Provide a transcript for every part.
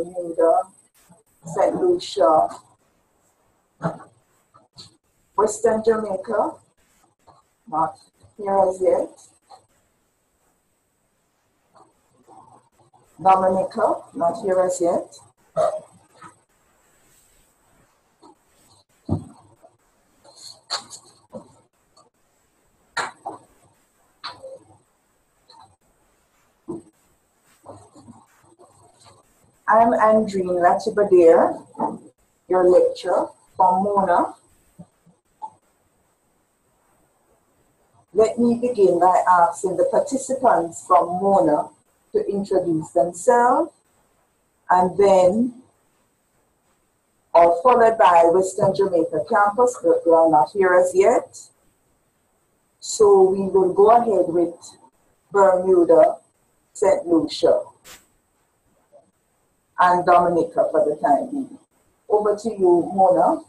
Bermuda, St. Lucia, Western Jamaica, not here as yet, Dominica, not here as yet, I'm Andrine Lattibeaudiere, your lecturer from Mona. Let me begin by asking the participants from Mona to introduce themselves, and then, or followed by Western Jamaica campus, but we are not here as yet. So we will go ahead with Bermuda, St. Lucia, and Dominica for the time being. Over to you, Mona.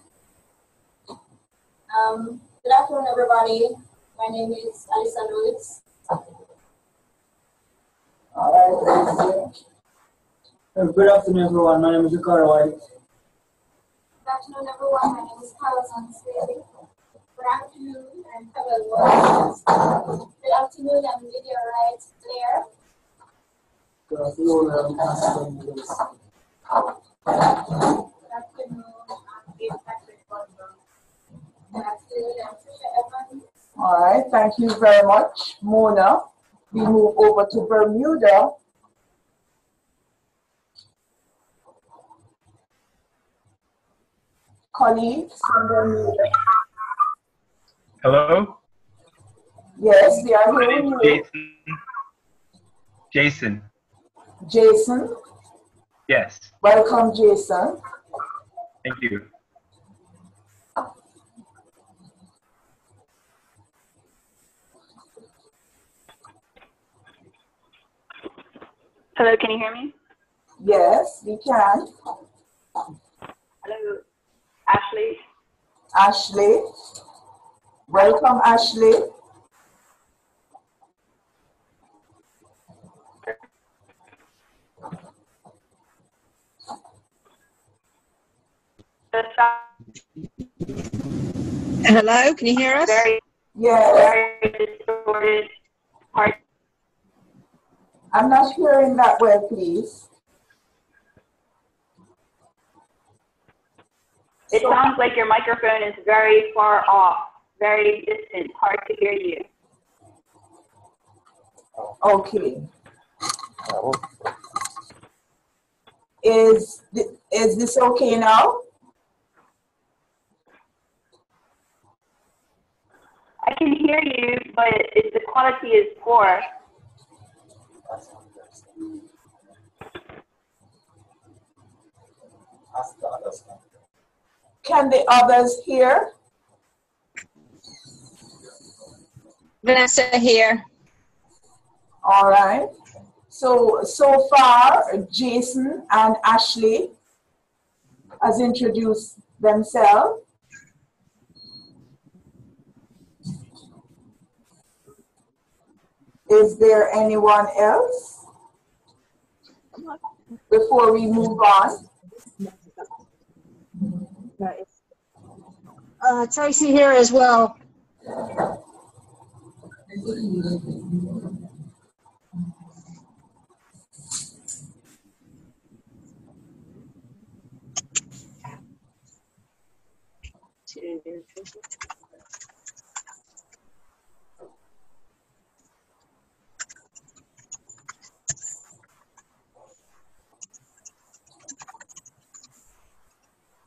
Good afternoon, everybody. My name is Alisa Lewis. All right, Good afternoon, everyone. My name is Ricardo White. Good afternoon, everyone. My name is Carlos Answeri. Good afternoon, I'm Pavel Watts. Good afternoon, I'm Lydia Wright Blair. Good afternoon, I'm Aston Lewis. Good afternoon, I'm Dave Patrick Bondon. Good afternoon, I'm Trisha Evans. all right, thank you very much, Mona. We move over to Bermuda. Colleagues from Bermuda. Hello? Yes, we are My hearing name's you. Jason. Jason. Yes, Welcome, Jason. thank you. Hello, can you hear me? Yes, we can. Hello, Ashley. Ashley. Welcome, Ashley. Hello, can you hear us? Yes. Very distorted, hard. I'm not hearing that well, please. It sounds like your microphone is very far off, very distant, hard to hear you. Okay. Is this okay now? I can hear you, but the quality is poor. Can the others hear? Vanessa here. All right. So far, Jason and Ashley has introduced themselves. Is there anyone else before we move on? Tracy here as well.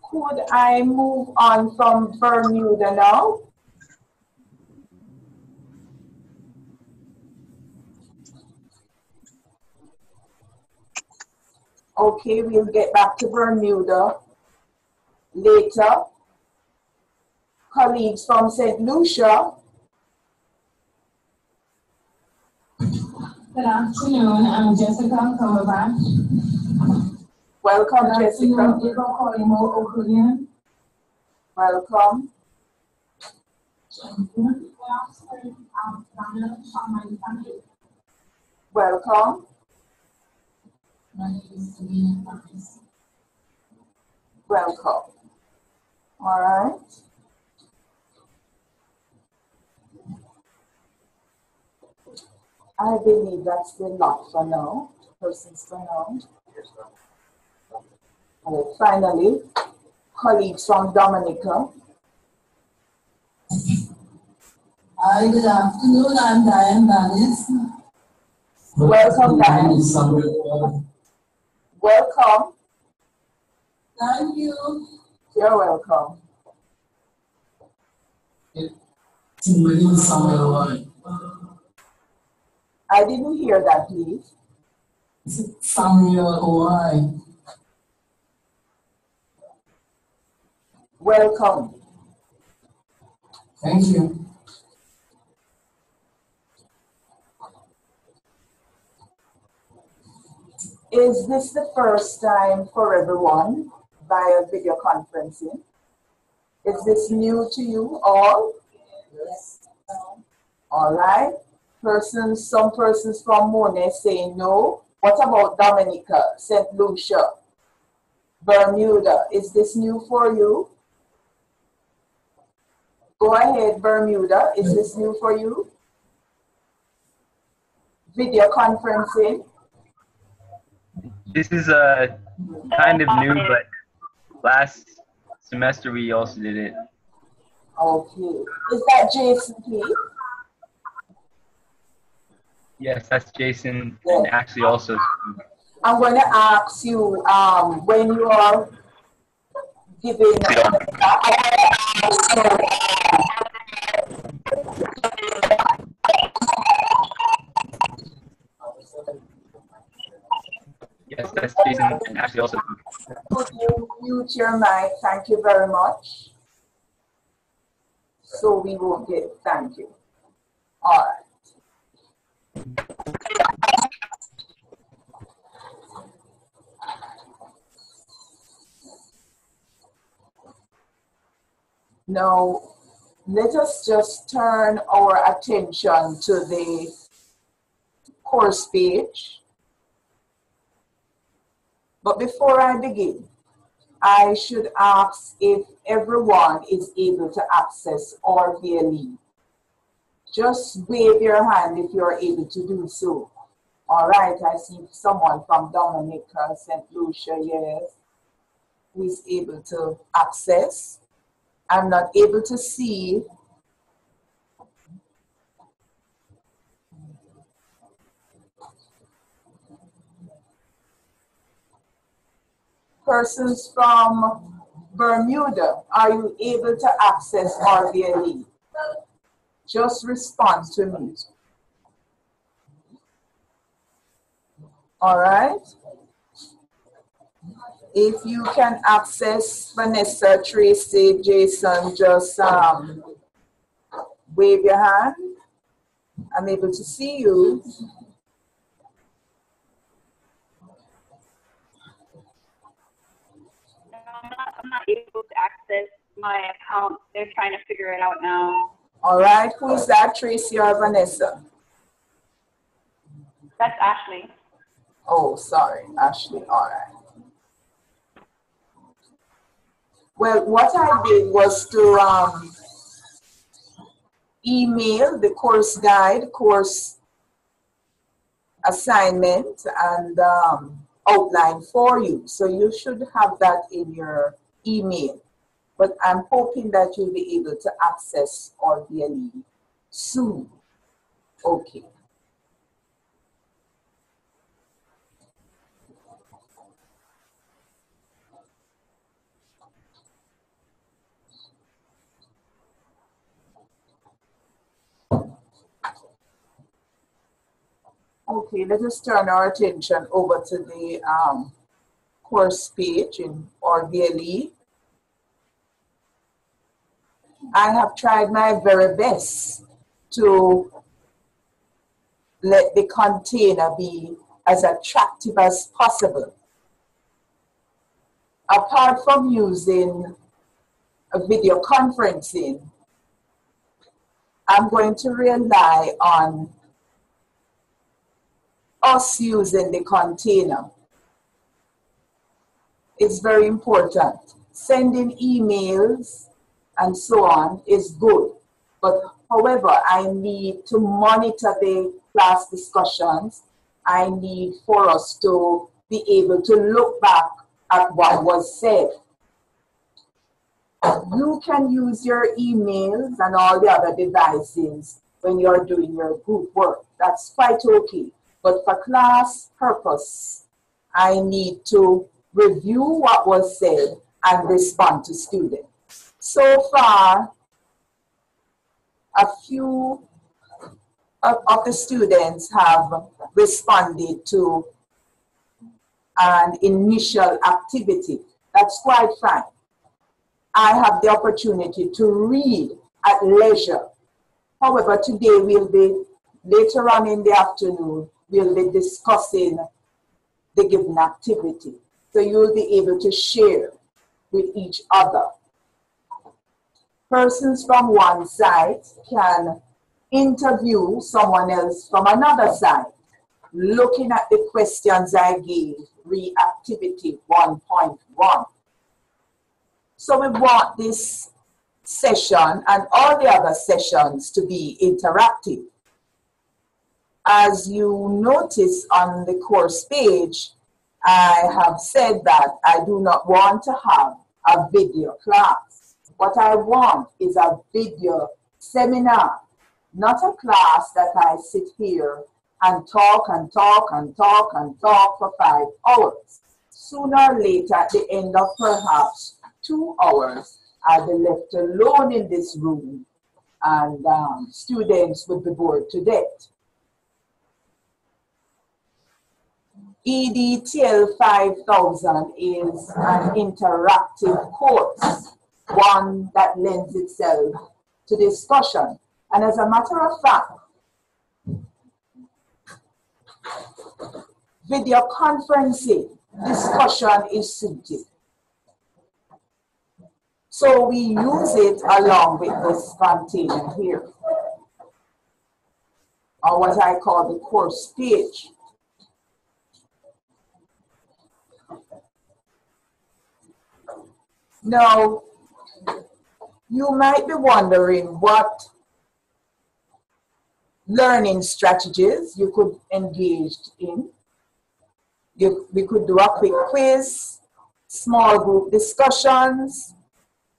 Could I move on from Bermuda now? Okay, we'll get back to Bermuda later. Colleagues from St. Lucia. Good afternoon, I'm Jessica Cumberbatch. Welcome, Good Jessica. afternoon, Eva Colimo Okulian. Welcome. Welcome. My name is Selena Thomas. welcome. All right. I believe that's the lot for now. Persons for now. And finally, colleagues from Dominica. Hi, good afternoon. I'm Diane Dallas. Welcome, Diane. Welcome. Thank you. You're welcome. My name is Samuel. I didn't hear that, please. Samuel Owai. Welcome. Thank you. Is this the first time for everyone via video conferencing? Is this new to you all? Yes. All right. Some persons from Monet saying no. What about Dominica, St. Lucia, Bermuda? Is this new for you? Go ahead, Bermuda. Is this new for you? Video conferencing. This is kind of new, but last semester we also did it. Okay. Is that Jason, please? Yes, that's Jason, Yes. and actually also. I'm going to ask you when you are giving. Yes, that's Jason, and actually also. Could you mute your mic? Thank you very much. So we will get, thank you. All right. Now, let us just turn our attention to the course page. But before I begin, I should ask if everyone is able to access our VLE. Just wave your hand if you're able to do so. All right, I see someone from Dominica, St. Lucia, yes, who is able to access. I'm not able to see. Persons from Bermuda, are you able to access our VLE? Just respond to me. All right. If you can access Vanessa, Tracy, Jason, just wave your hand. I'm able to see you. I'm not able to access my account. They're trying to figure it out now. All right. Who is that, Tracy or Vanessa? That's Ashley. Oh, sorry, Ashley. All right. Well, what I did was to email the course guide, course assignment, and outline for you. So you should have that in your email. But I'm hoping that you'll be able to access our VLE soon. Okay. Okay, let us turn our attention over to the course page in our VLE. I have tried my very best to let the container be as attractive as possible. Apart from using a video conferencing, I'm going to rely on us using the container. It's very important sending emails and so on is good. But however, I need to monitor the class discussions. I need for us to be able to look back at what was said. You can use your emails and all the other devices when you're doing your group work. That's quite okay. But for class purpose, I need to review what was said and respond to students. So far, a few of the students have responded to an initial activity. That's quite fine. I have the opportunity to read at leisure. However, today we'll be, later on in the afternoon, we'll be discussing the given activity. So you'll be able to share with each other. Persons from one side can interview someone else from another side, looking at the questions I gave, reactivity 1.1. So we want this session and all the other sessions to be interactive. As you notice on the course page, I have said that I do not want to have a video class. What I want is a video seminar, not a class that I sit here and talk and talk and talk and talk for 5 hours. Sooner or later, at the end of perhaps 2 hours, I'll be left alone in this room and students would be bored to death. EDTL 5000 is an interactive course, one that lends itself to discussion. And as a matter of fact, video conferencing discussion is suited. So we use it along with this container here, or what I call the course page. Now, you might be wondering what learning strategies you could engage in. We could do a quick quiz, small group discussions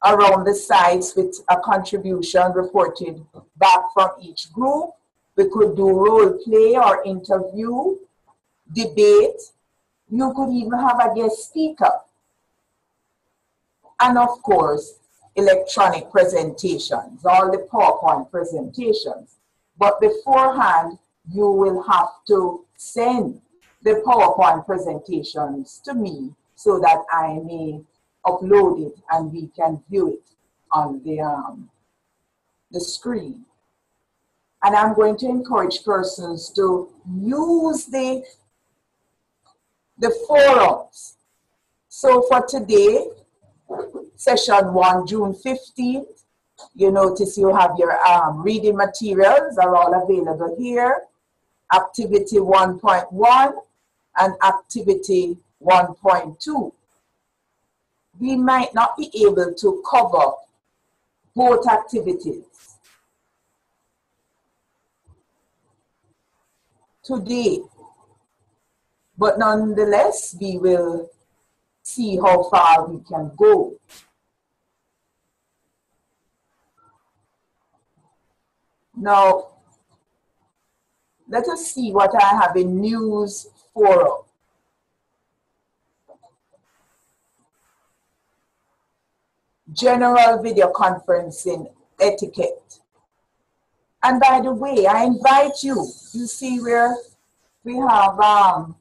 around the sites with a contribution reported back from each group. We could do role play or interview, debate. You could even have a guest speaker. And of course, electronic presentations, all the PowerPoint presentations. But beforehand, you will have to send the PowerPoint presentations to me so that I may upload it and we can view it on the screen. And I'm going to encourage persons to use the forums. So for today, session 1, June 15th, you notice you have your reading materials are all available here. Activity 1.1 and activity 1.2. We might not be able to cover both activities today, but nonetheless, we will see how far we can go. Now, let us see what I have in news forum. General video conferencing etiquette. And by the way, I invite you, you see where we have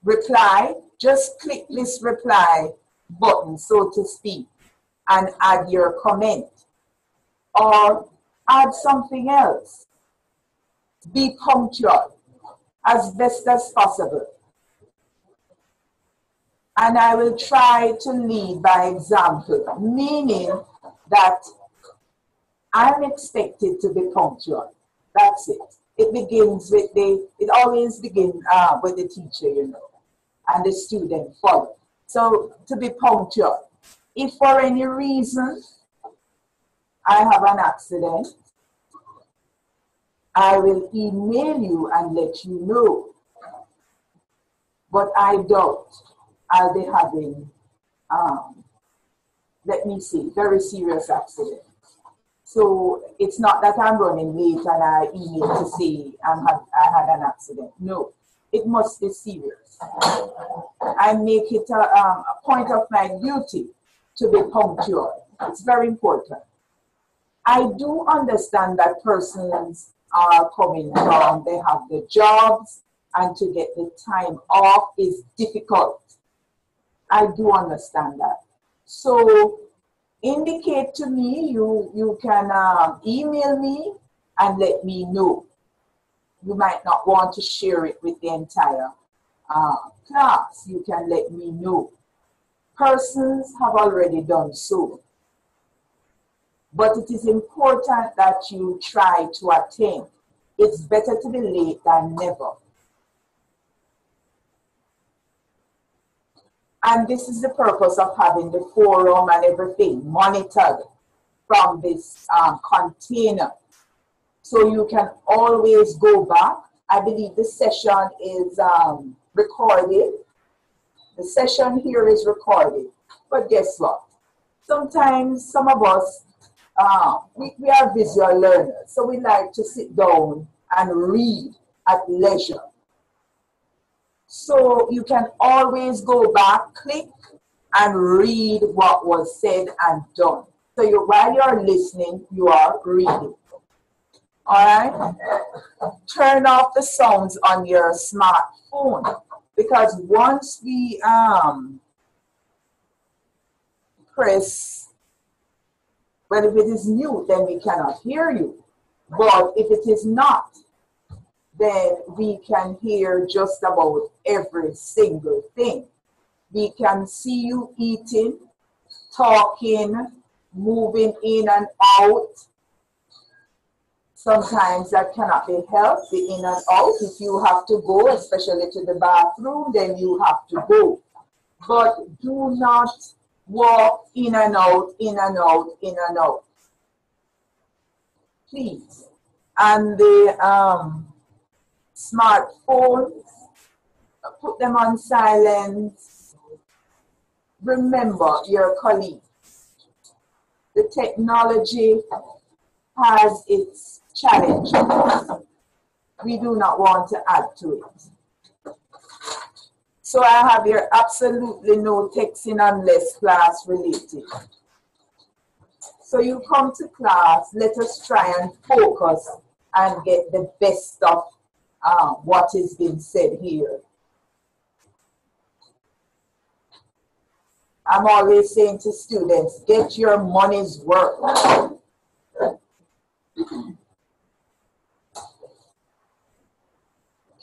reply, just click this reply button, so to speak, and add your comment or add something else. Be punctual as best as possible. And I will try to lead by example, meaning that I'm expected to be punctual. That's it. It begins with it always begins with the teacher, you know, and the student follow. So to be punctual. If for any reason I have an accident, I will email you and let you know. But I doubt I'll be having, let me see, very serious accident. So it's not that I'm running late and I email to say I had an accident. No, it must be serious. I make it a point of my duty to be punctual. It's very important. I do understand that persons are coming from, they have the jobs, and to get the time off is difficult. I do understand that. So indicate to me, you can email me and let me know. You might not want to share it with the entire class. You can let me know. Persons have already done so. But it is important that you try to attend. It's better to be late than never. And this is the purpose of having the forum and everything monitored from this container. So you can always go back. I believe the session is recorded. The session here is recorded. But guess what? Sometimes some of us, we are visual learners. So we like to sit down and read at leisure. So you can always go back, click, and read what was said and done. So while you're listening, you are reading. All right? Turn off the sounds on your smartphone, because once we press, well, if it is mute, then we cannot hear you. But if it is not, then we can hear just about every single thing. We can see you eating, talking, moving in and out. Sometimes that cannot be helped, the in and out. If you have to go, especially to the bathroom, then you have to go. But do not walk in and out, in and out, in and out. Please. And the smartphones, put them on silence. Remember your colleagues. The technology has its challenges. We do not want to add to it. So I have here absolutely no texting unless class related. So you come to class, let us try and focus and get the best of what is being said here. I'm always saying to students, get your money's worth.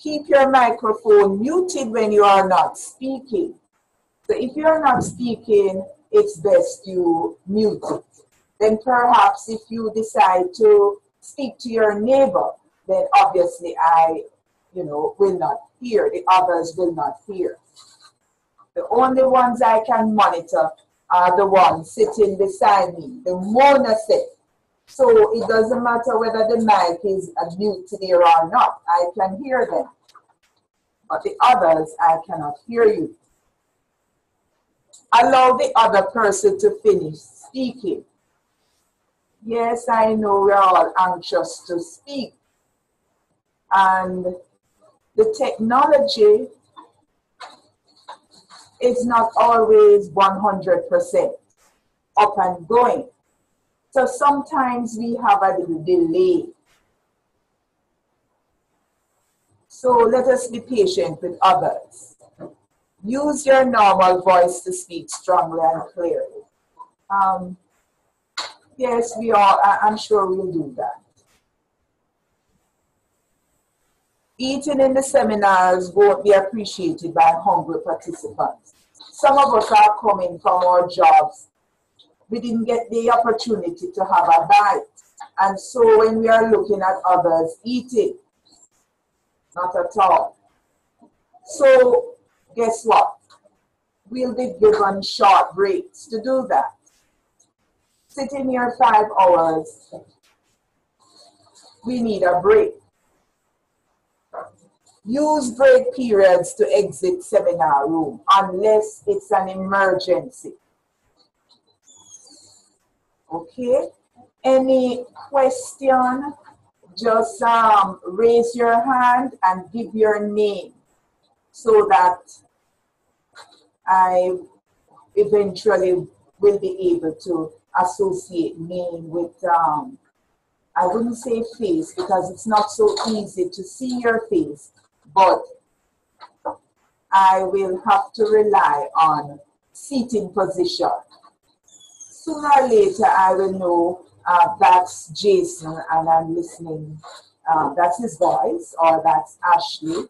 Keep your microphone muted when you are not speaking. So if you're not speaking, it's best you mute it. Then perhaps if you decide to speak to your neighbor, then obviously I, will not hear. The others will not hear. The only ones I can monitor are the ones sitting beside me, the Mona set. So it doesn't matter whether the mic is muted there or not. I can hear them. But the others, I cannot hear you. Allow the other person to finish speaking. Yes, I know we're all anxious to speak. And the technology is not always 100% up and going. So sometimes we have a little delay. So let us be patient with others. Use your normal voice to speak strongly and clearly. Yes, we all, I'm sure we'll do that. Eating in the seminars won't be appreciated by hungry participants. Some of us are coming from our jobs. We didn't get the opportunity to have a bite. And so when we are looking at others eating, not at all. So guess what? we'll be given short breaks to do that. Sitting here 5 hours, we need a break. Use break periods to exit seminar room unless it's an emergency. Okay? Any question? Just raise your hand and give your name so that I eventually will be able to associate name with, I wouldn't say face because it's not so easy to see your face, but I will have to rely on seating position. Sooner or later, I will know that's Jason and I'm listening. That's his voice, or that's Ashley,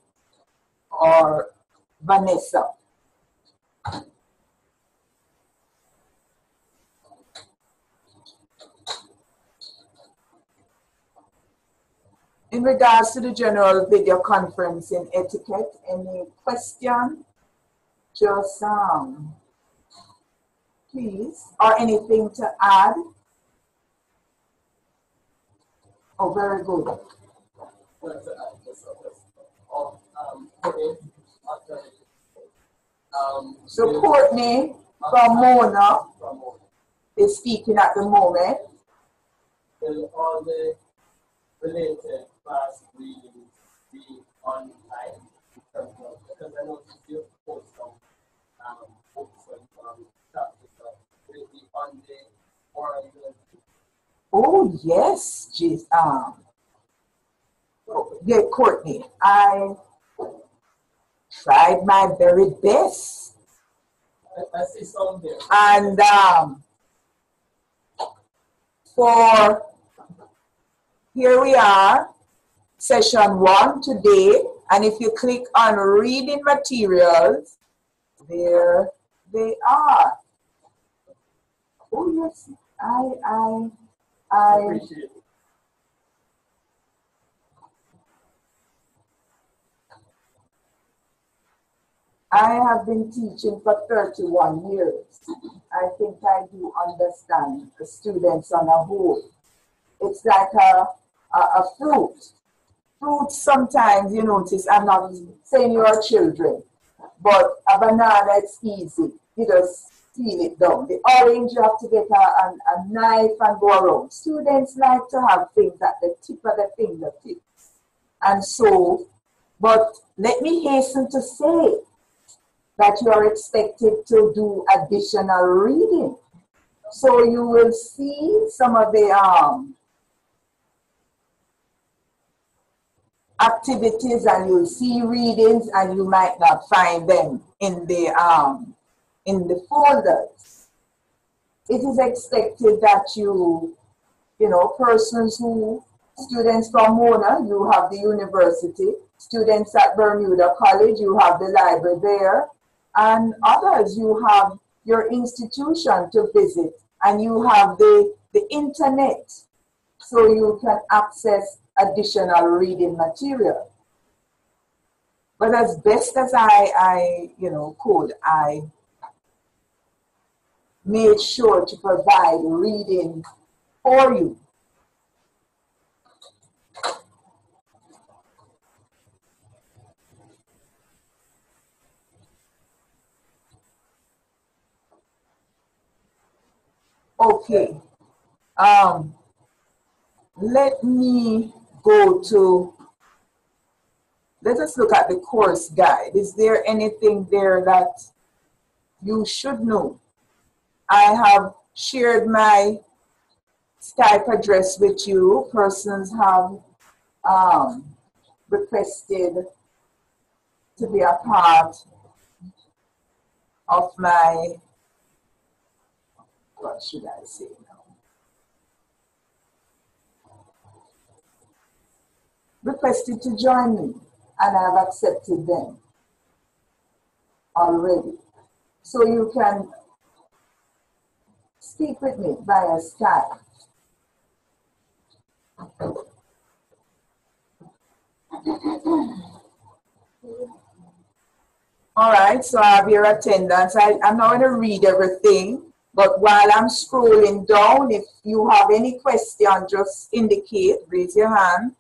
or Vanessa. In regards to the general video conferencing etiquette, any question? Just please, or anything to add? Oh, very good. So Courtney from Mona is speaking at the moment. Will all the related class readings be online? Because I noticed you post some books and chapters. Will it be on the forum? Oh yes, geez. Yeah, Courtney, I tried my very best. I see some there. And for here we are, session 1 today, and if you click on reading materials, there they are. Oh yes, I appreciate it. I have been teaching for 31 years. I think I do understand the students on a whole. It's like a fruit. Fruits sometimes, you notice, I'm not saying you are children, but a banana, it's easy. You just peel it down. The orange, you have to get a knife and go around. Students like to have things at the tip of the fingertips. And so, but let me hasten to say that you are expected to do additional reading. So you will see some of the activities, and you'll see readings, and you might not find them in the folders. It is expected that you know, students from Mona, you have the university, students at Bermuda College, you have the library there, and others, you have your institution to visit, and you have the internet, so you can access additional reading material. But as best as I could, I made sure to provide reading for you. Okay, let me go to, let us look at the course guide. Is there anything there that you should know? I have shared my Skype address with you. Persons have requested to be a part of my, what should I say now? Requested to join me, and I've accepted them already. So you can speak with me via Skype. All right, so I have your attendance. I'm not going to read everything, but while I'm scrolling down, if you have any question, just indicate, raise your hand.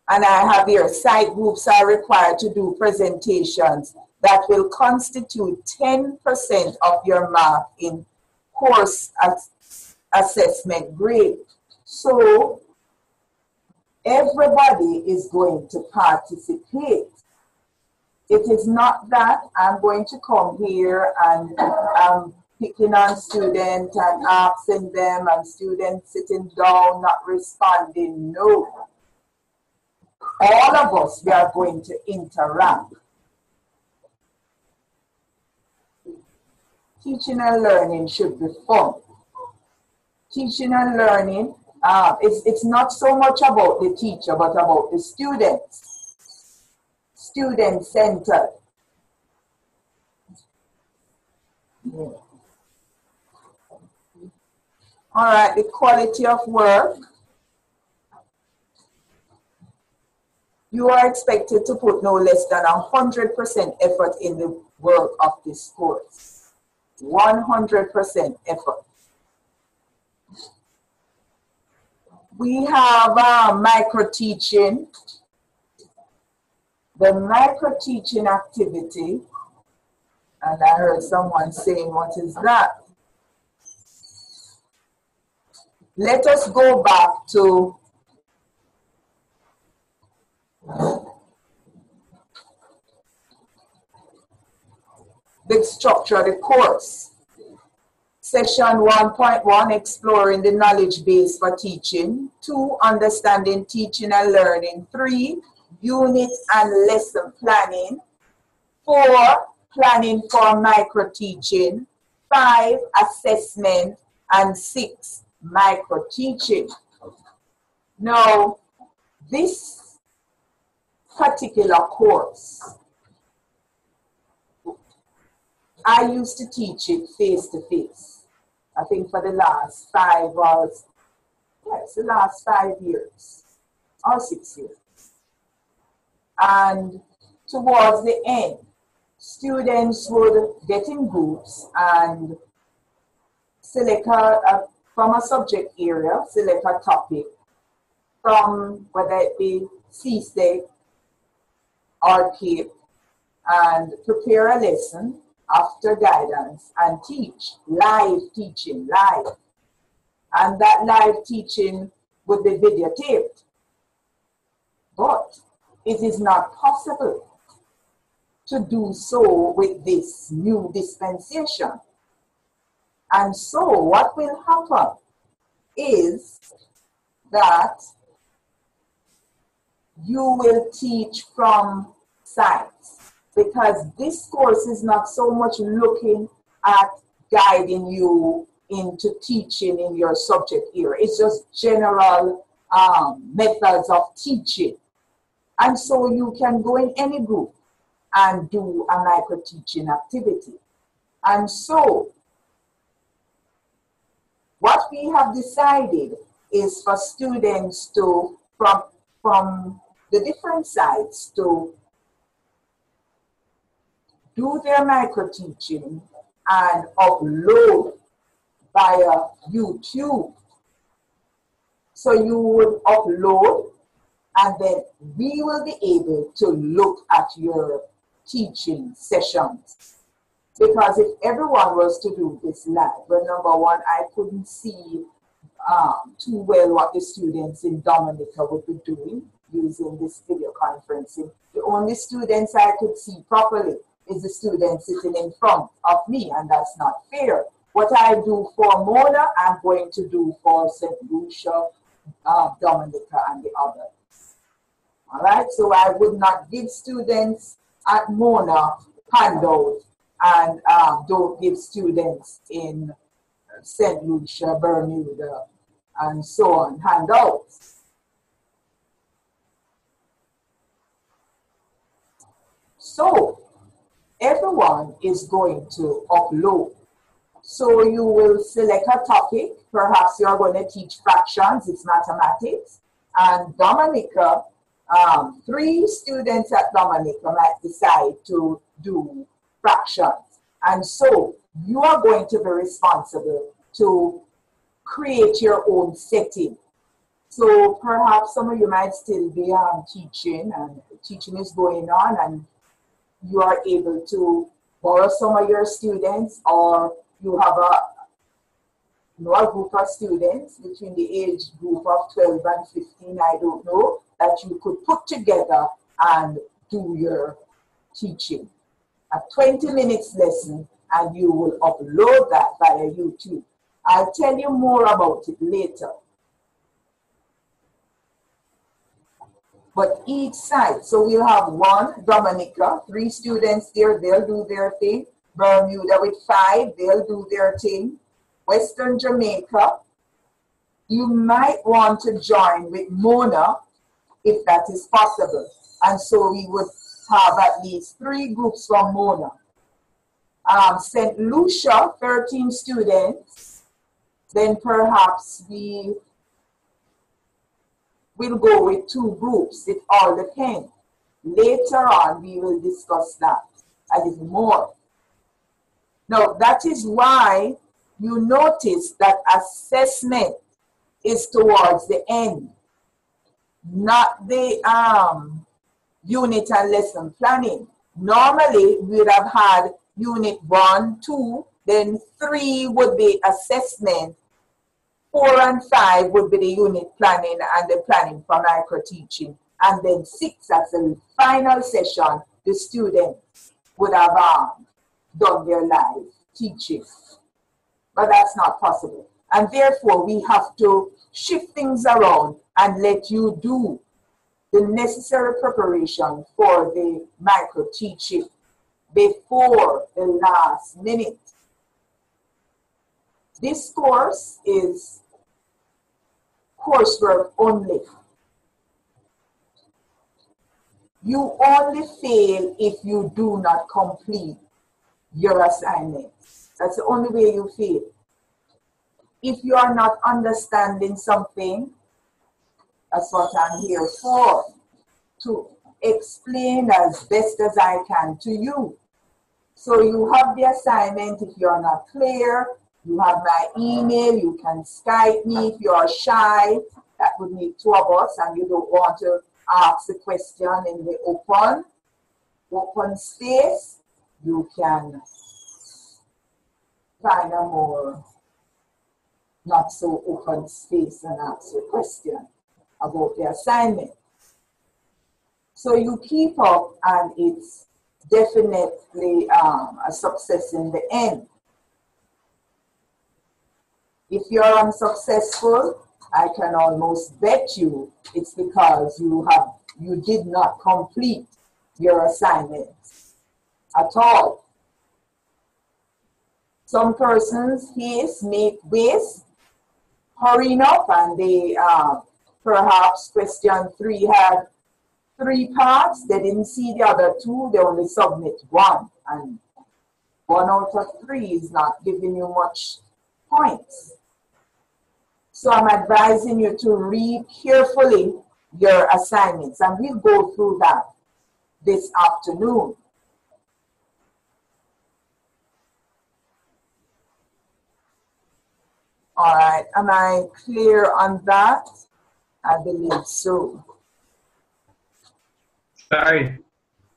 And I have here, site groups are required to do presentations that will constitute 10% of your mark in course assessment grade. So everybody is going to participate. It is not that I'm going to come here and I'm picking on students and asking them and students sitting down, not responding. No. All of us, we are going to interact. Teaching and learning should be fun. Teaching and learning, it's not so much about the teacher, but about the students. Student-centered. Yeah. All right, the quality of work. You are expected to put no less than 100% effort in the work of this course. 100% effort. We have micro-teaching. The micro-teaching activity, and I heard someone saying, what is that? Let us go back to the structure of the course. Session 1.1, exploring the knowledge base for teaching. 2, understanding teaching and learning. 3, unit and lesson planning. 4, planning for micro-teaching. 5, assessment. And 6, micro-teaching. Now, this particular course, I used to teach it face-to-face. I think for the last 5 or, yes, the last 5 years or 6 years. And towards the end, students would get in groups and select from a subject area, select a topic from whether it be CSEC or CAPE, and prepare a lesson after guidance and teach, live teaching, live. And that live teaching would be videotaped. But it is not possible to do so with this new dispensation. And so what will happen is that you will teach from sites, because this course is not so much looking at guiding you into teaching in your subject area. It's just general methods of teaching. And so you can go in any group and do a micro-teaching activity. And so what we have decided is for students to, from the different sites, to do their micro-teaching and upload via YouTube. So you would upload, and then we will be able to look at your teaching sessions. Because if everyone was to do this live, well, number one, I couldn't see too well what the students in Dominica would be doing using this video conferencing. The only students I could see properly is the student sitting in front of me, and that's not fair. What I do for Mona, I'm going to do for St. Lucia, Dominica, and the others. All right, so I would not give students at Mona handouts and don't give students in St. Lucia, Bermuda, and so on handouts. So everyone is going to upload. So you will select a topic. Perhaps you're going to teach fractions, it's mathematics. And Dominica 3 students at Dominica might decide to do fractions. And so you are going to be responsible to create your own setting. So perhaps some of you might still be teaching, and teaching is going on, and you are able to borrow some of your students, or you have a group of students between the age group of 12 and 15, I don't know, that you could put together and do your teaching. A 20 minutes lesson, and you will upload that via YouTube. I'll tell you more about it later. But each side, so we'll have 1, Dominica, 3 students there, they'll do their thing. Bermuda with 5, they'll do their thing. Western Jamaica, you might want to join with Mona if that is possible. And so we would have at least 3 groups from Mona. St. Lucia, 13 students, then perhaps we will go with 2 groups. It all depends. Later on, we will discuss that a little more. Now, that is why you notice that assessment is towards the end, not the unit and lesson planning. Normally, we would have had unit 1, 2, then 3 would be assessment, 4 and 5 would be the unit planning and the planning for micro teaching, and then 6 as the final session, the students would have done their live teaching. But that's not possible. And therefore, we have to shift things around and let you do the necessary preparation for the micro teaching before the last minute. This course is coursework only. You only fail if you do not complete your assignments. That's the only way you fail. If you are not understanding something, that's what I'm here for, to explain as best as I can to you. So you have the assignment. If you are not clear, you have my email, you can Skype me. If you are shy, that would need 2 of us, and you don't want to ask the question in the open space, you can find a more not so open space and ask a question about the assignment. So you keep up, and it's definitely a success in the end. If you're unsuccessful, I can almost bet you it's because you did not complete your assignments at all. Some persons make waste, hurrying up, and they perhaps question 3 had 3 parts. They didn't see the other 2. They only submit 1, and 1 out of 3 is not giving you much points. So I'm advising you to read carefully your assignments, and we'll go through that this afternoon. All right, am I clear on that? I believe so. Sorry,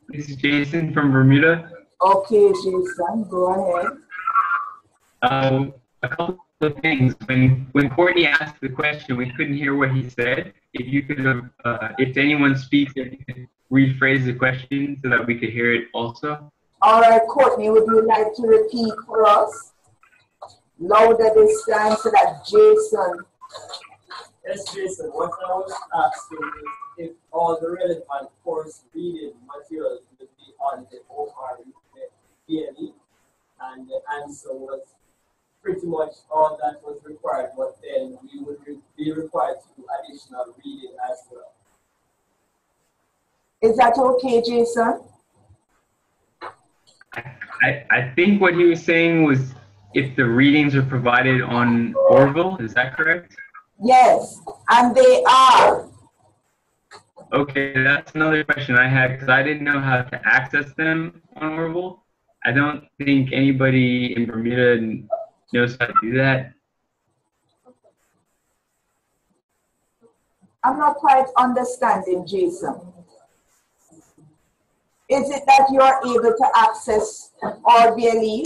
this is Jason from Bermuda. Okay, Jason, go ahead. A couple of things. When Courtney asked the question, we couldn't hear what he said. If you could, if anyone speaks, if you could rephrase the question so that we could hear it also. All right, Courtney, would you like to repeat for us louder this time so that Jason? Yes, Jason, what I was asking is if all the relevant course reading materials would be on the OR daily, and the answer was pretty much all that was required, but then we would be required to do additional reading as well. Is that okay, Jason? I think what he was saying was if the readings are provided on Orville, is that correct? Yes, and they are. Okay, that's another question I had because I didn't know how to access them on Orville. I don't think anybody in Bermuda knows how to do that. I'm not quite understanding, Jason. Is it that you are able to access RBLE?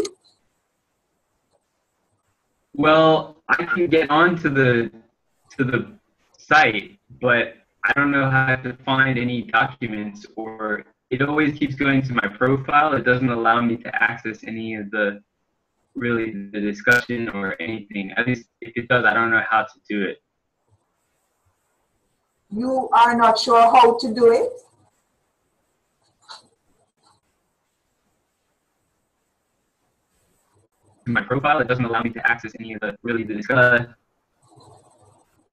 Well, I can get onto the site, but I don't know how to find any documents, or it always keeps going to my profile. It doesn't allow me to access any of the discussion or anything. At least if it does, I don't know how to do it. You are not sure how to do it? In my profile, it doesn't allow me to access any of the discussion.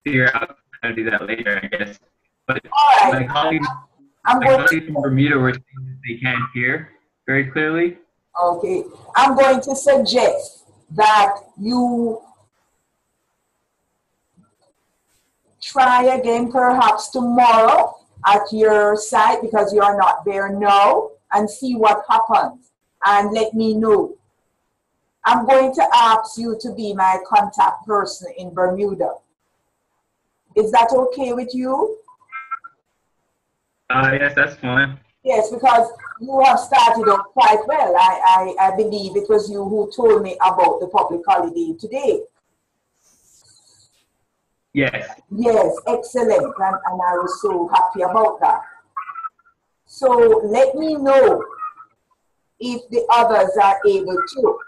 Figure out how to do that later, I guess. But all right. my colleagues from Bermuda were saying that they can't hear very clearly. Okay, I'm going to suggest that you try again perhaps tomorrow at your site because you are not there now, and see what happens and let me know. I'm going to ask you to be my contact person in Bermuda. Is that okay with you? Yes, that's fine. Yes, because you have started off quite well. I believe it was you who told me about the public holiday today. Yes. Yes, excellent. And I was so happy about that. So let me know if the others are able to.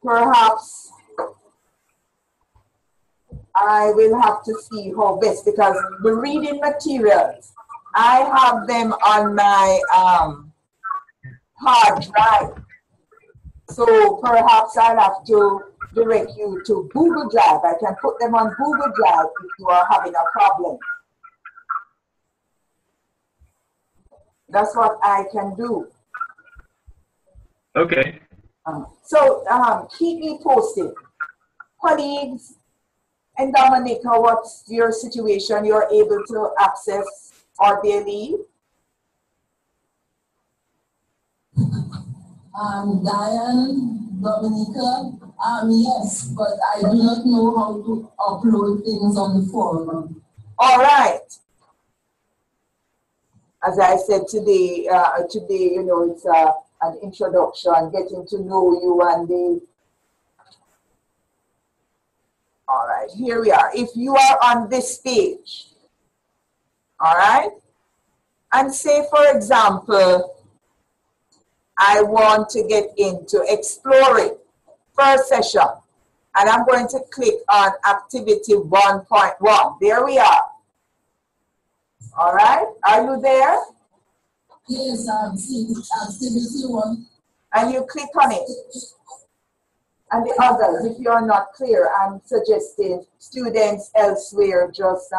Perhaps I will have to see how best, because the reading materials, I have them on my hard drive. So perhaps I'll have to direct you to Google Drive. I can put them on Google Drive if you are having a problem. That's what I can do. Okay. So keep me posted. Colleagues in Dominica, what's your situation? You're able to access RBLE? Diane, Dominica, yes, but I do not know how to upload things on the forum. All right. As I said today, you know, it's an introduction, getting to know you and the. All right, here we are. If you are on this page, all right, and say, for example, I want to get into exploring first session, and I'm going to click on activity 1.1. There we are. All right, are you there? Yes, I'm seeing activity 1. And you click on it. And the others, if you're not clear, I'm suggesting students elsewhere just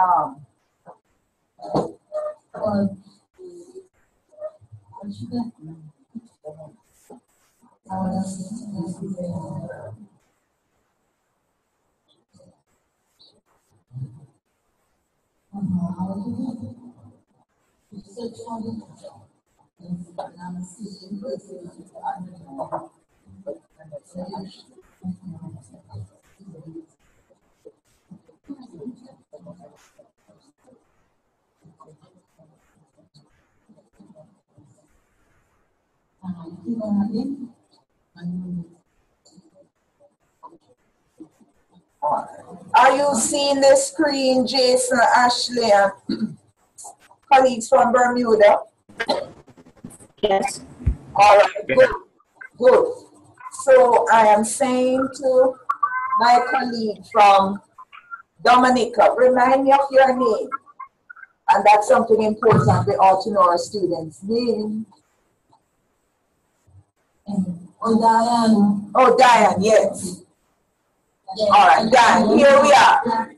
Are you seeing the screen, Jason, Ashley, and colleagues from Bermuda? Yes. All right, good, good. So I am saying to my colleague from Dominica, remind me of your name. And that's something important we ought to know our students' name. Oh, Diane. Oh, Diane, yes. All right, Diane, here we are.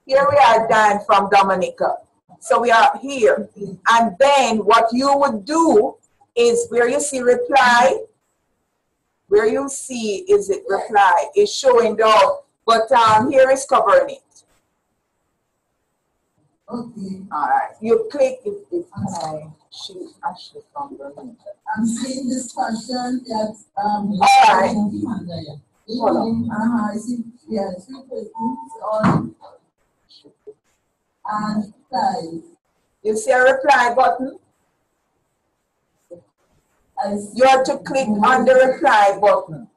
Here we are, Diane from Dominica. So we are here. And then what you would do is where you see reply, where you see is it reply, is showing down, but here is covering it. Okay. All right. You click she actually found the link. I'm seeing discussion that All right. Hold on. I see. Yeah, 3 persons on and 5. You see a reply button? You have to click on the reply button.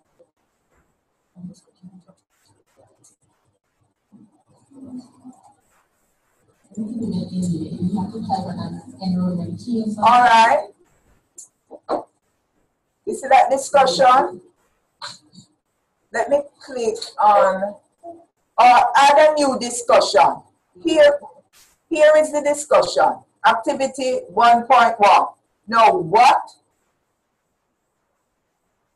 All right. You see that discussion? Let me click on or add a new discussion. Here is the discussion. Activity 1.1. Now what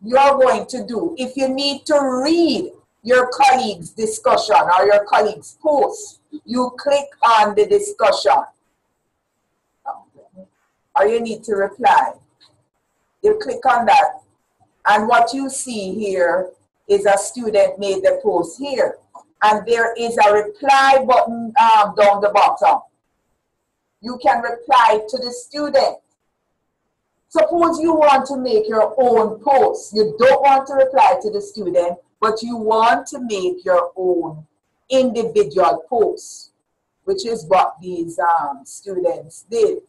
you're going to do, if you need to read your colleague's discussion or your colleague's post, you click on the discussion. Or you need to reply. You click on that. And what you see here is a student made the post here. And there is a reply button down the bottom. You can reply to the student. Suppose you want to make your own post. You don't want to reply to the student, but you want to make your own individual post, which is what these students did.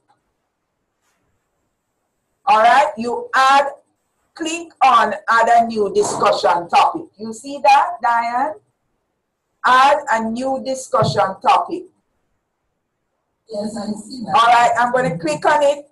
All right, you click on add a new discussion topic. You see that, Diane? Add a new discussion topic. Yes, I see that. All right, I'm going to click on it.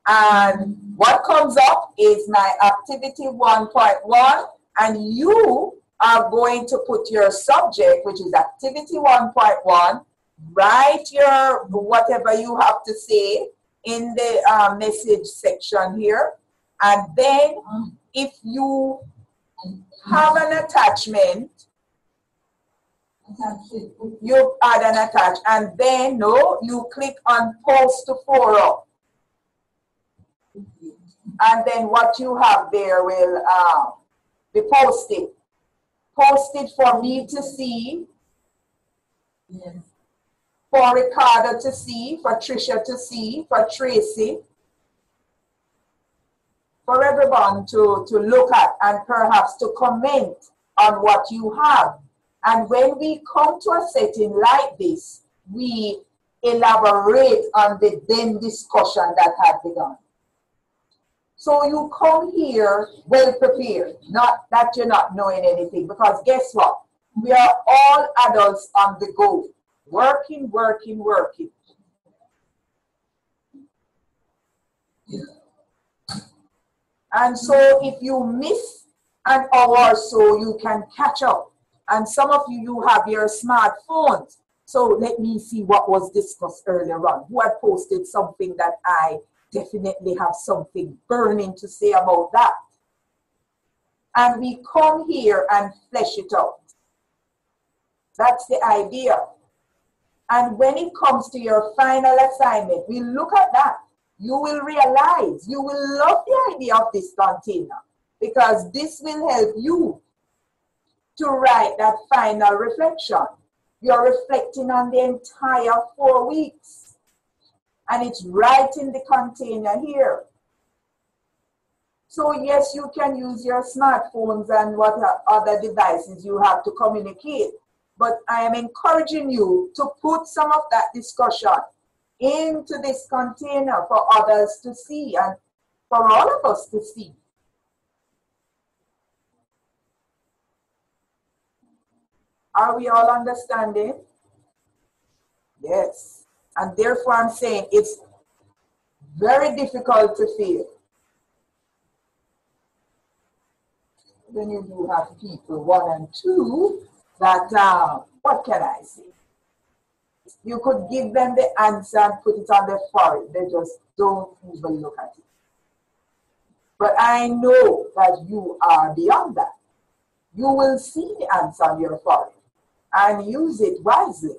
And what comes up is my activity 1.1, and you are going to put your subject, which is activity 1.1, write your whatever you have to say in the message section here. And then if you have an attachment, you add an attach, and then you click on post to forum. And then what you have there will be posted. Posted for me to see, Yes. for Ricardo to see, for Trisha to see, for Tracy, for everyone to look at and perhaps to comment on what you have. And when we come to a setting like this, we elaborate on the then discussion that had begun. So you come here well prepared, not that you're not knowing anything, because guess what? We are all adults on the go, working, working, working. And so if you miss an hour or so, you can catch up. And some of you have your smartphones. So let me see what was discussed earlier on. Who had posted something that I definitely have something burning to say about that. And we come here and flesh it out. That's the idea. And when it comes to your final assignment, we look at that. You will realize, you will love the idea of this container, because this will help you to write that final reflection. You're reflecting on the entire 4 weeks. And it's right in the container here. So yes, you can use your smartphones and what other devices you have to communicate. But I am encouraging you to put some of that discussion into this container for others to see and for all of us to see. Are we all understanding? Yes. And therefore I'm saying it's very difficult to fail. Then you do have people 1 and 2 that, what can I say? You could give them the answer and put it on their forehead. They just don't even look at it. But I know that you are beyond that. You will see the answer on your forehead and use it wisely.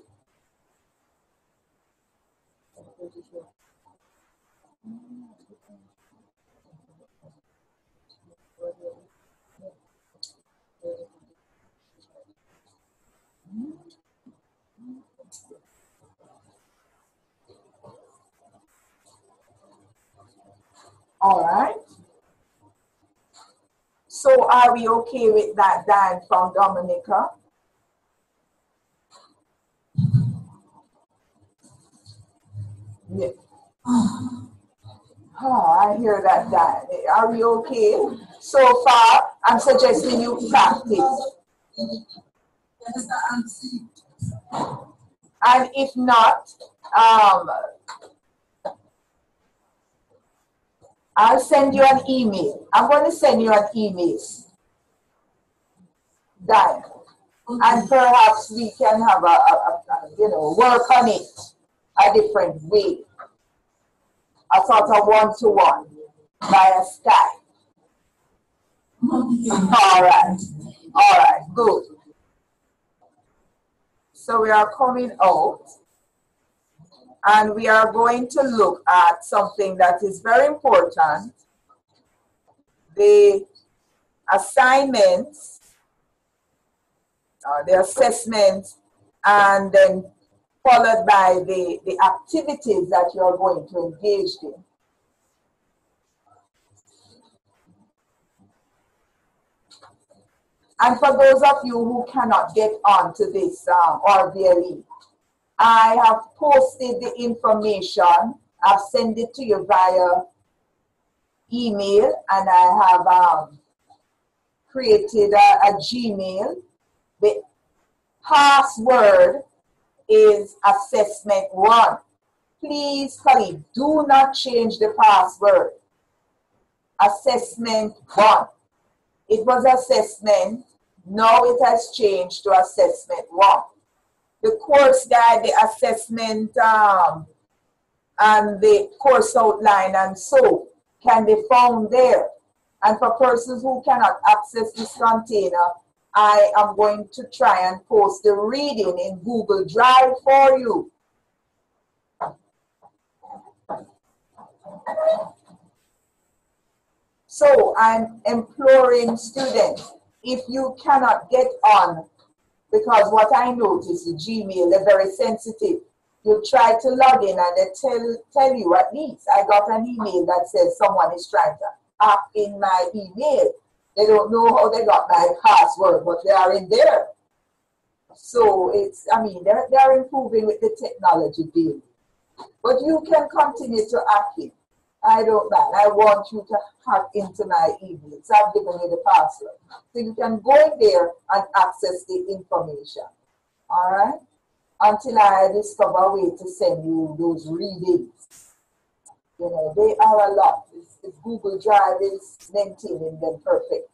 All right. So are we okay with that, Dan, from Dominica? Yeah. Oh, I hear that, Dan. Are we okay? So far, I'm suggesting you practice. And if not, I'll send you an email. I'm going to send you an email, Dan. And perhaps we can have work on it a different way. A sort of one-to-one via Skype. All right, good. So we are coming out and we are going to look at something that is very important, the assignments, the assessments, and then followed by the activities that you are going to engage in. And for those of you who cannot get onto this RVLE, I have posted the information. I've sent it to you via email, and I have created a Gmail. The password is assessment 1. Please, colleague, do not change the password. Assessment 1. It was assessment, now it has changed to assessment 1. The course guide, the assessment, and the course outline and so can be found there. And for persons who cannot access this container, I am going to try and post the reading in Google Drive for you. So I'm imploring students, if you cannot get on, because what I noticed, the Gmail, they're very sensitive. You try to log in and they tell you, at least I got an email that says someone is trying to hack in my email. They don't know how they got my password, but they are in there. So it's, I mean, they're improving with the technology daily. But you can continue to hack it. I don't mind. I want you to hack into my email. So I've given you the password. So you can go in there and access the information. All right? Until I discover a way to send you those readings. You know, they are a lot. If Google Drive is maintaining them perfect.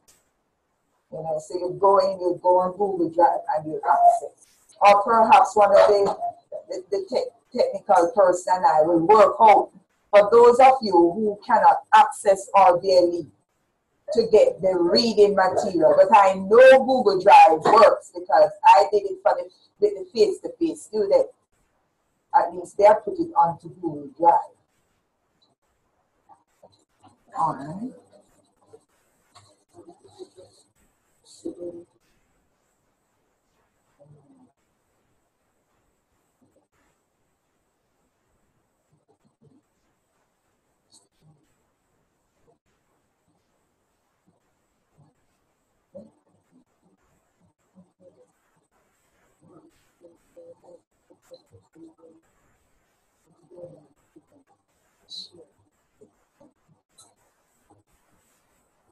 You know, so you go on Google Drive and you access. Or perhaps one of the technical person and I will work out. For those of you who cannot access RVLE to get the reading material, but I know Google Drive works because I did it for the face-to-face student. At least they put it onto Google Drive. All right.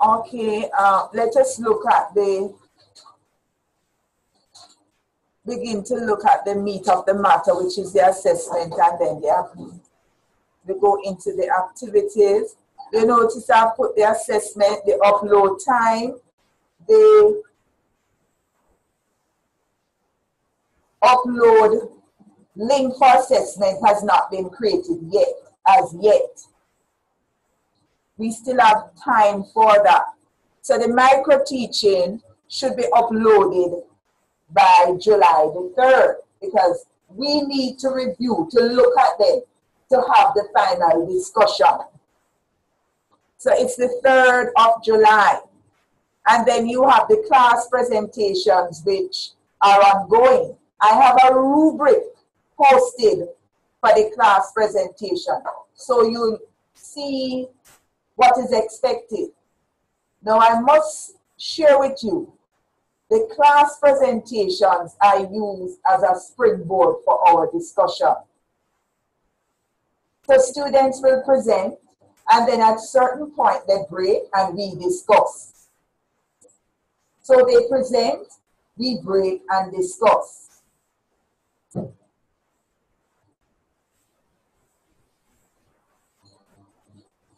Okay, let us look at begin to look at the meat of the matter, which is the assessment, and then we go into the activities. You notice I put the assessment, the upload time, the upload link for assessment has not been created yet, as yet. We still have time for that. So the micro teaching should be uploaded by July the 3rd because we need to review, to look at them, to have the final discussion. So it's the 3rd of July. And then you have the class presentations which are ongoing. I have a rubric posted for the class presentation. So you see what is expected. Now I must share with you the class presentations I use as a springboard for our discussion. So students will present, and then at a certain point they break and we discuss. So they present, we break and discuss.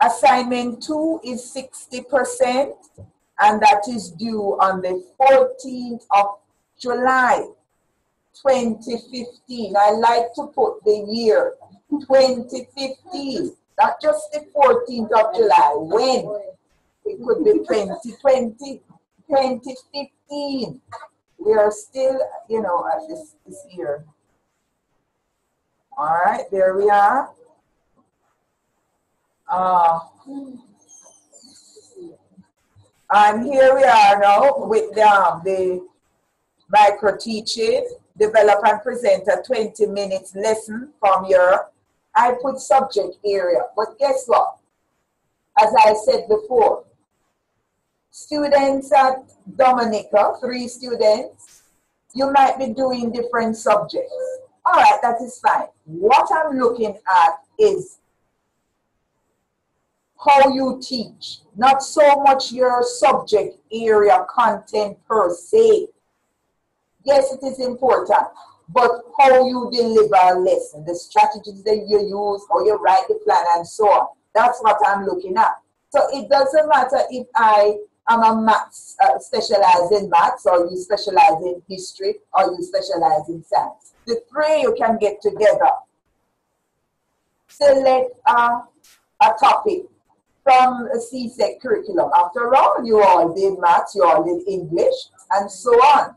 Assignment 2 is 60%, and that is due on the 14th of July, 2015. I like to put the year 2015, not just the 14th of July. When? It could be 2020, 2015. We are still, you know, at this year. All right, there we are. And here we are now with the micro teaching. Develop and present a 20 minutes lesson from your, I put subject area. But guess what? As I said before, students at Dominica, 3 students, you might be doing different subjects. All right, that is fine. What I'm looking at is how you teach, not so much your subject area content per se. Yes, it is important, but how you deliver a lesson, the strategies that you use, how you write the plan, and so on. That's what I'm looking at. So it doesn't matter if I am a maths, specialize in maths, or you specialize in history, or you specialize in science. The 3 you can get together. Select a topic from a CSEC curriculum. After all, you all did maths, you all did English, and so on.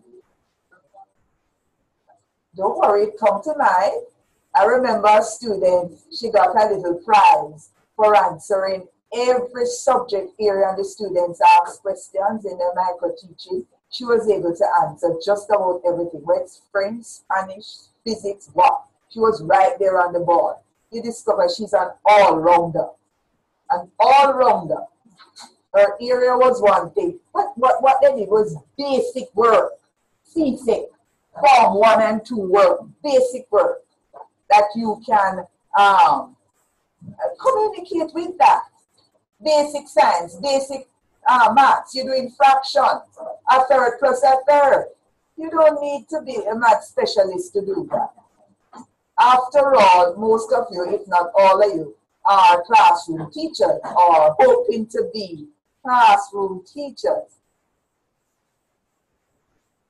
Don't worry, come to mind. I remember a student, she got a little prize for answering every subject area, and the students asked questions in the micro teaching. She was able to answer just about everything, whether it's French, Spanish, physics, what. She was right there on the board. You discover she's an all-rounder. An all-rounder. Her area was one thing. What they did was basic work. CSEC. Form 1 and 2 work, basic work that you can communicate with that. Basic science, basic maths, you're doing fractions, a third plus a third. You don't need to be a math specialist to do that. After all, most of you, if not all of you, are classroom teachers or hoping to be classroom teachers.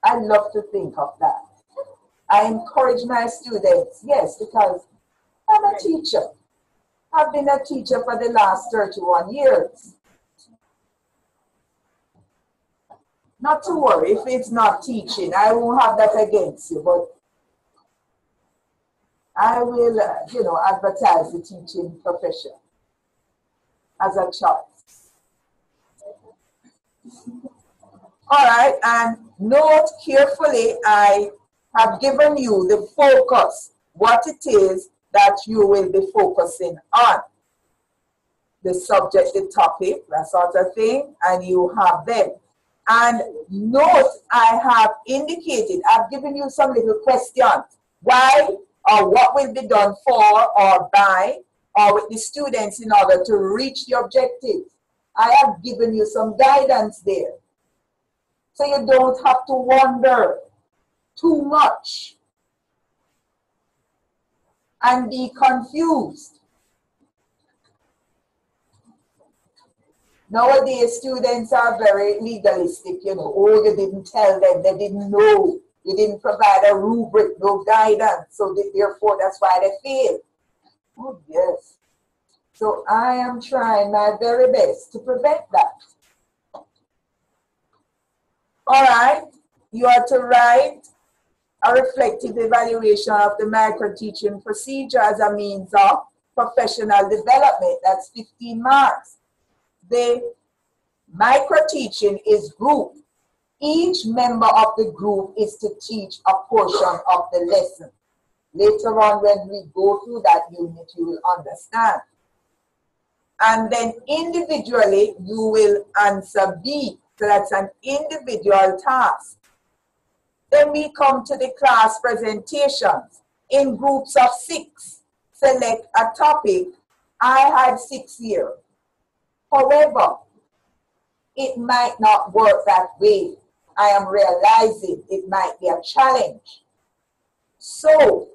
I love to think of that. I encourage my students, yes, because I'm a teacher. I've been a teacher for the last 31 years. Not to worry, if it's not teaching, I won't have that against you, but I will, advertise the teaching profession as a choice. All right, and note carefully, I have given you the focus, what it is that you will be focusing on. The subject, the topic, that sort of thing, and you have them. And note, I have indicated, I've given you some little questions. Why or what will be done for or by or with the students in order to reach the objectives. I have given you some guidance there. So you don't have to wonder too much and be confused. Nowadays, students are very legalistic, oh, you didn't tell them, they didn't know, you didn't provide a rubric, no guidance, so therefore that's why they fail. Oh, yes. So I am trying my very best to prevent that. All right, you are to write a reflective evaluation of the micro-teaching procedure as a means of professional development. That's 15 marks. The micro-teaching is grouped. Each member of the group is to teach a portion of the lesson. Later on, when we go through that unit, you will understand. And then individually, you will answer B. So that's an individual task. Then we come to the class presentations. In groups of 6, select a topic. I had 6 here. However, it might not work that way. I am realizing it might be a challenge. So,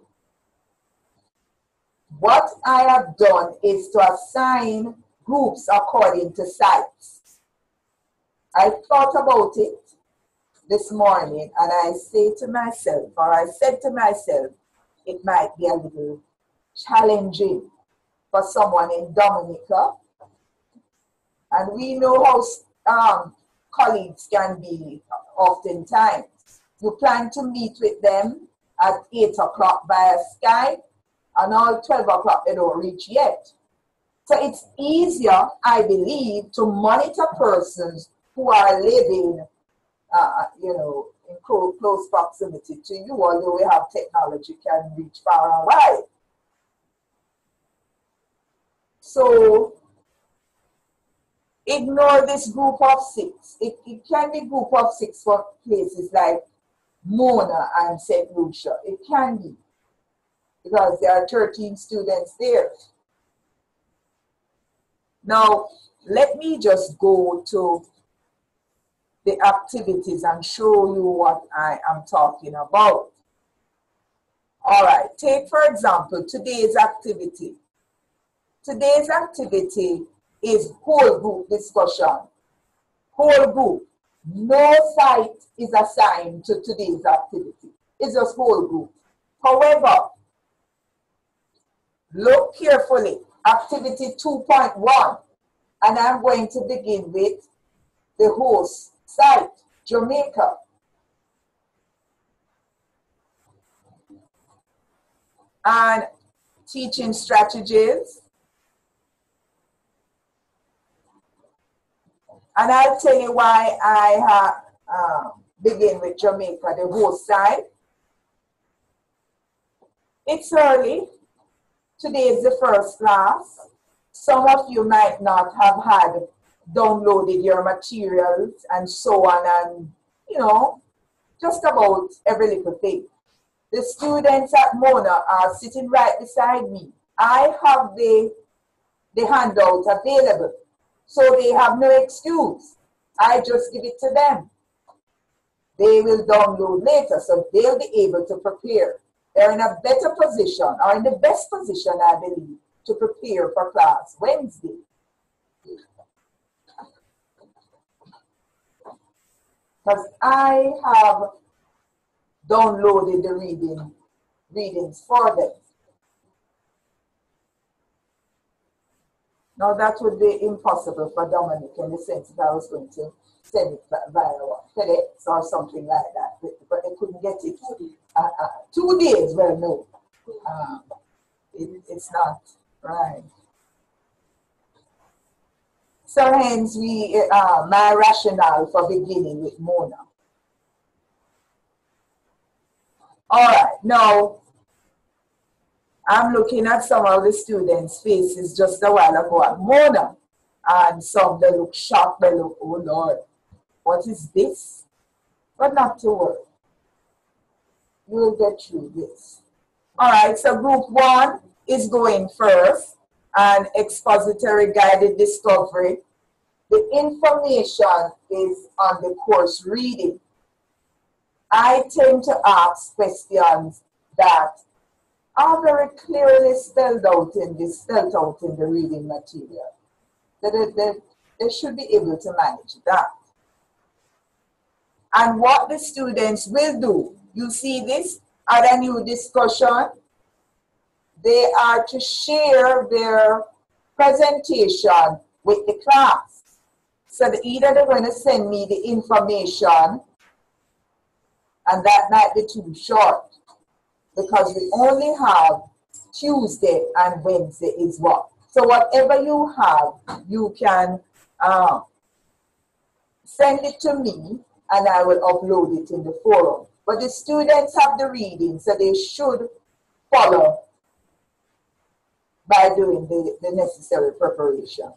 what I have done is to assign groups according to sites. I thought about it this morning and I say to myself, or I said to myself, it might be a little challenging for someone in Dominica. And we know how colleagues can be oftentimes. You plan to meet with them at 8 o'clock via Skype, and all 12 o'clock they don't reach yet. So it's easier, I believe, to monitor persons who are living, in close proximity to you, although we have technology can reach far and wide. So ignore this group of 6. It can be group of 6 for places like Mona and St. Lucia. It can be, because there are 13 students there. Now, let me just go to the activities and show you what I am talking about. All right, take for example today's activity. Today's activity is whole group discussion. Whole group. No site is assigned to today's activity. It's just whole group. However, look carefully. Activity 2.1. And I'm going to begin with the host site, Jamaica. And teaching strategies. And I'll tell you why I begin with Jamaica, the host site. It's early. Today is the first class. Some of you might not have had downloaded your materials and so on, and just about every little thing. The students at Mona are sitting right beside me. I have the handout available, so they have no excuse. I just give it to them. They will download later, so they'll be able to prepare. They're in a better position, or in the best position, I believe, to prepare for class Wednesday. Because I have downloaded the readings for them. Now that would be impossible for Dominic in the sense that I was going to send it via FedEx or something like that, but I couldn't get it 2 days. Well, no, it's not right. So hence my rationale for beginning with Mona. All right, now I'm looking at some of the students' faces just a while ago at Mona, and some they look shocked, they look, oh Lord, what is this? But not to worry, you'll get through this. All right, so group 1 is going first, and expository guided discovery. The information is on the course reading. I tend to ask questions that are very clearly spelled out in the reading material. They should be able to manage that. And what the students will do, you see this at a new discussion, they are to share their presentation with the class. So either they're going to send me the information, and that might be too short, because we only have Tuesday and Wednesday is what. So whatever you have, you can send it to me, and I will upload it in the forum. But the students have the reading, so they should follow by doing the necessary preparation.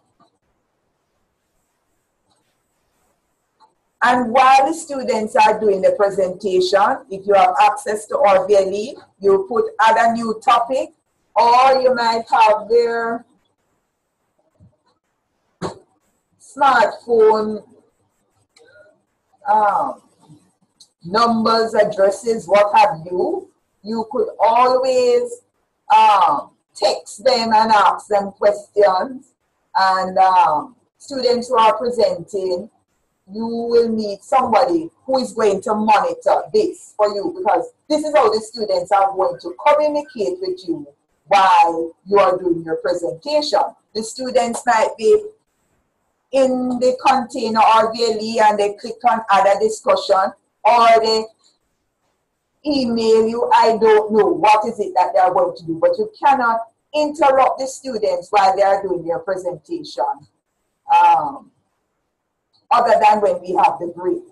And while the students are doing the presentation, if you have access to RVLE, you put add a new topic, or you might have their smartphone numbers, addresses, what have you. You could always text them and ask them questions. And students who are presenting, you will need somebody who is going to monitor this for you, because this is how the students are going to communicate with you while you are doing your presentation. The students might be in the container or VLE and they click on add a discussion, or they email you. I don't know what is it that they are going to do, but you cannot interrupt the students while they are doing their presentation. Other than when we have the break.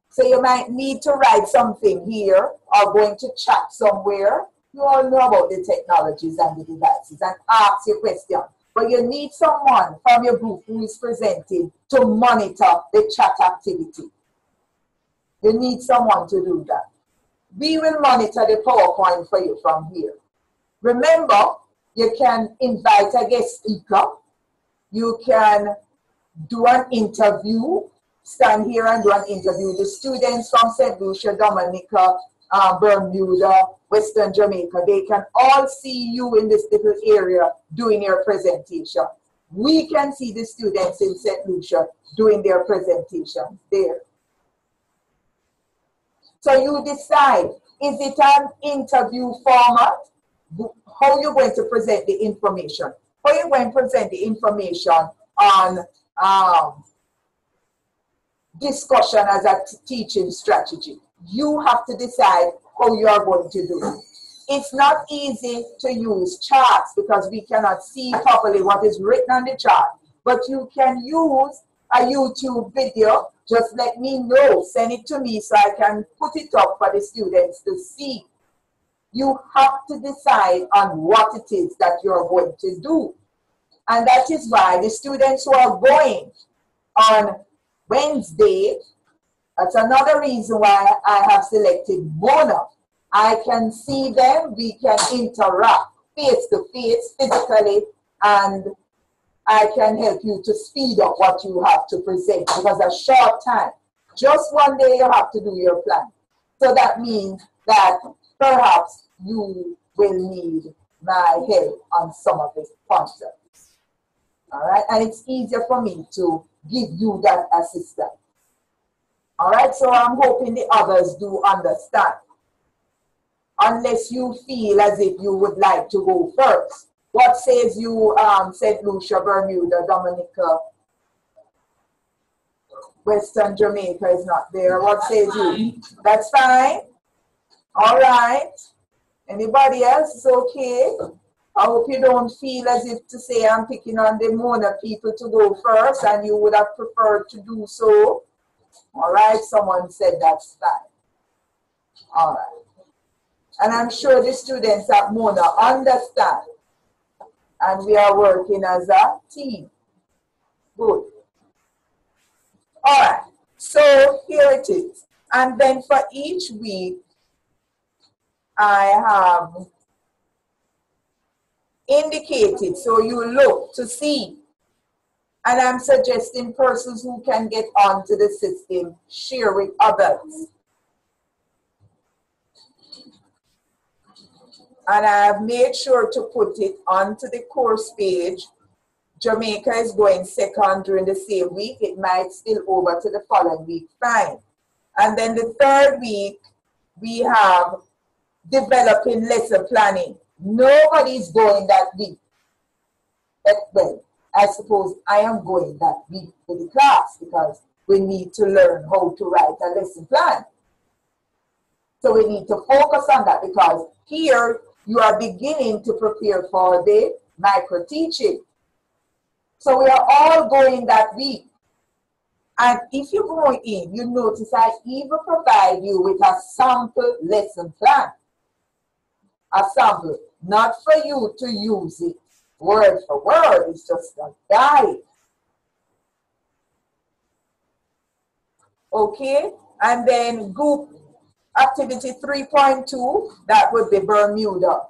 So you might need to write something here or going to chat somewhere. You all know about the technologies and the devices and ask your question. But you need someone from your group who is presenting to monitor the chat activity. You need someone to do that. We will monitor the PowerPoint for you from here. Remember, you can invite a guest speaker. You can do an interview, stand here and do an interview. The students from St. Lucia, Dominica, Bermuda, Western Jamaica, they can all see you in this little area doing your presentation. We can see the students in St. Lucia doing their presentation there. So you decide, is it an interview format? How you're going to present the information? How you're going to present the information on discussion as a teaching strategy? You have to decide how you are going to do it. It's not easy to use charts because we cannot see properly what is written on the chart. But you can use a YouTube video. Just let me know. Send it to me so I can put it up for the students to see. You have to decide on what it is that you're going to do. And that is why the students who are going on Wednesday, that's another reason why I have selected Mona. I can see them, we can interact face to face, physically, and I can help you to speed up what you have to present because a short time, just one day you have to do your plan. So that means that perhaps you will need my help on some of the concepts. All right, and it's easier for me to give you that assistance. All right, so I'm hoping the others do understand. Unless you feel as if you would like to go first. What says you, St. Lucia, Bermuda, Dominica, Western Jamaica is not there. What says you? That's fine. All right. Anybody else is okay? I hope you don't feel as if to say I'm picking on the Mona people to go first and you would have preferred to do so. All right, someone said that's fine. All right. And I'm sure the students at Mona understand. And we are working as a team. Good. All right, so here it is. And then for each week, I have indicated, so you look to see. And I'm suggesting persons who can get onto the system, share with others. And I have made sure to put it onto the course page. Jamaica is going second during the same week. It might spill over to the following week, fine. And then the third week, we have developing lesson planning. Nobody's going that week. Well, I suppose I am going that week to the class because we need to learn how to write a lesson plan. So we need to focus on that because here you are beginning to prepare for the micro teaching. So we are all going that week. And if you go in, you notice I even provide you with a sample lesson plan. A sample. not for you to use it word for word. It's just a guide. Okay, and then group activity 3.2, that would be Bermuda.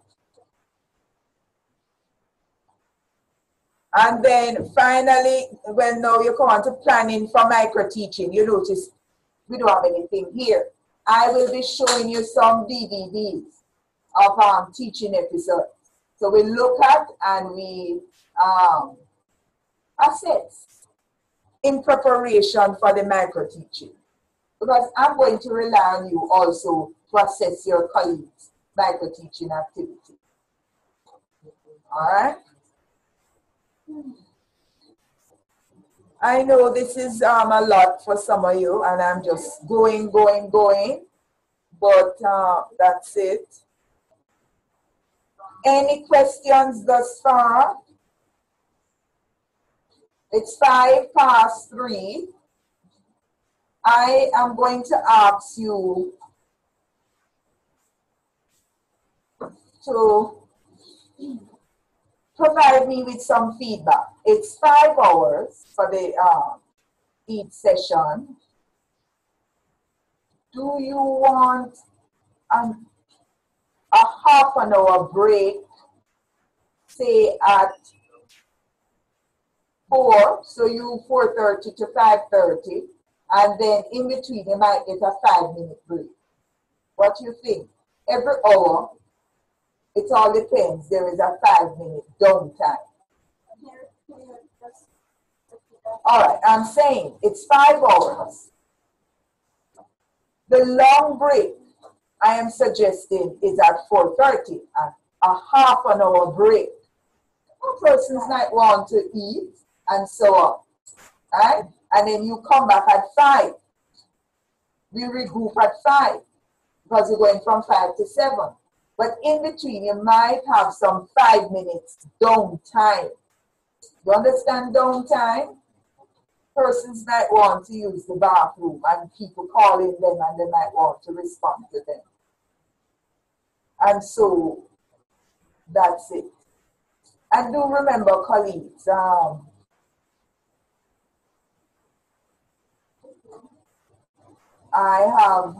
And then finally, well, now you come on to planning for micro teaching. You notice we don't have anything here. I will be showing you some DVDs of teaching episodes. So we look at and we assess in preparation for the micro teaching. Because I'm going to rely on you also to assess your colleagues' micro teaching activity. All right? I know this is a lot for some of you, and I'm just going, but that's it. Any questions thus far? It's 3:05. I am going to ask you to provide me with some feedback. It's 5 hours for the each session. Do you want a half an hour break, say at 4, so you 4:30 to 5:30, and then in between you might get a 5-minute break? What do you think? Every hour, it all depends. There is a 5-minute downtime. All right, I'm saying it's 5 hours. The long break I am suggesting is at 4:30, a half an hour break. One person's might want to eat and so on, right? And then you come back at 5. We regroup at 5 because you're going from 5 to 7. But in between, you might have some 5 minutes downtime. You understand downtime? Persons might want to use the bathroom and people calling them and they might want to respond to them. And so that's it. And do remember, colleagues, I have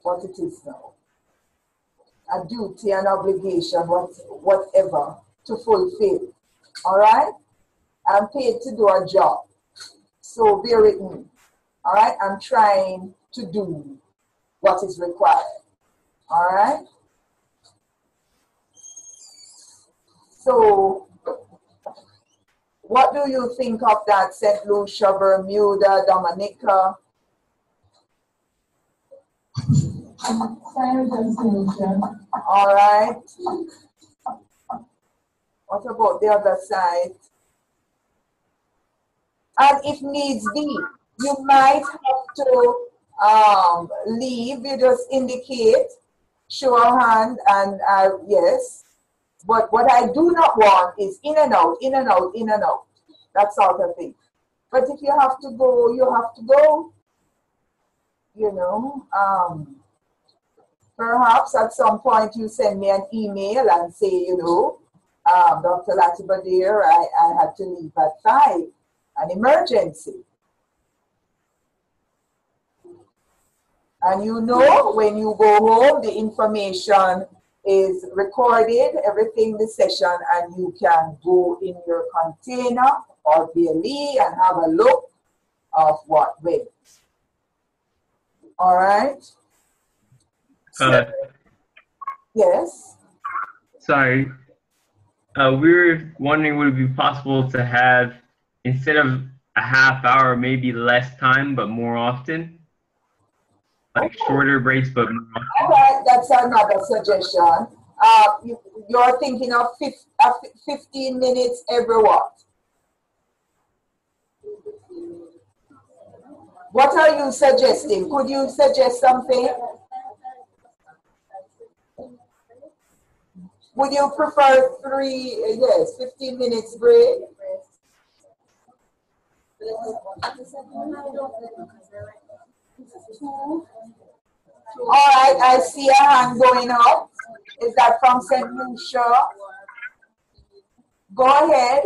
what it is now, a duty and obligation, whatever, to fulfill. All right? I'm paid to do a job. So bear with me. All right? I'm trying to do what is required. All right? So what do you think of that? St. Lucia, Bermuda, Dominica? All right. What about the other side? And if needs be, you might have to leave. You just indicate, show a hand, and yes. But what I do not want is in and out, in and out, in and out. That sort of thing. But if you have to go, you have to go. You know, perhaps at some point you send me an email and say, you know, Dr. Lattibeaudiere, I had to leave at 5, an emergency. And you know, when you go home, the information is recorded, everything, the session, and you can go in your container or BLE and have a look of what went. All right? So, yes? Sorry. We were wondering, would it be possible to have, instead of a half hour, maybe less time, but more often? Like shorter breaks, but more often? All right, that's another suggestion. You're thinking of 15 minutes every what? What are you suggesting? Could you suggest something? Would you prefer 15 minutes break? All right, I see a hand going up. Is that from St. Lucia? Go ahead.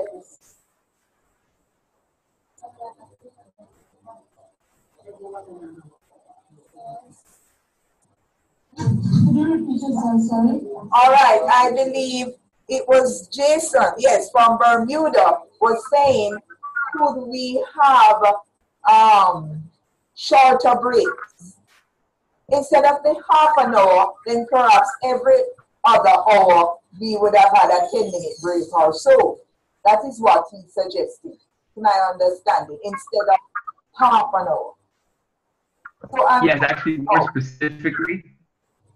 All right, I believe it was Jason, yes, from Bermuda, was saying, could we have shorter breaks? Instead of the half an hour, then perhaps every other hour we would have had a 10-minute break or so. That is what he suggested, to my understanding, instead of half an hour. So yes, actually, more specifically,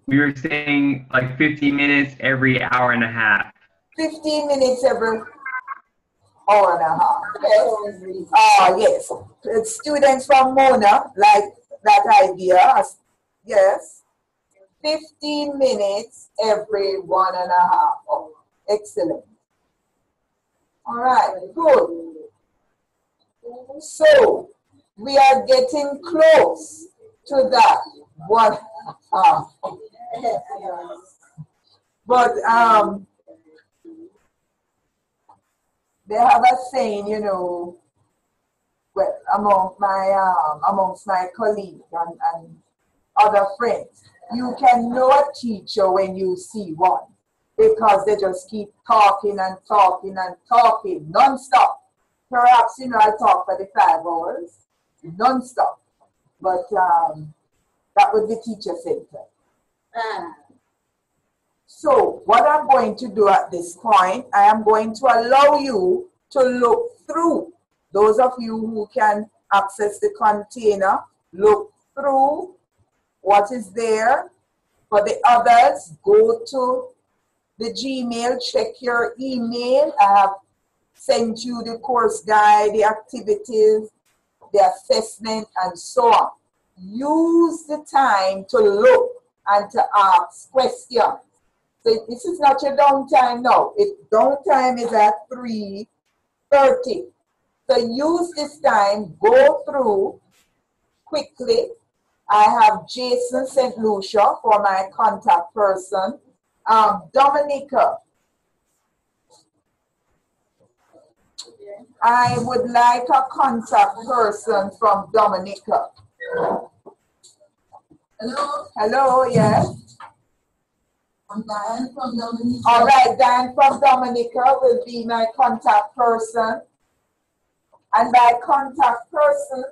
we were saying like 15 minutes every hour and a half. 15 minutes every hour and a half. Yes. Yes. Students from Mona like that idea. Yes. 15 minutes every 1.5 hours. Excellent. All right, good. So we are getting close to that 1 hour. But they have a saying, you know, well, amongst my colleagues and other friends, you can know a teacher when you see one, because they just keep talking and talking and talking non-stop. Perhaps, you know, I talk for the 5 hours non-stop, but that would be teacher center. So what I'm going to do at this point, I am going to allow you to look through. Those of you who can access the container, look through what is there. For the others, go to the Gmail, check your email. I have sent you the course guide, the activities, the assessment, and so on. Use the time to look and to ask questions. So this is not your downtime now. Downtime is at 3:30. So use this time, go through quickly. I have Jason St. Lucia for my contact person. Dominica, I would like a contact person from Dominica. Hello? Hello, yes? I'm Diane from Dominica. All right, Diane from Dominica will be my contact person. And by contact person,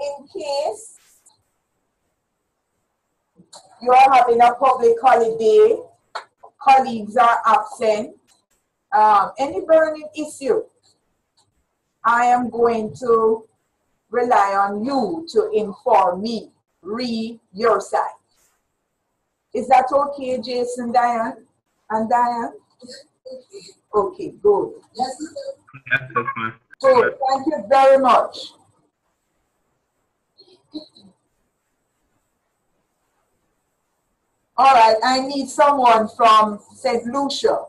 in case you are having a public holiday, colleagues are absent, any burning issue, I am going to rely on you to inform me, your side. Is that okay, Jason, Diane? And Diane? Okay, good. Yes, Yes, that's fine. Good, thank you very much. All right, I need someone from St. Lucia.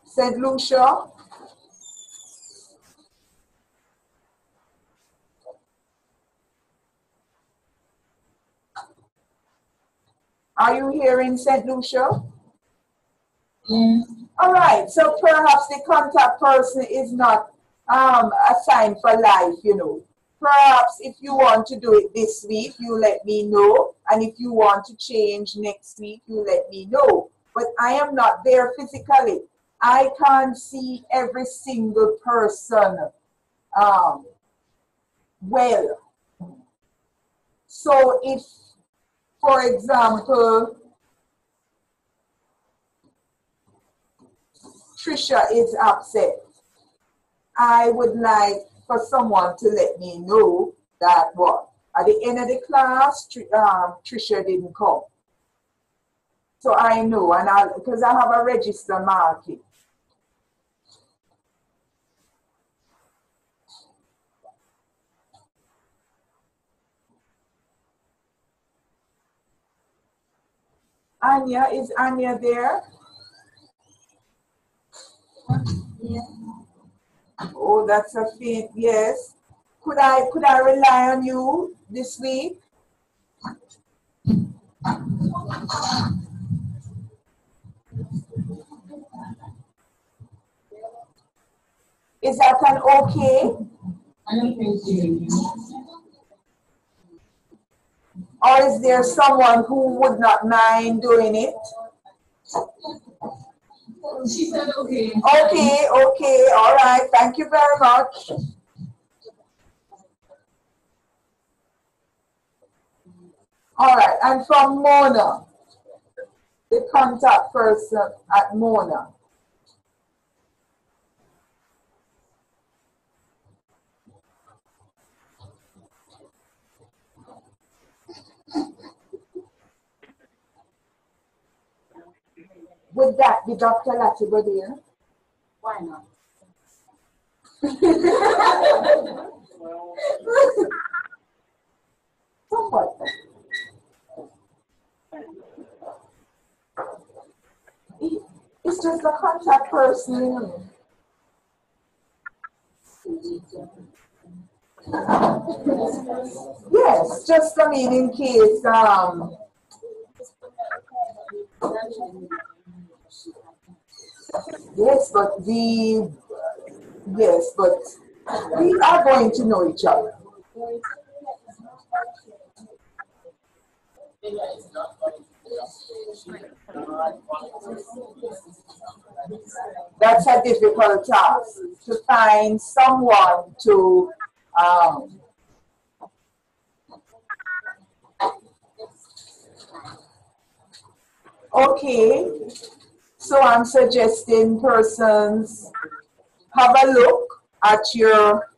St. Lucia? Are you here in St. Lucia? yes. All right, so perhaps the contact person is not assigned for life, you know. Perhaps if you want to do it this week, you let me know. And if you want to change next week, you let me know. But I am not there physically. I can't see every single person well. So if, for example, Trisha is upset, I would like for someone to let me know that what? At the end of the class, Trisha didn't come. So I know, and because I have a register marking. Anya, is Anya there? Yeah. Oh, that's a faint yes. Could I rely on you this week? Is that an okay? I don't think so. Or is there someone who would not mind doing it? She said okay. Okay, okay, all right. Thank you very much. All right, and from Mona, the contact person at Mona. Would that be Dr. Lattibeaudiere? Why not? Somewhat. It's just a contact person. Yes, just I mean in case yes, but we are going to know each other. That's a difficult task, to find someone to okay, so I'm suggesting persons have a look at your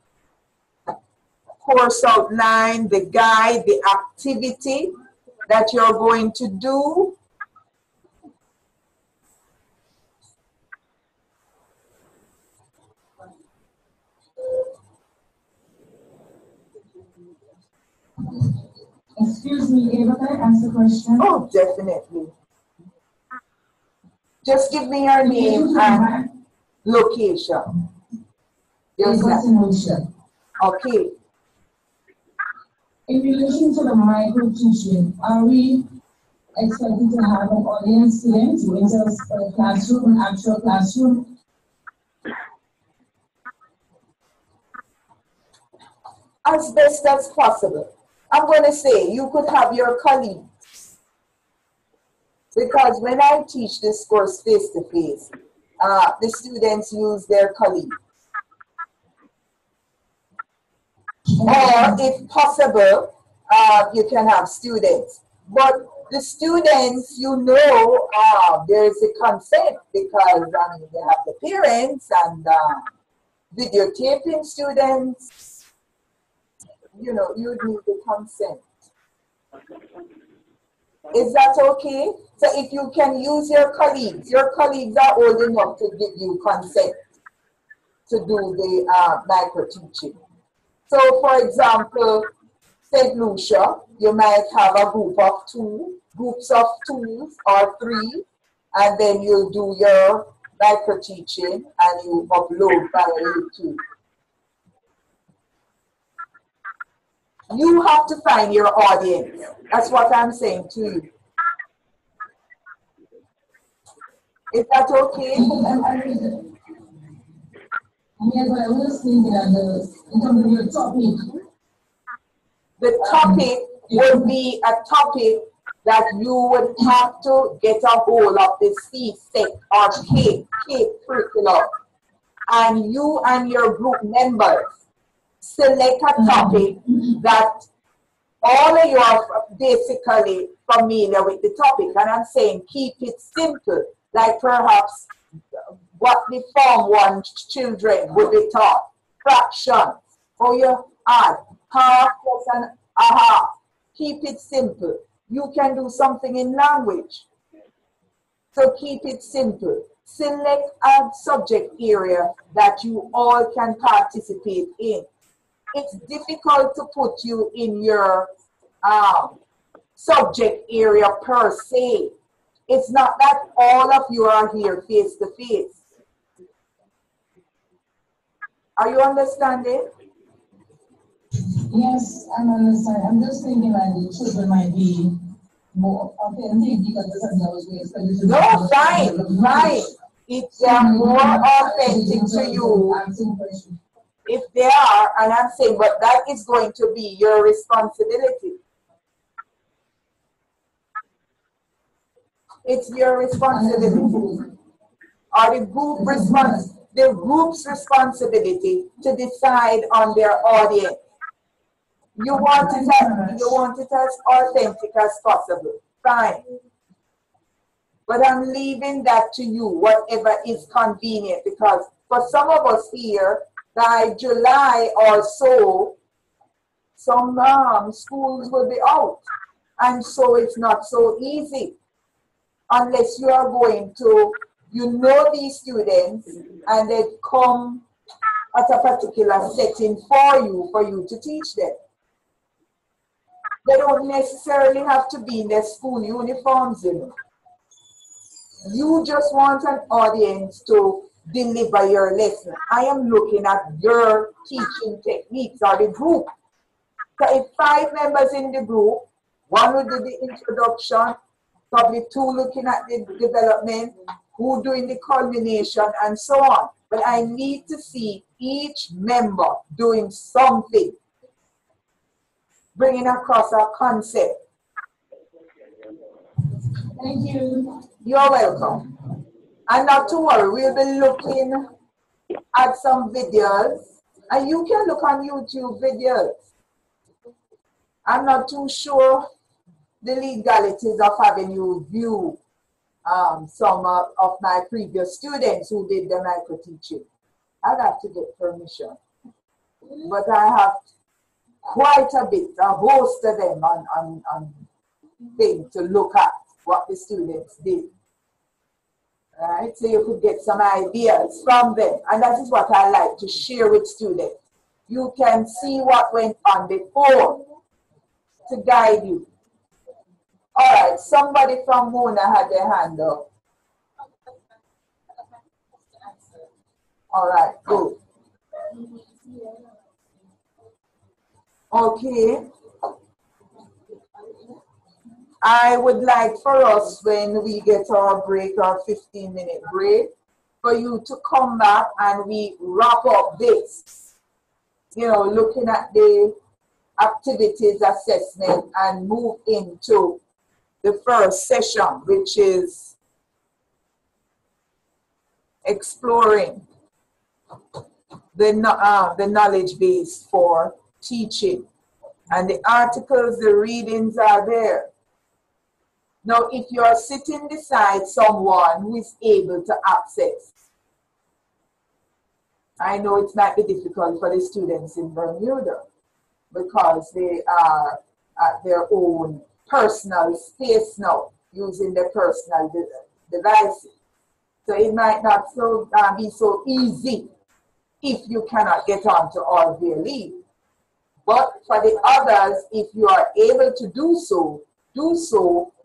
course outline, the guide, the activity that you're going to do. Excuse me, Ava, can I ask a question? Oh, definitely. Just give me your name and location. Okay. In relation to the micro teaching, are we expecting to have an audience student to enter a classroom, an actual classroom? As best as possible. I'm going to say you could have your colleagues. Because when I teach this course face-to-face, the students use their colleagues. Or if possible, you can have students. But the students, you know, there's a consent because I mean, they have the parents and videotaping students. You know, you need the consent. Is that okay? So if you can use your colleagues are old enough to give you consent to do the micro teaching. So for example, St. Lucia, you might have a groups of 2 or 3, and then you do your micro teaching and you upload via YouTube. You have to find your audience. That's what I'm saying to you. Is that okay? Yes, but I was thinking that in terms of your topic. The topic would be a topic that you would have to get a hold of the C-SEC or CAPE curriculum. And you and your group members select a topic that all of you are basically familiar with the topic. And I'm saying keep it simple, like perhaps what the Form 1 children would be taught. Fractions, how you add, half plus and a half. Keep it simple. You can do something in language. So keep it simple. Select a subject area that you all can participate in. It's difficult to put you in your subject area per se. It's not that all of you are here face to face. Are you understanding? Yes, I understand. I'm just thinking that the children might be more authentic because the son knows we expect you to No, fine. If they are more authentic to you, if they are, and I'm saying, but that is going to be your responsibility. It's your responsibility. Or the group's responsibility to decide on their audience. You want it as authentic as possible. Fine. But I'm leaving that to you, whatever is convenient, because for some of us here, by July or so, some schools will be out. And so it's not so easy unless you are going to, you know these students and they come at a particular setting for you to teach them. They don't necessarily have to be in their school uniforms, you know. You just want an audience to deliver your lesson. I am looking at your teaching techniques or the group. So if 5 members in the group, 1 will do the introduction, probably 2 looking at the development, who doing the culmination and so on. But I need to see each member doing something, bringing across a concept. Thank you. You're welcome. And not to worry, we'll be looking at some videos. And you can look on YouTube videos. I'm not too sure the legalities of having you view some of my previous students who did the micro teaching. I'd have to get permission. But I have quite a bit, a host of them on thing to look at what the students did. Right? So you could get some ideas from them. And that is what I like to share with students. You can see what went on before to guide you. All right, somebody from Mona had their hand up. All right, good. Okay. I would like for us, when we get our break, our 15-minute break, for you to come back and we wrap up this. You know, looking at the activities assessment and move into the first session, which is exploring the knowledge base for teaching. And the articles, the readings are there. Now, if you are sitting beside someone who is able to access, I know it might be difficult for the students in Bermuda because they are at their own personal space now, using their personal devices. So it might not be so easy if you cannot get onto all their leave. But for the others, if you are able to do so,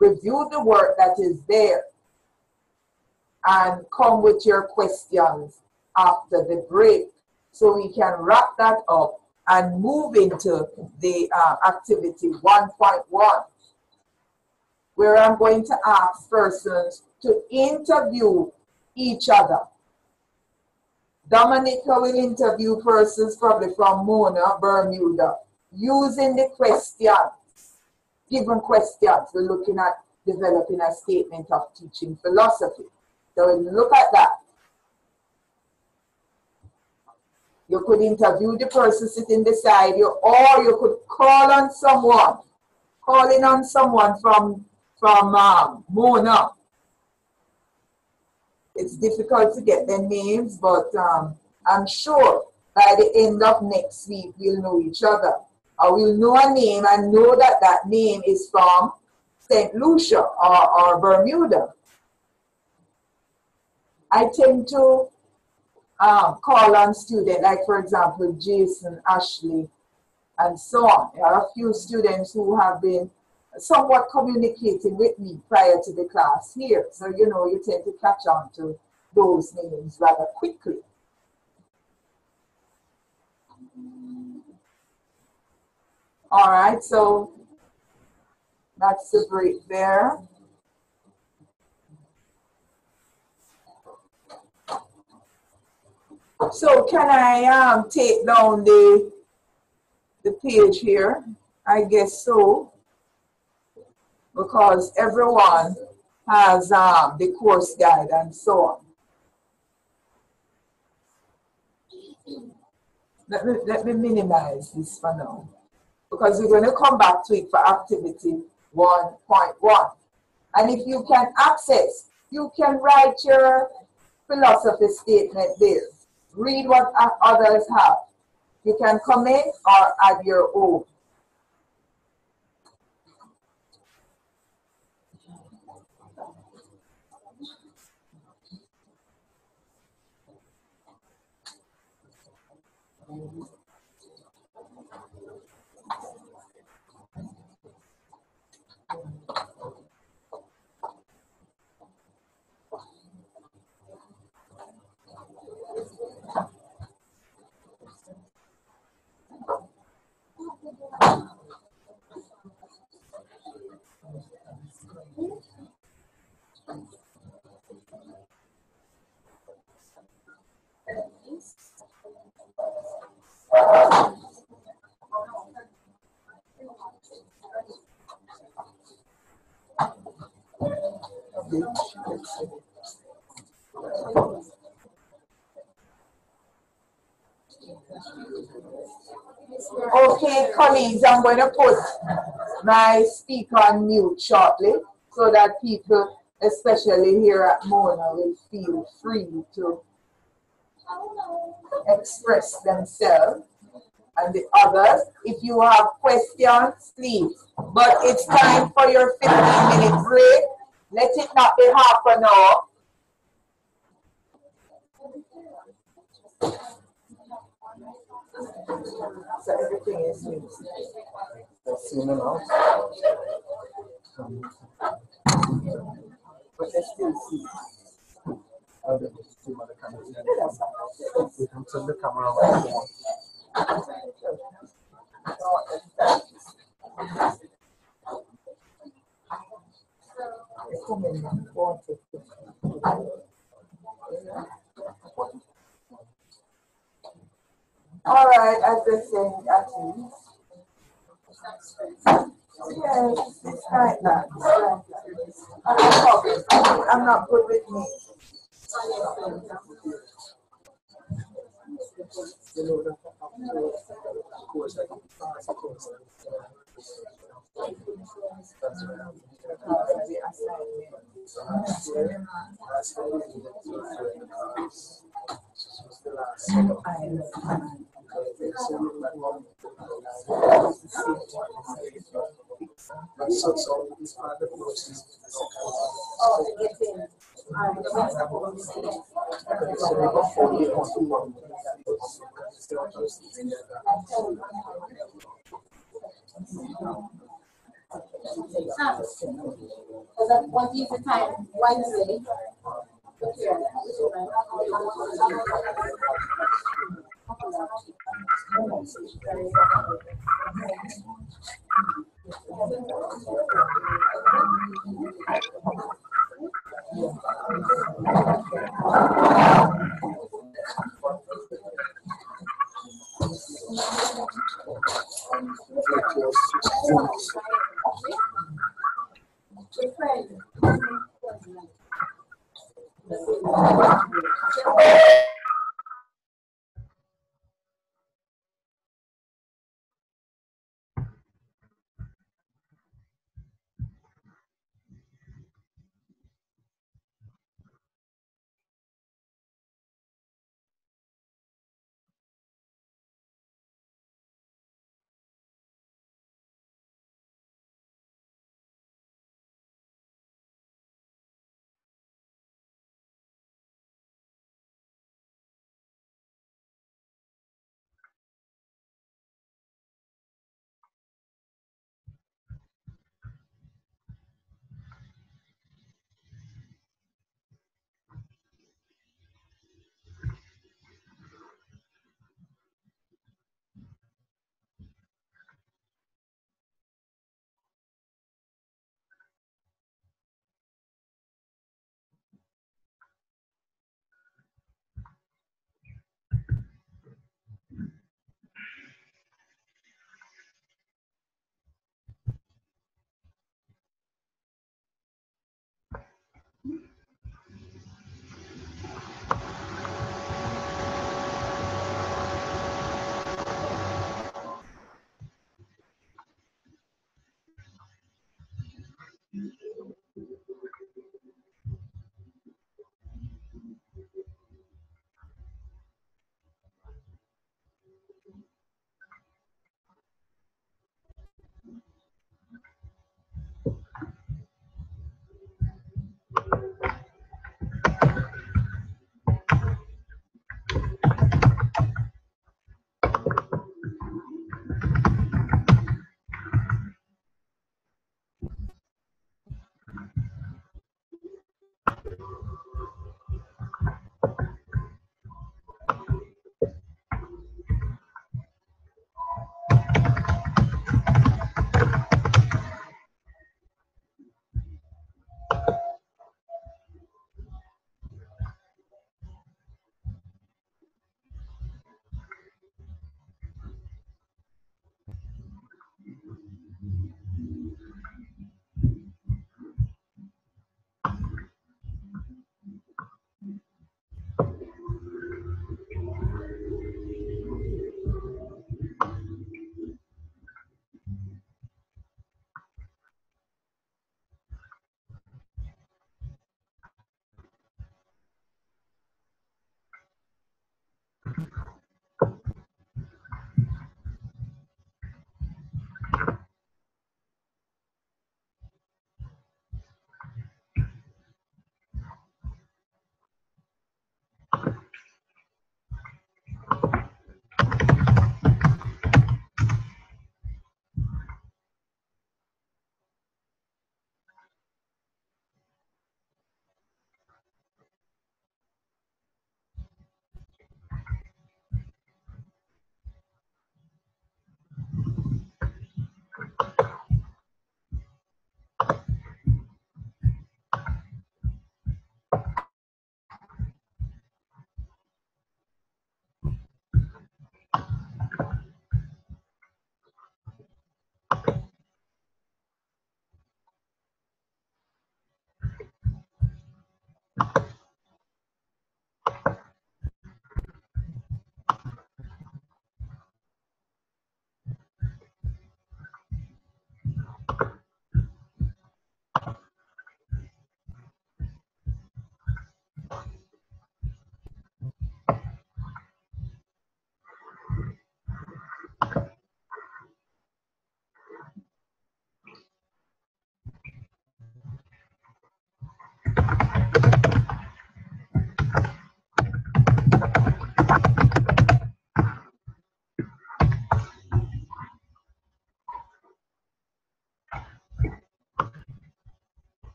review the work that is there, and come with your questions after the break so we can wrap that up and move into the activity 1.1, where I'm going to ask persons to interview each other. Dominica will interview persons probably from Mona, Bermuda, using the questions, given questions. We're looking at developing a statement of teaching philosophy. So look at that. You could interview the person sitting beside you, or you could call on someone, calling on someone from Mona. It's difficult to get their names, but I'm sure by the end of next week, we'll know each other. Or we'll know a name and know that that name is from St. Lucia or Bermuda. I tend to call on students, like for example, Jason, Ashley, and so on. There are a few students who have been somewhat communicating with me prior to the class here. So, you know, you tend to catch on to those names rather quickly. All right, so that's the break there. So can I take down the page here? I guess so, because everyone has the course guide and so on. Let me minimize this for now, because we're going to come back to it for activity 1.1. And if you can access, you can write your philosophy statement there. Read what others have. You can comment or add your own. Okay, colleagues, I'm going to put my speaker on mute shortly so that people, especially here at Mona, will feel free to express themselves. And the others, if you have questions, please. But it's time for your 15-minute break. Let it not be half an hour. So everything is new. But they still see. We can turn the camera around. All right, as they say, actually. Yes, it's like that. I'm not good with me. So it's part of the process. What is the time? Wednesday.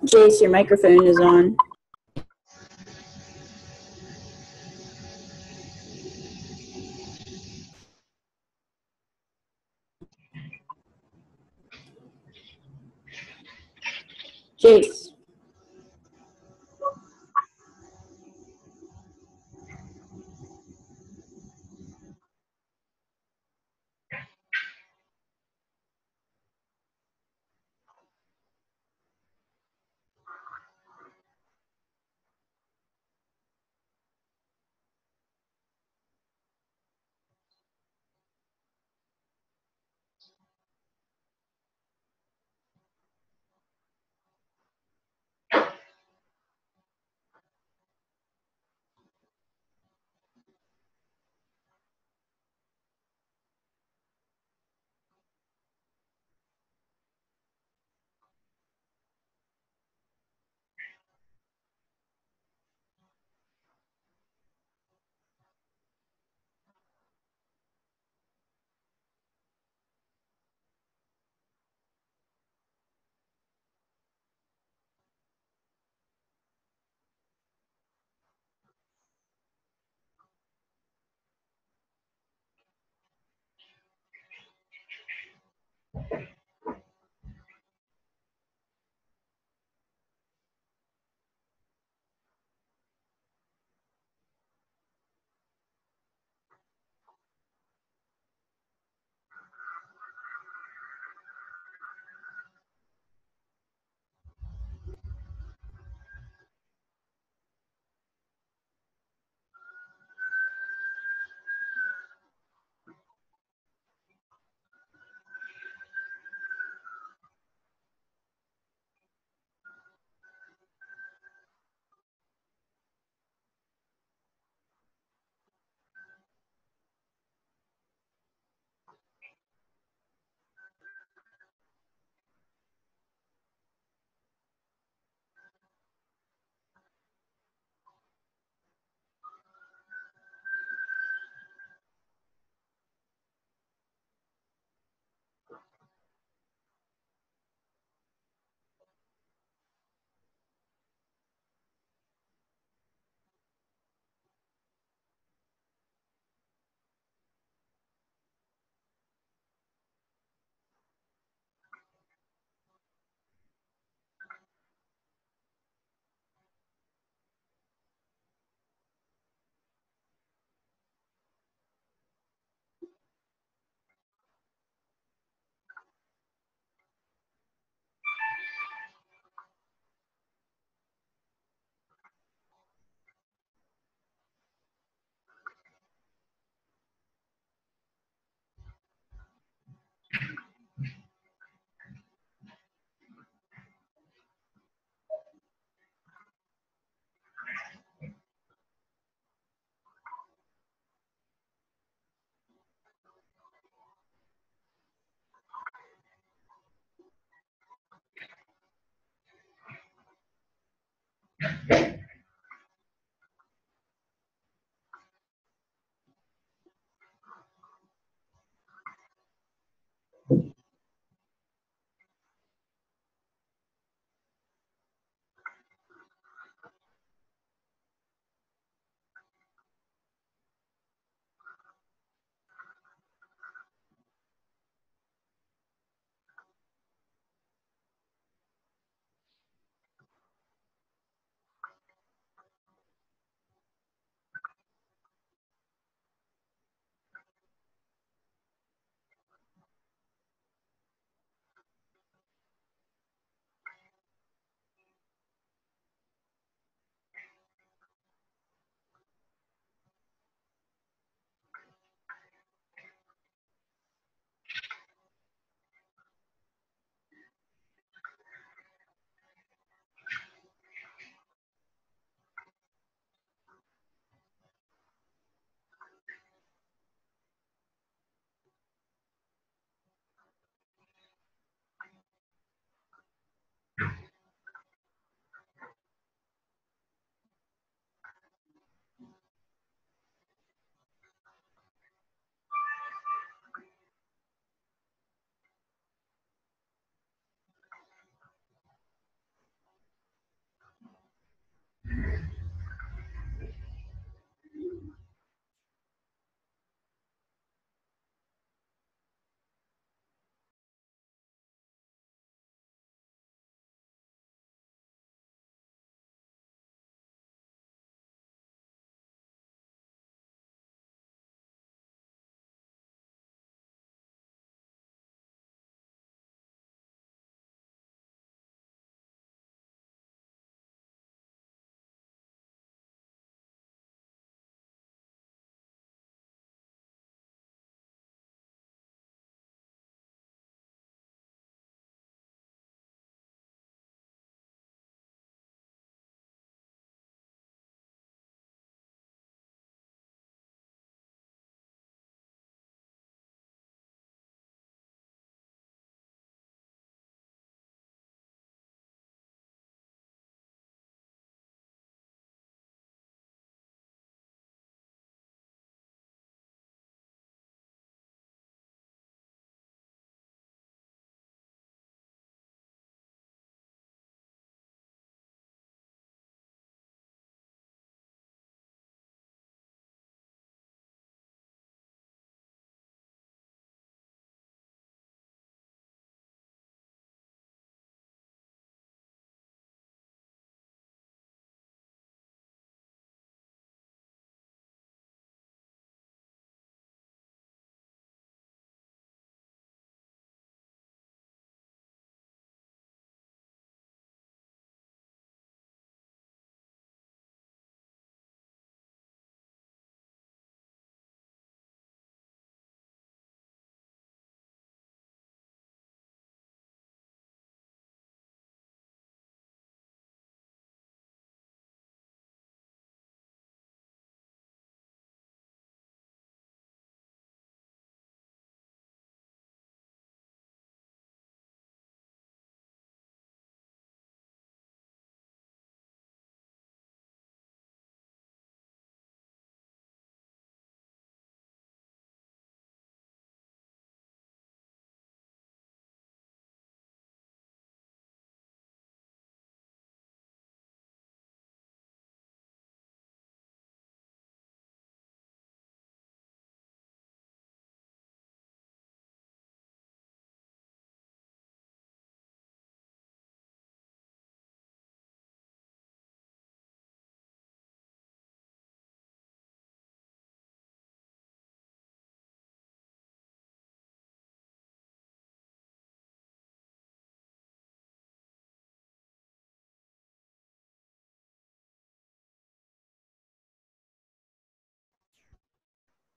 Jace, your microphone is on. Jace.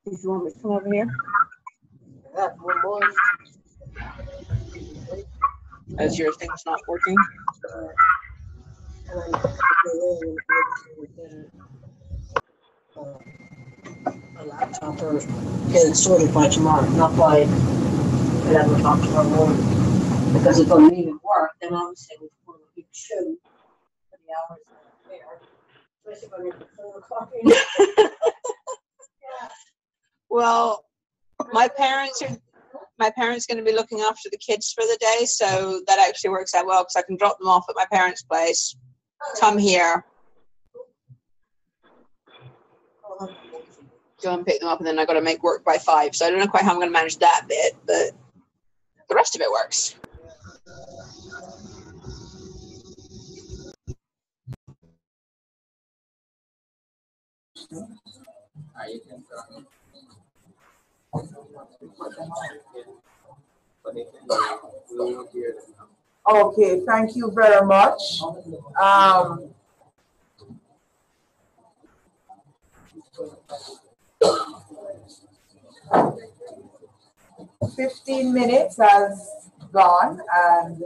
Did you want me to come over here? One more. As your thing's not working? A laptop or get it sorted by tomorrow, not by 11 o'clock tomorrow morning. Because if I'm leaving work, then obviously we put a big shoe for the hours there. Especially when it's 4 o'clock. Well, my parents going to be looking after the kids for the day, so that actually works out well because I can drop them off at my parents' place, come here, go and pick them up, and then I got to make work by 5. So I don't know quite how I'm going to manage that bit, but the rest of it works. Okay, thank you very much. 15 minutes has gone, and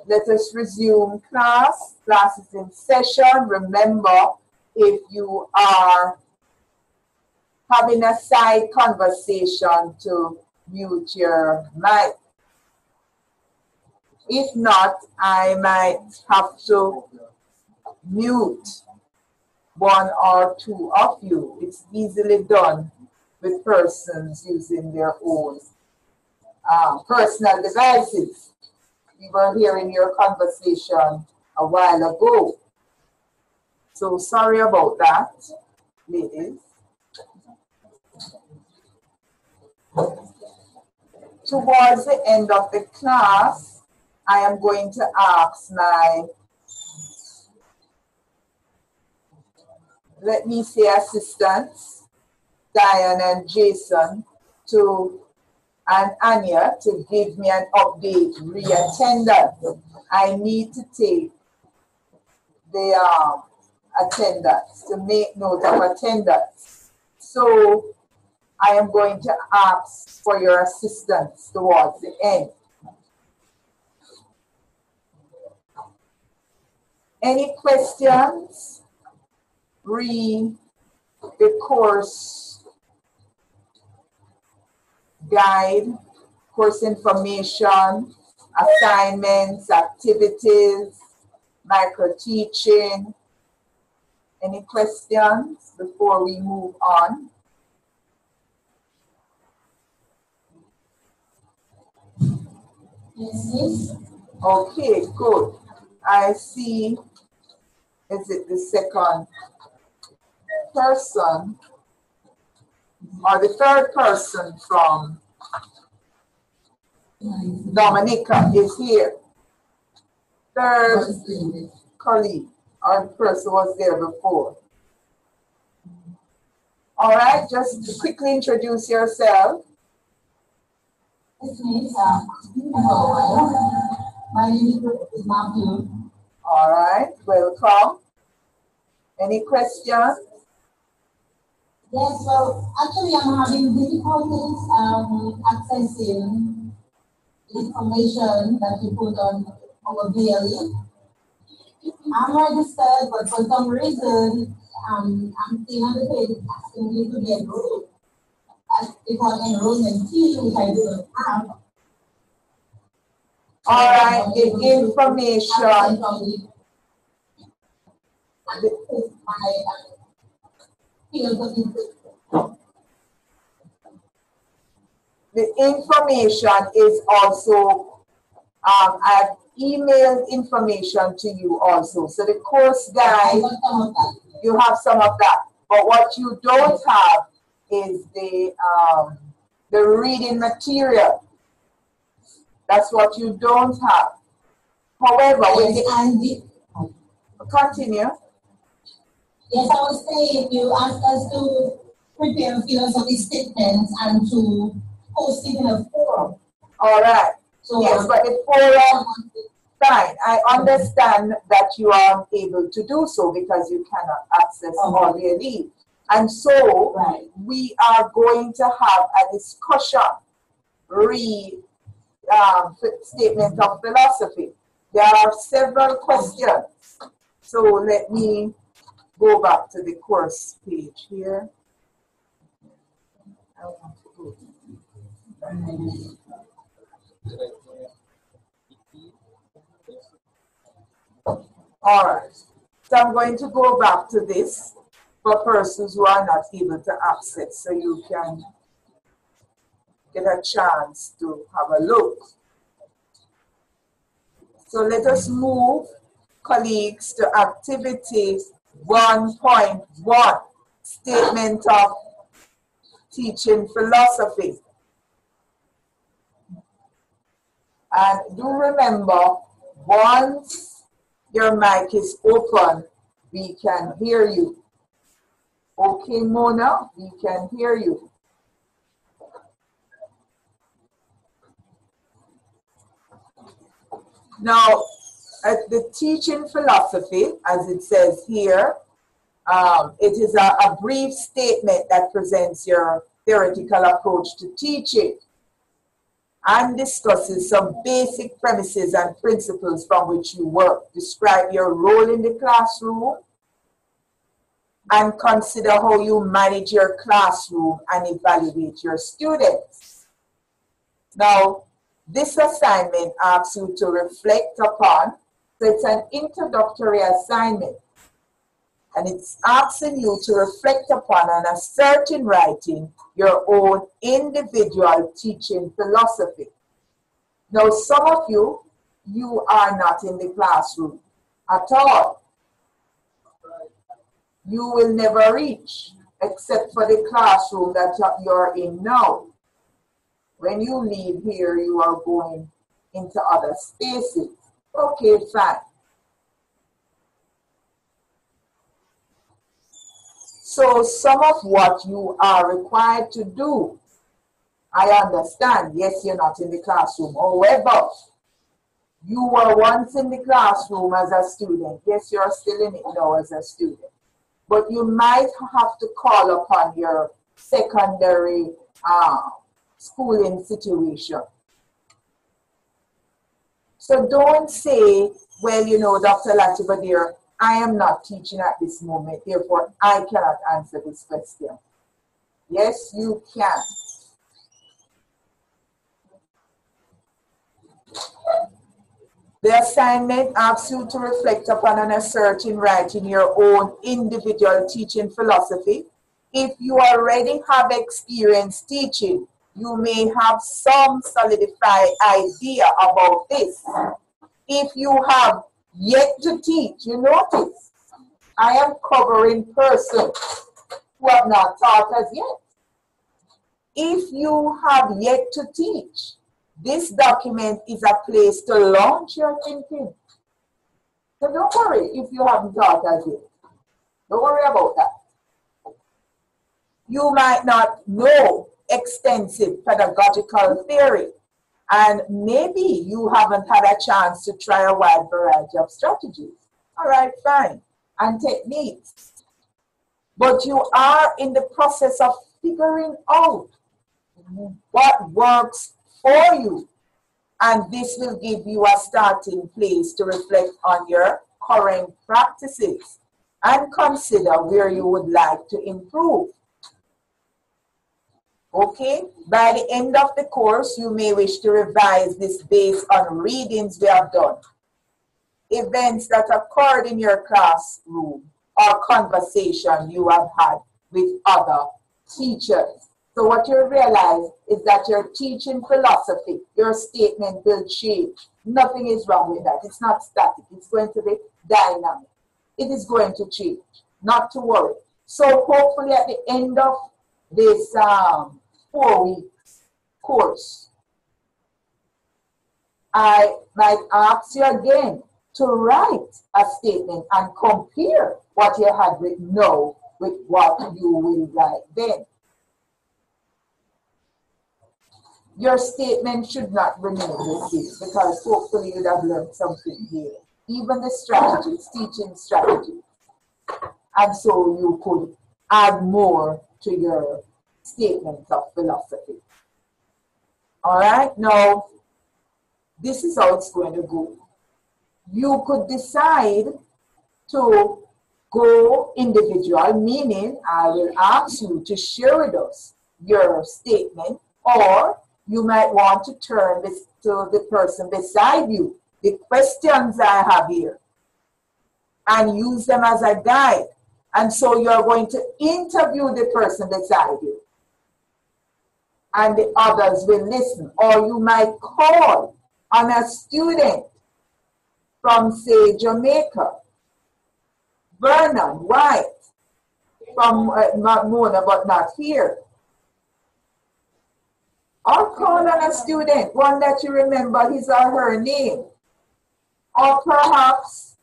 let us resume class. Class is in session. Remember, if you are having a side conversation, to mute your mic. If not, I might have to mute 1 or 2 of you. It's easily done with persons using their own personal devices. We were hearing your conversation a while ago. So sorry about that, ladies. Towards the end of the class, I am going to ask my, let me say, assistants, Diane and Jason, and Anya, to give me an update re-attendance. I need to take the attendance, to make note of attendance. So I am going to ask for your assistance towards the end. Any questions? Read the course guide, course information, assignments, activities, micro-teaching. Any questions before we move on? Yes. Okay, good. I see, is it the second person or the third person from Dominica is here? Third colleague or person was there before. All right, just quickly introduce yourself. My name is Matthew. All right, welcome. Any questions? Yes, well, actually, I'm having difficulties accessing information that you put on our VLE. I'm registered, but for some reason, I'm seeing on the page asking me to be enrolled. It's on enrollment fee, which I don't have. All right, the information. The information is also, I've emailed information to you also. So the course guide, you have some of that. But what you don't have is the reading material. That's what you don't have. However, with the, continue. Yes, I was saying you asked us to prepare philosophy statements and to post it in a forum. All right. So yes, but the forum, fine. I understand that you are able to do so because you cannot access all the leave. And so we are going to have a discussion, statement of philosophy. There are several questions. So let me go back to the course page here. I want to go. All right. So I'm going to go back to this for persons who are not able to access, so you can get a chance to have a look. So let us move, colleagues, to activity 1.1, statement of teaching philosophy. And do remember, once your mic is open, we can hear you. Okay, Mona, we can hear you. Now, at the teaching philosophy, as it says here, it is a brief statement that presents your theoretical approach to teaching and discusses some basic premises and principles from which you work. Describe your role in the classroom and consider how you manage your classroom and evaluate your students. Now, this assignment asks you to reflect upon, so it's an introductory assignment, and it's asking you to reflect upon and assert in writing your own individual teaching philosophy. Now, some of you are not in the classroom at all. You will never reach, except for the classroom that you're in now. When you leave here, you are going into other spaces. Okay, fine. So some of what you are required to do, I understand. Yes, you're not in the classroom. However, you were once in the classroom as a student. Yes, you're still in it now as a student. But you might have to call upon your secondary schooling situation. So don't say, well, you know, Dr. Lattibeaudiere, I am not teaching at this moment, therefore I cannot answer this question. Yes, you can. The assignment asks you to reflect upon and assert in writing your own individual teaching philosophy. If you already have experience teaching, you may have some solidified idea about this. If you have yet to teach, you notice, I am covering persons who have not taught as yet. If you have yet to teach, this document is a place to launch your thinking. So don't worry if you haven't taught as yet. Don't worry about that. You might not know extensive pedagogical theory, and maybe you haven't had a chance to try a wide variety of strategies. All right, fine, and techniques. But you are in the process of figuring out what works for you, and this will give you a starting place to reflect on your current practices and consider where you would like to improve. Okay, by the end of the course, you may wish to revise this based on readings we have done, events that occurred in your classroom, or conversation you have had with other teachers. So what you realize is that your teaching philosophy, your statement will change. Nothing is wrong with that. It's not static. It's going to be dynamic. It is going to change. Not to worry. So hopefully at the end of this 4 weeks course, I might ask you again to write a statement and compare what you had written now with what you will write then. Your statement should not remain the same, because hopefully you'd have learned something here. Even the strategies, teaching strategies. And so you could add more to your statement of philosophy. All right, now this is how it's going to go. You could decide to go individual, meaning I will ask you to share with us your statement, or you might want to turn this to the person beside you, the questions I have here, and use them as a guide. And so you're going to interview the person beside you, and the others will listen. Or you might call on a student from, say, Jamaica, Vernon White, from Mona, but not here. Or call on a student, one that you remember his or her name. Or perhaps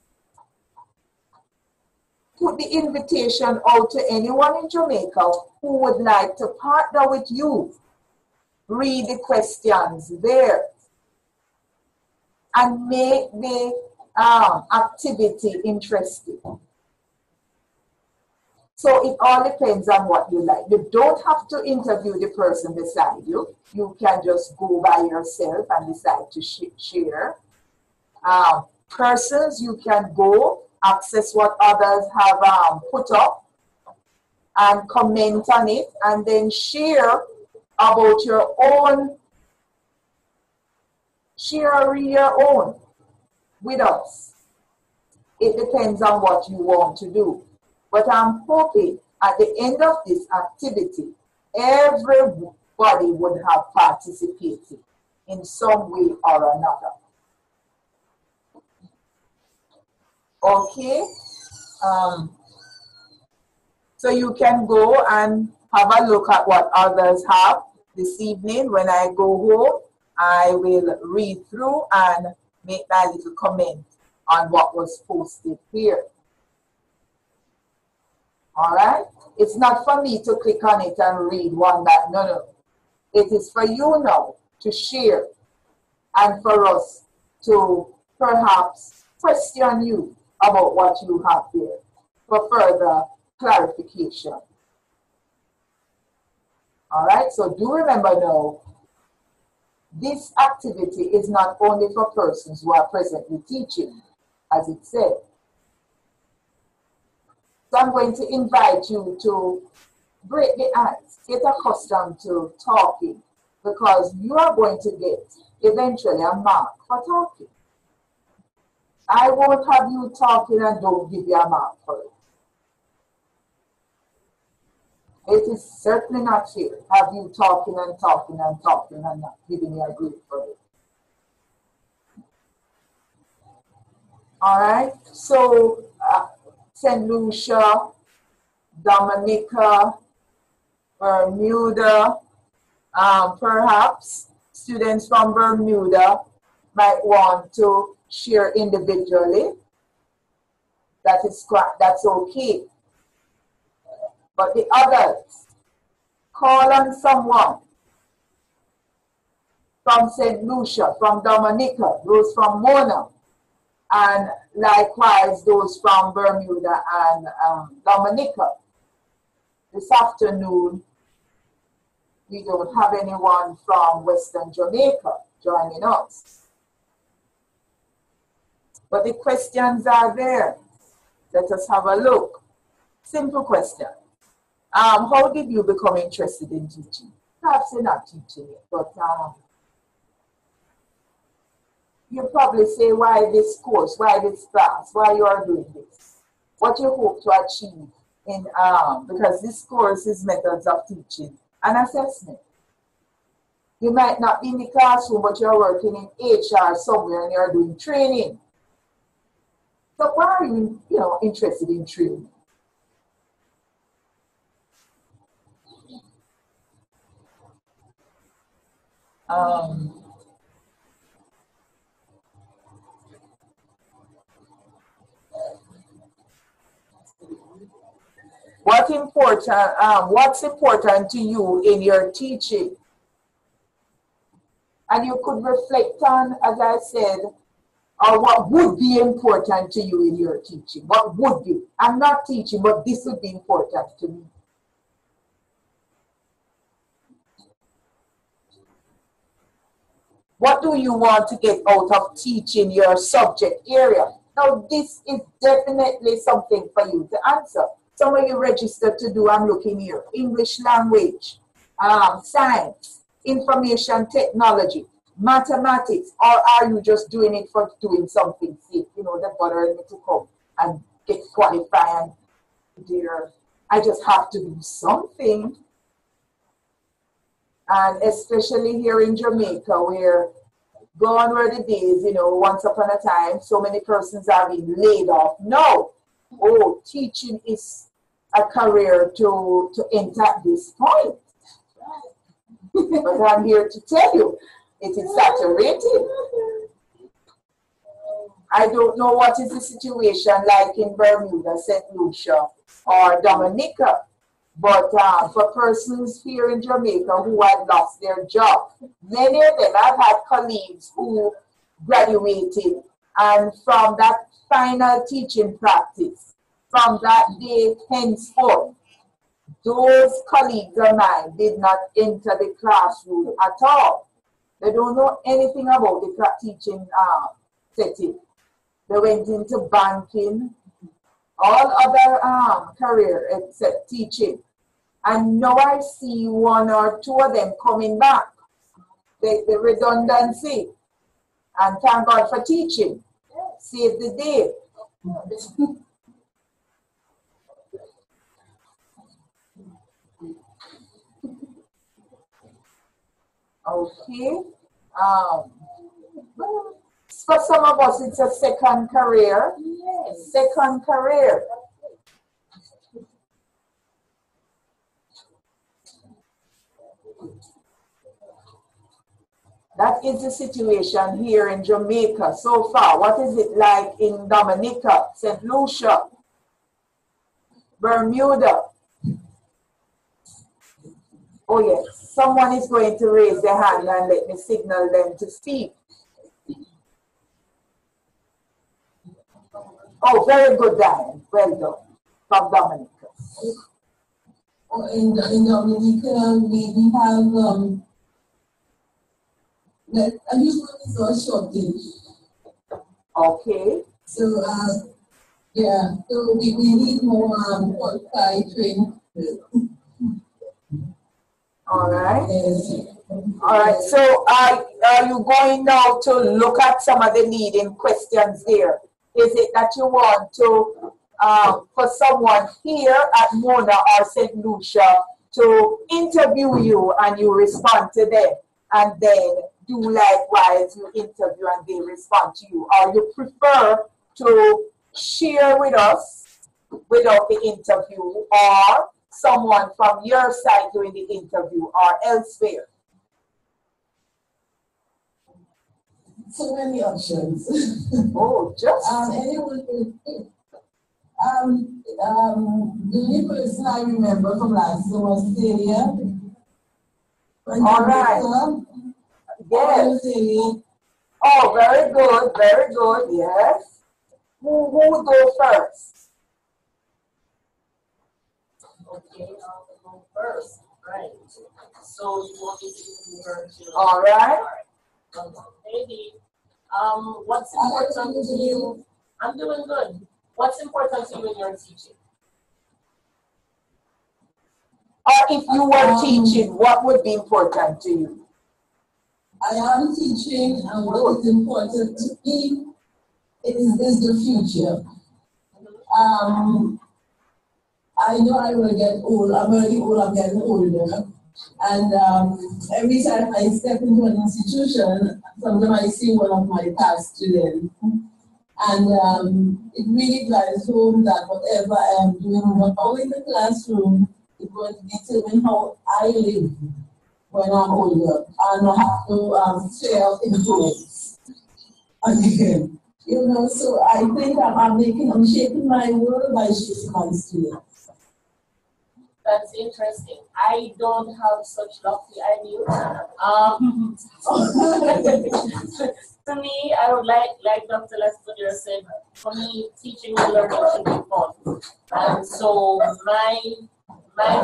put the invitation out to anyone in Jamaica who would like to partner with you. Read the questions there and make the activity interesting. So it all depends on what you like. You don't have to interview the person beside you. You can just go by yourself and decide to share. Persons, you can go access what others have put up and comment on it, and then share about your own, share your own with us. It depends on what you want to do. But I'm hoping at the end of this activity, everybody would have participated in some way or another. Okay? So you can go and have a look at what others have this evening. When I go home, I will read through and make my little comment on what was posted here. All right? It's not for me to click on it and read one that, no. It is for you now to share and for us to perhaps question you about what you have there for further clarification. All right? So do remember now, this activity is not only for persons who are presently teaching, as it said. So I'm going to invite you to break the ice, get accustomed to talking, because you are going to get eventually a mark for talking. I won't have you talking and don't give you a mark for it. It is certainly not fair. Have you talking and talking and talking and not giving me a grade for it. All right, so St. Lucia, Dominica, Bermuda, perhaps students from Bermuda might want to share individually. That's okay. But the others, call on someone from St. Lucia, from Dominica, those from Mona, and likewise those from Bermuda and Dominica. This afternoon, we don't have anyone from Western Jamaica joining us. But the questions are there. Let us have a look. Simple question. How did you become interested in teaching? Perhaps you're not teaching it, but you probably say, why this course, why this class, why you are doing this, what you hope to achieve in, because this course is methods of teaching and assessment. You might not be in the classroom, but you're working in HR somewhere and you're doing training. So why are you, interested in training? What's important to you in your teaching? And you could reflect on, as I said, what would be important to you in your teaching. What would be? I'm not teaching, but this would be important to me. What do you want to get out of teaching your subject area? Now, this is definitely something for you to answer. Some of you registered to do, I'm looking here, English language, science, information technology, mathematics, or are you just doing it for doing something safe? You know, the bothering me to come and get qualified. Dear, I just have to do something. And especially here in Jamaica, where gone were the days, you know, once upon a time, so many persons are being laid off. No. Oh, teaching is a career to enter at this point. But I'm here to tell you, it is saturated. I don't know what is the situation like in Bermuda, St. Lucia, or Dominica. But for persons here in Jamaica who had lost their job, many of them, I've had colleagues who graduated, and from that final teaching practice, from that day henceforth, those colleagues of mine did not enter the classroom at all. They don't know anything about the teaching setting. They went into banking, all other career except teaching. And now I see one or two of them coming back. The redundancy. And thank God for teaching. Save the day. Okay. For some of us, it's a second career. Yes. Second career. That is the situation here in Jamaica so far. What is it like in Dominica, St. Lucia, Bermuda? Oh yes, someone is going to raise their hand and let me signal them to speak. Oh, very good, Diane. Well done. From Dominica. In Dominica, we have a human resource shortage. Okay. So, yeah, so we need more qualified trained people. All right. Yes. All right. So, are you going now to look at some of the leading questions there? Is it that you want to, for someone here at Mona or St. Lucia to interview you and you respond to them, and then do likewise, you interview and they respond to you? Or you prefer to share with us without the interview, or someone from your side doing the interview, or elsewhere? So many options. Oh, just anyone. The only person I remember from last year was Celia. All right. Yes. Oh, very good, very good. Yes. Who would go first? Okay, I'll go first. Right. So you want me to interview her too? All right. Maybe. What's important to you? I'm doing good. What's important to you when you're teaching? Or if you were teaching, what would be important to you? I am teaching, and what is important to me is the future. I know I will get old. I'm already old. I'm getting older. And every time I step into an institution, sometimes I see one of my past students. And it really drives home that whatever I am doing, not only in the classroom, is going to determine how I live when I'm older. And I have to share influence again. You know, so I think I'm shaping my world by shaping my students. That's interesting. I don't have such lofty ideas. To me, I would like Dr. Lattibeaudiere said, for me, teaching and learning should be fun. And so my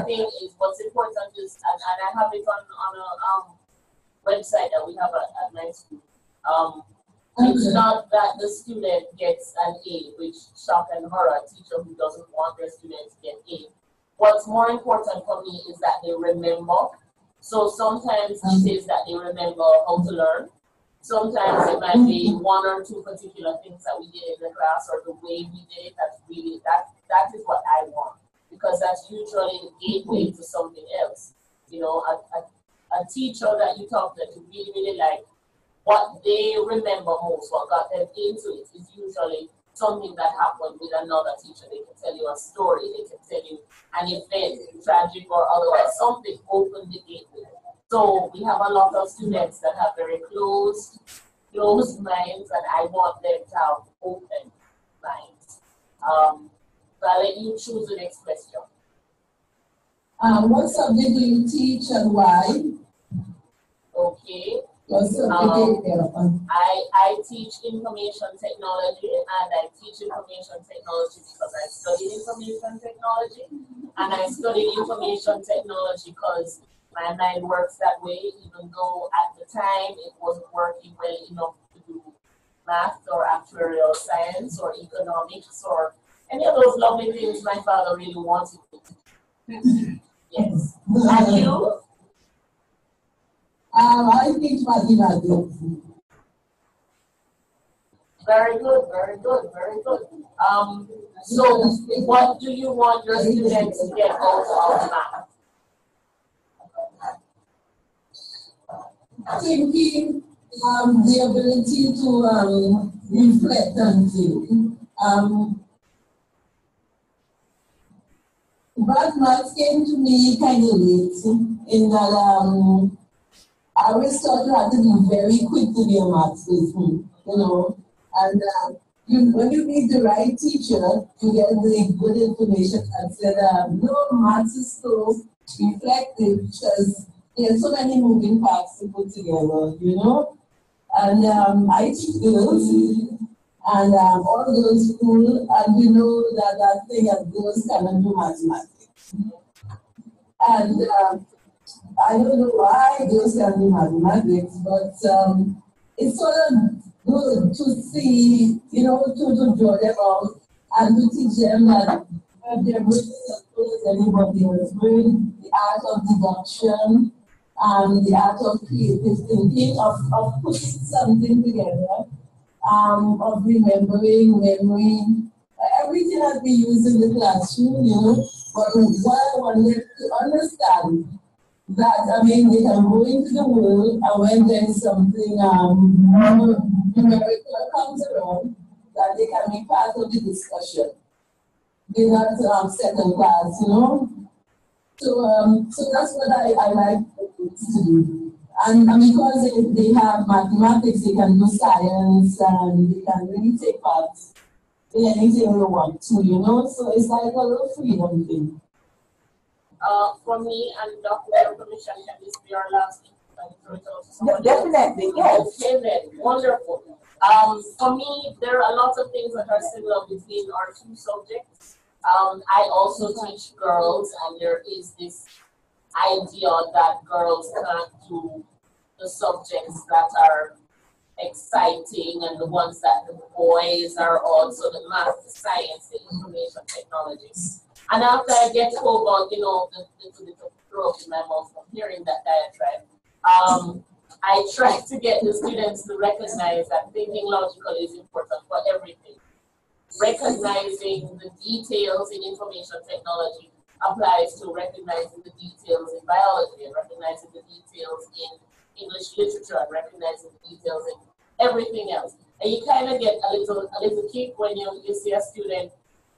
thing is what's important is, and I have it on website that we have at my school. It's not that the student gets an A, which shock and horror, a teacher who doesn't want their students to get A. What's more important for me is that they remember. So sometimes it is that they remember how to learn. Sometimes it might be one or two particular things that we did in the class or the way we did it. That's really, that is what I want, because that's usually the gateway to something else. You know, a teacher that you talk to really, really like, what they remember most, what got them into it, is usually something that happened with another teacher. They can tell you a story, they can tell you an event, tragic or otherwise, something opened the gateway. So we have a lot of students that have very closed minds, and I want them to have open minds. So I'll let you choose the next question. What subject do you teach and why? Okay. I teach information technology, and I teach information technology because I studied information technology, and I studied information technology because my mind works that way, even though at the time it wasn't working well enough to do math or actuarial science or economics or any of those lovely things my father really wanted me to do. Yes. And you? I teach mathematics. Very good, very good, very good. So what do you want your students to get out of math? Thinking, the ability to reflect and think. But maths came to me kind of late in that Aristotle had to be very quick to be a maths person, you know. And when you meet the right teacher, you get the good information and said, no, maths is so reflective because there's so many moving parts to put together, you know. And I teach girls, and all girls school, and you know that thing that girls cannot do mathematics. And I don't know why girls can do mathematics, but it's sort of good to see, you know, to draw them out and to teach them that they're really as good as anybody else. Learn the art of deduction and the art of creative thinking, of putting something together, of remembering, memory. Everything has been used in the classroom, you know, but what I wanted to understand that, I mean, they can go into the world, and when there is something more numerical comes around, that they can be part of the discussion. They're not second class, you know. So that's what I like to do. And because they have mathematics, they can do science, and they can really take part in anything they want to, you know. So it's like a little freedom thing. For me, and Dr. with your permission, can this be our last Yeah, definitely, yes. Okay then, wonderful. For me, there are a lot of things that are similar between our two subjects. I also teach girls, and there is this idea that girls can't do the subjects that are exciting and the ones that the boys are also the math, the science, the information technology. And after I get over, you know, the little throat in my mouth from hearing that diatribe, I try to get the students to recognize that thinking logically is important for everything. Recognizing the details in information technology applies to recognizing the details in biology, and recognizing the details in English literature, and recognizing the details in everything else. And you kind of get a little kick when you see a student,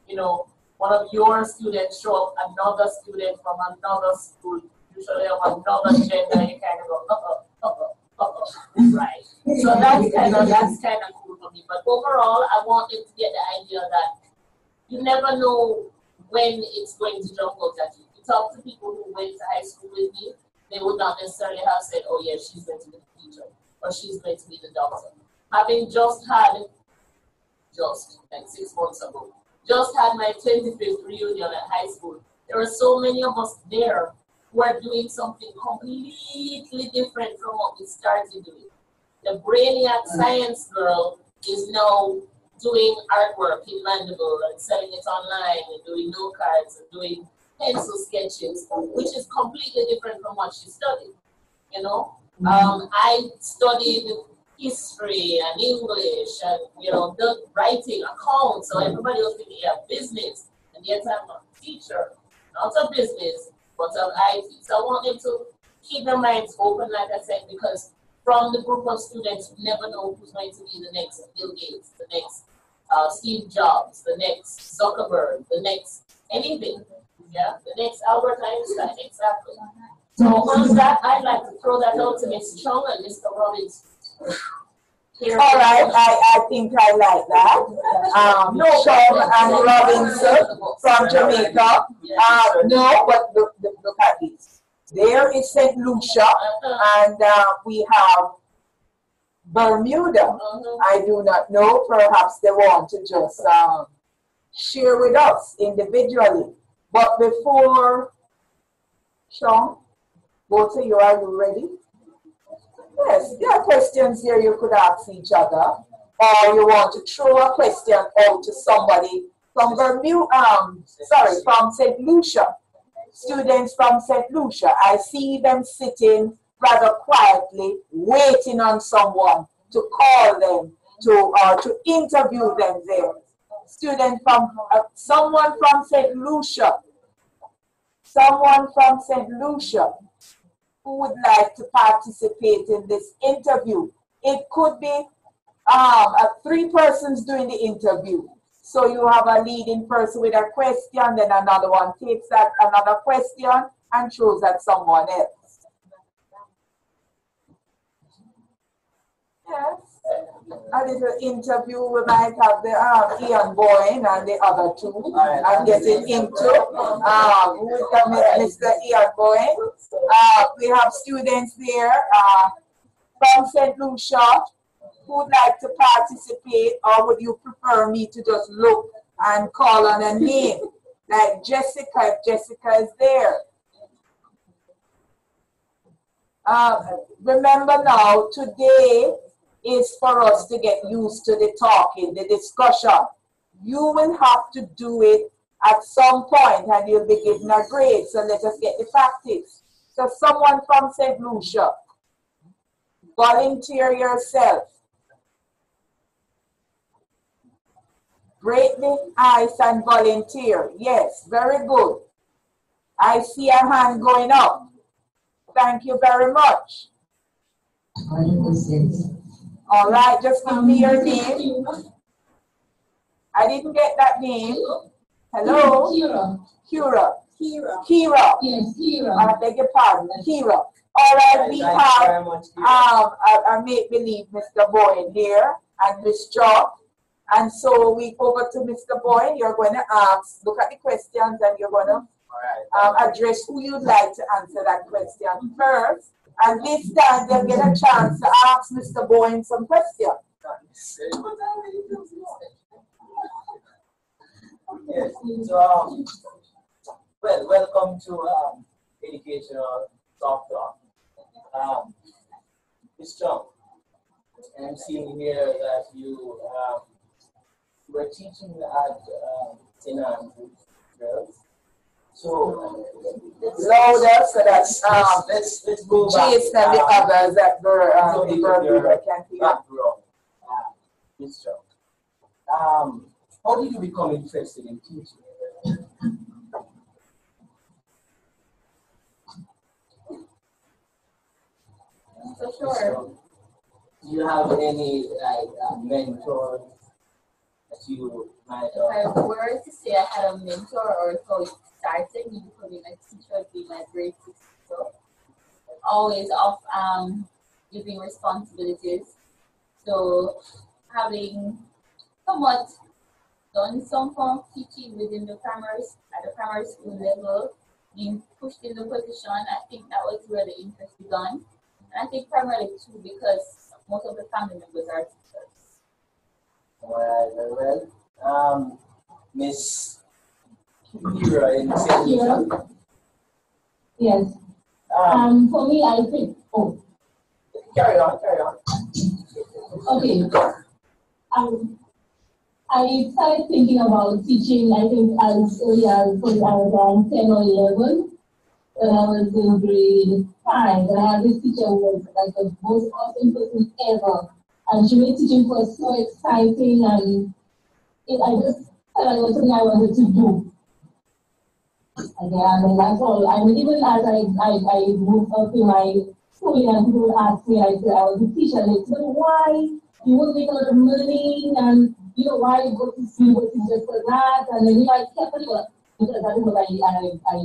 you know, one of your students show up another student from another school, usually of another gender, you kind of go, right? So that's kind of cool for me. But overall, I want them to get the idea that you never know when it's going to jump out at you. You talk to people who went to high school with me, they would not necessarily have said, oh yeah, she's going to be the teacher, or she's going to be the doctor. Having just like 6 months ago, just had my 25th reunion at high school. There were so many of us there we're doing something completely different from what we started doing. The brainiac science girl is now doing artwork in Mandible and selling it online and doing note cards and doing pencil sketches, which is completely different from what she studied. You know, I studied history and English and, you know, the writing, accounts, so everybody was thinking, yeah, business, and yet I'm a teacher, not of business, but of IT. So I want them to keep their minds open, like I said, because from the group of students, you never know who's going to be the next Bill Gates, the next Steve Jobs, the next Zuckerberg, the next anything, yeah, the next Albert Einstein, exactly. So on that, I'd like to throw that out to Ms. Chung and Mr. Robbins. All right, I think I like that. Sean and Robinson from Jamaica. No, but look at this. There is St. Lucia, and we have Bermuda. I do not know, perhaps they want to just share with us individually. But before, Sean, both of you, are you ready? Yes, there are questions here you could ask each other, or you want to throw a question out to somebody from Bermuda, from St. Lucia. Students from St. Lucia, I see them sitting rather quietly, waiting on someone to call them, to interview them there. Student from, someone from St. Lucia, who would like to participate in this interview. It could be 3 persons doing the interview. So you have a leading person with a question, then another one takes that another question and throws at someone else. Yes. A little interview, we might have the Ian Boyne and the other two. I'm getting into Mr. Ian Boyne. We have students there from St. Lucia who would like to participate, or would you prefer me to just look and call on a name? Like Jessica, if Jessica is there. Remember now, today is for us to get used to the talking, the discussion. You will have to do it at some point and you'll be given a grade. So let us get the practice. So someone from St. Lucia, volunteer yourself. Break the ice and volunteer. Yes, very good. I see a hand going up. Thank you very much. All right, just give me your name. I didn't get that name. Hello? Kira. Yes, Kira. I beg your pardon. Kira. All right, we have a make-believe Mr. Boyne here and Miss Jock. And so we over to Mr. Boyne. You're going to look at the questions and you're going to address who you'd like to answer that question first. And this time they'll get a chance to ask Mr. Boyne some questions. Yes, so, well, welcome to Educational Talk Talk. Ms. Chung, I'm seeing here that you were teaching at St. Andrews Girls. So louder so that let's go back. Jason and the others that were Bermuda can hear. Ms. Chung, how did you become interested in teaching? So sure. Do you have any mentors that you might If I were to say I had a mentor or how it started, me becoming a teacher would be my grade 6 teacher. Always off giving responsibilities. So having somewhat done some form of teaching within the at the primary school level, being pushed in the position, I think that was where the interest began. And I think primarily too because most of the family members are teachers. All right, very well. Miss Kira in St. Lucia. Yes. For me, I think, Carry on, carry on. Okay. I started thinking about teaching, I think, as early as when I was around 10 or 11. When I was in grade 5, and I had this teacher who was like the most awesome person ever. And she made teaching for so exciting, and I just felt like it was something I wanted to do. Again, and that's all. I mean, even as I moved up in my schooling, and people would ask me, I said I was a teacher, and they said, why? You won't make a lot of money, and you know, why you go to school just for that? And then, you know, I kept it up because that is what I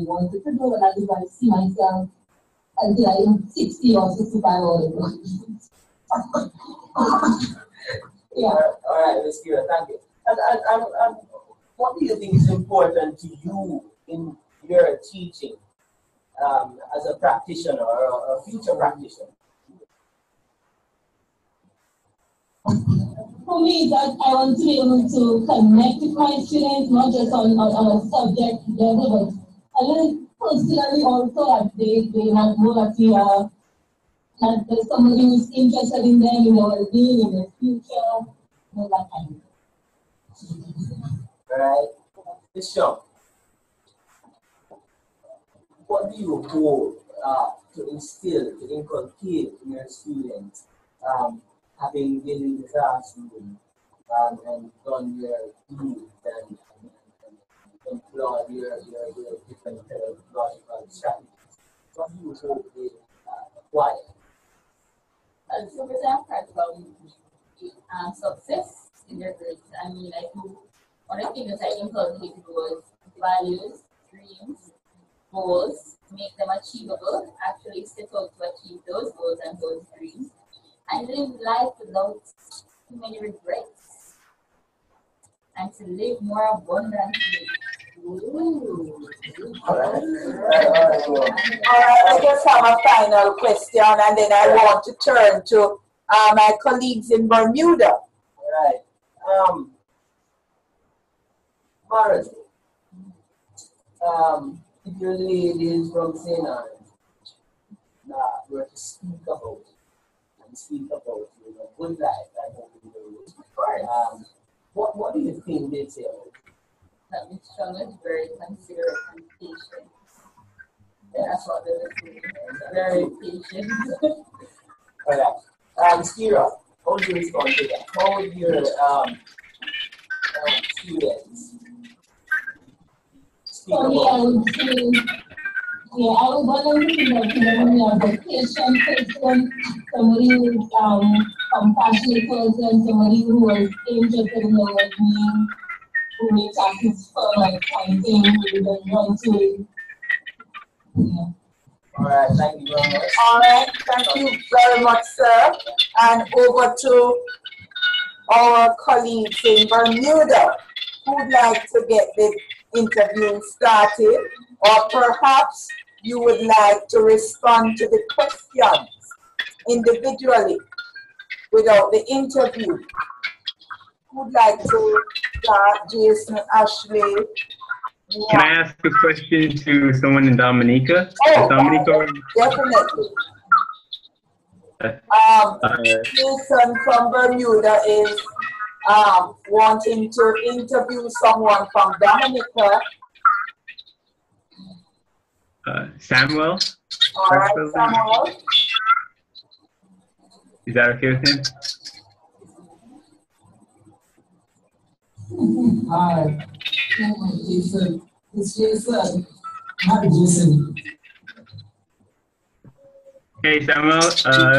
wanted to do, and that is what I see myself until I'm 60 or 65 or whatever. Yeah. All right, Ms. Kira, thank you. And what do you think is important to you in your teaching as a practitioner or a future practitioner? For me, that I want to be able to connect with my students, not just on a subject level, but a little personally also that they have know that there's somebody who's interested in them, in their well-being, in their future, you know, that kind of thing. All right. Bishop, what do you hope to instill, to inculcate in your students, having been in the classroom and done your deeds and employed your different pedagogical strategies? What do you hope they acquire? So we have practical success in their grades. I mean, one of the things I inculcated was values, dreams, goals, make them achievable, actually set out to achieve those goals and those dreams, and live life without too many regrets, and to live more abundantly. Ooh. All right, I just have a final question, and then I want to turn to my colleagues in Bermuda. All right. Margaret, if your ladies from St. Anne's were to speak about a good life, I hope you will. What do you think they'd say about it? That Miss Chung is very considerate and patient. That's what they're listening. Very patient. All right. Skira, how do you respond to that? How would your students speak For me, I would say, I would want them to think that you are a patient person, somebody who is compassionate person, somebody who is interested in the well-being, who makes actions fun and exciting, who doesn't run to it. Yeah. All right, thank you very much. All right, thank you very much, sir. And over to our colleagues in Bermuda who'd like to get the interview started, or perhaps you would like to respond to the questions individually without the interview. Who'd like to start? Jason, Ashley? Can I ask a question to someone in Dominica? Oh, Dominica? definitely. Jason from Bermuda is wanting to interview someone from Dominica. Samuel? All right, Samuel. Is that okay with him? Hi, Jason. It's Jason. Hi, Jason. Hey, Samuel.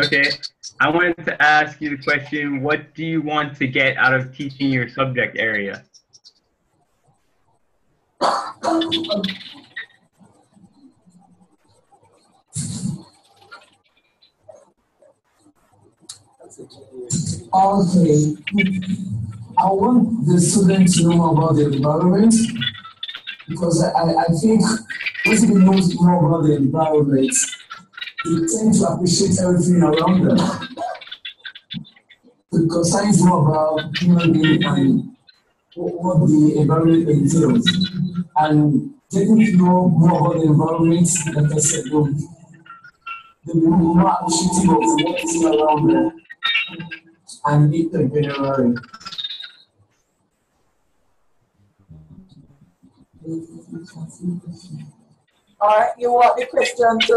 Okay. I wanted to ask you the question, what do you want to get out of teaching your subject area? Okay. I want the students to know more about the environment, because I think once people know more about the environment, they tend to appreciate everything around them. Because science is more about human being and what the environment entails. And getting to know more about the environment, like I said, will the map shooting of what is around there and intergenerational. All right, you want the question to,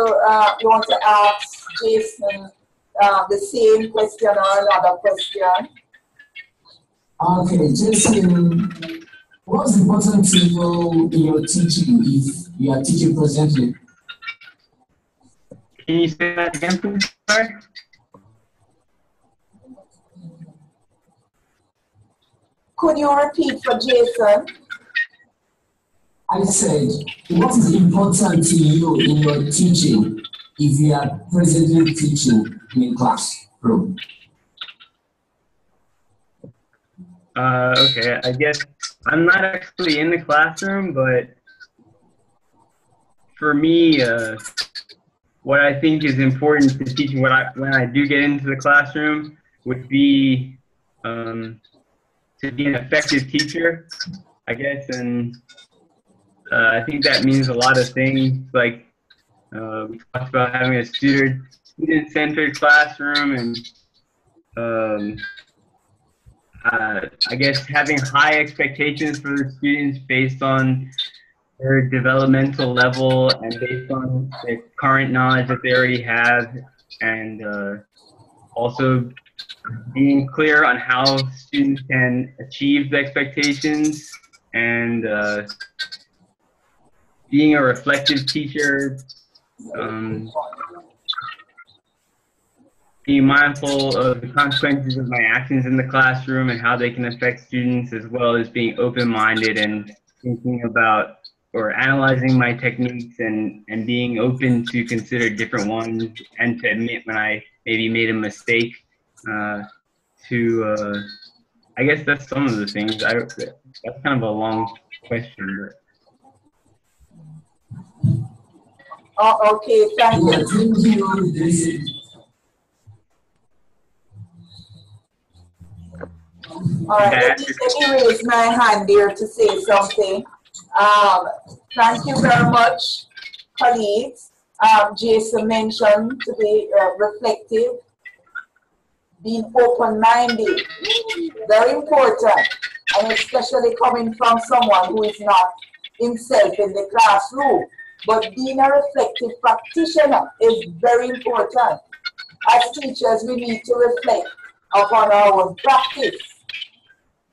you want to ask Jason the same question or another question? Okay, Jason, what's important to know in your teaching if you are teaching presently? Can you say that again, please? Sorry? Could you repeat for Jason? I said, what is important to you in your teaching if you are presently teaching in a classroom? Okay, I guess I'm not actually in the classroom, but for me, what I think is important to teaching when I do get into the classroom would be to be an effective teacher, I guess, and I think that means a lot of things. Like we talked about having a student-centered classroom, and I guess having high expectations for the students based on their developmental level and based on the current knowledge that they already have, and also being clear on how students can achieve the expectations, and being a reflective teacher, being mindful of the consequences of my actions in the classroom and how they can affect students, as well as being open-minded and thinking about or analyzing my techniques and being open to consider different ones and to admit when I maybe made a mistake. I guess that's some of the things. That's kind of a long question. Oh, okay, thank you. All right, let me raise my hand here to say something. Thank you very much, colleagues. Jason mentioned to be reflective, being open-minded, very important, and especially coming from someone who is not himself in the classroom. But being a reflective practitioner is very important. As teachers, we need to reflect upon our own practice.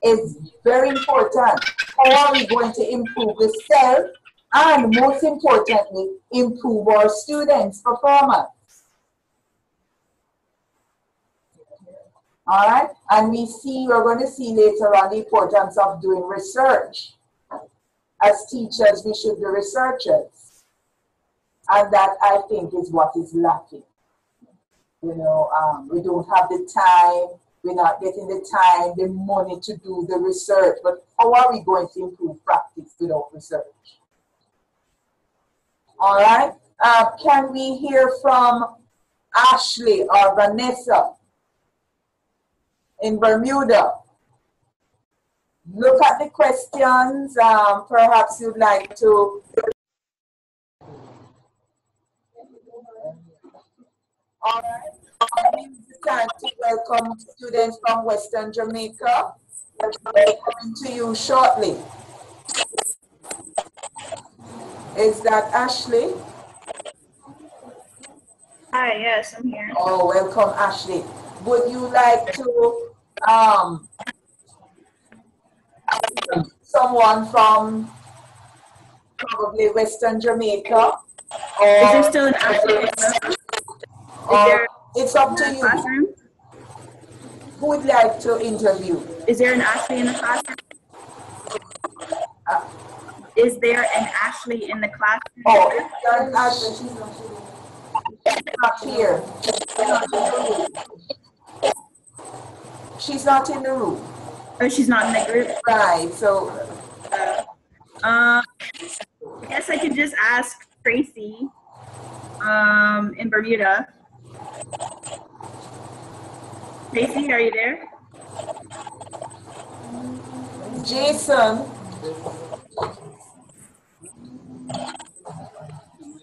It's very important. How are we going to improve the self and, most importantly, improve our students' performance? All right, and we're going to see later on the importance of doing research. As teachers, we should be researchers, and that I think is what is lacking. You know, we don't have the time. We're not getting the time, the money to do the research. But how are we going to improve practice without research? All right. Can we hear from Ashley or Vanessa in Bermuda? Look at the questions. Perhaps you'd like to. All right. It's time to welcome students from Western Jamaica. They're coming to you shortly. Is that Ashley? Hi, yes, I'm here. Oh, welcome, Ashley. Would you like to someone from probably Western Jamaica? Or, is there still an Ashley? It's up to you. Classroom? Who would like to interview? Is there an Ashley in the classroom? Is there an Ashley in the classroom? Oh, there's Ashley. She's not here. She's not in the room. Oh, she's not in the group? Right, so. I guess I could just ask Tracy in Bermuda. Tracy, are you there? Jason.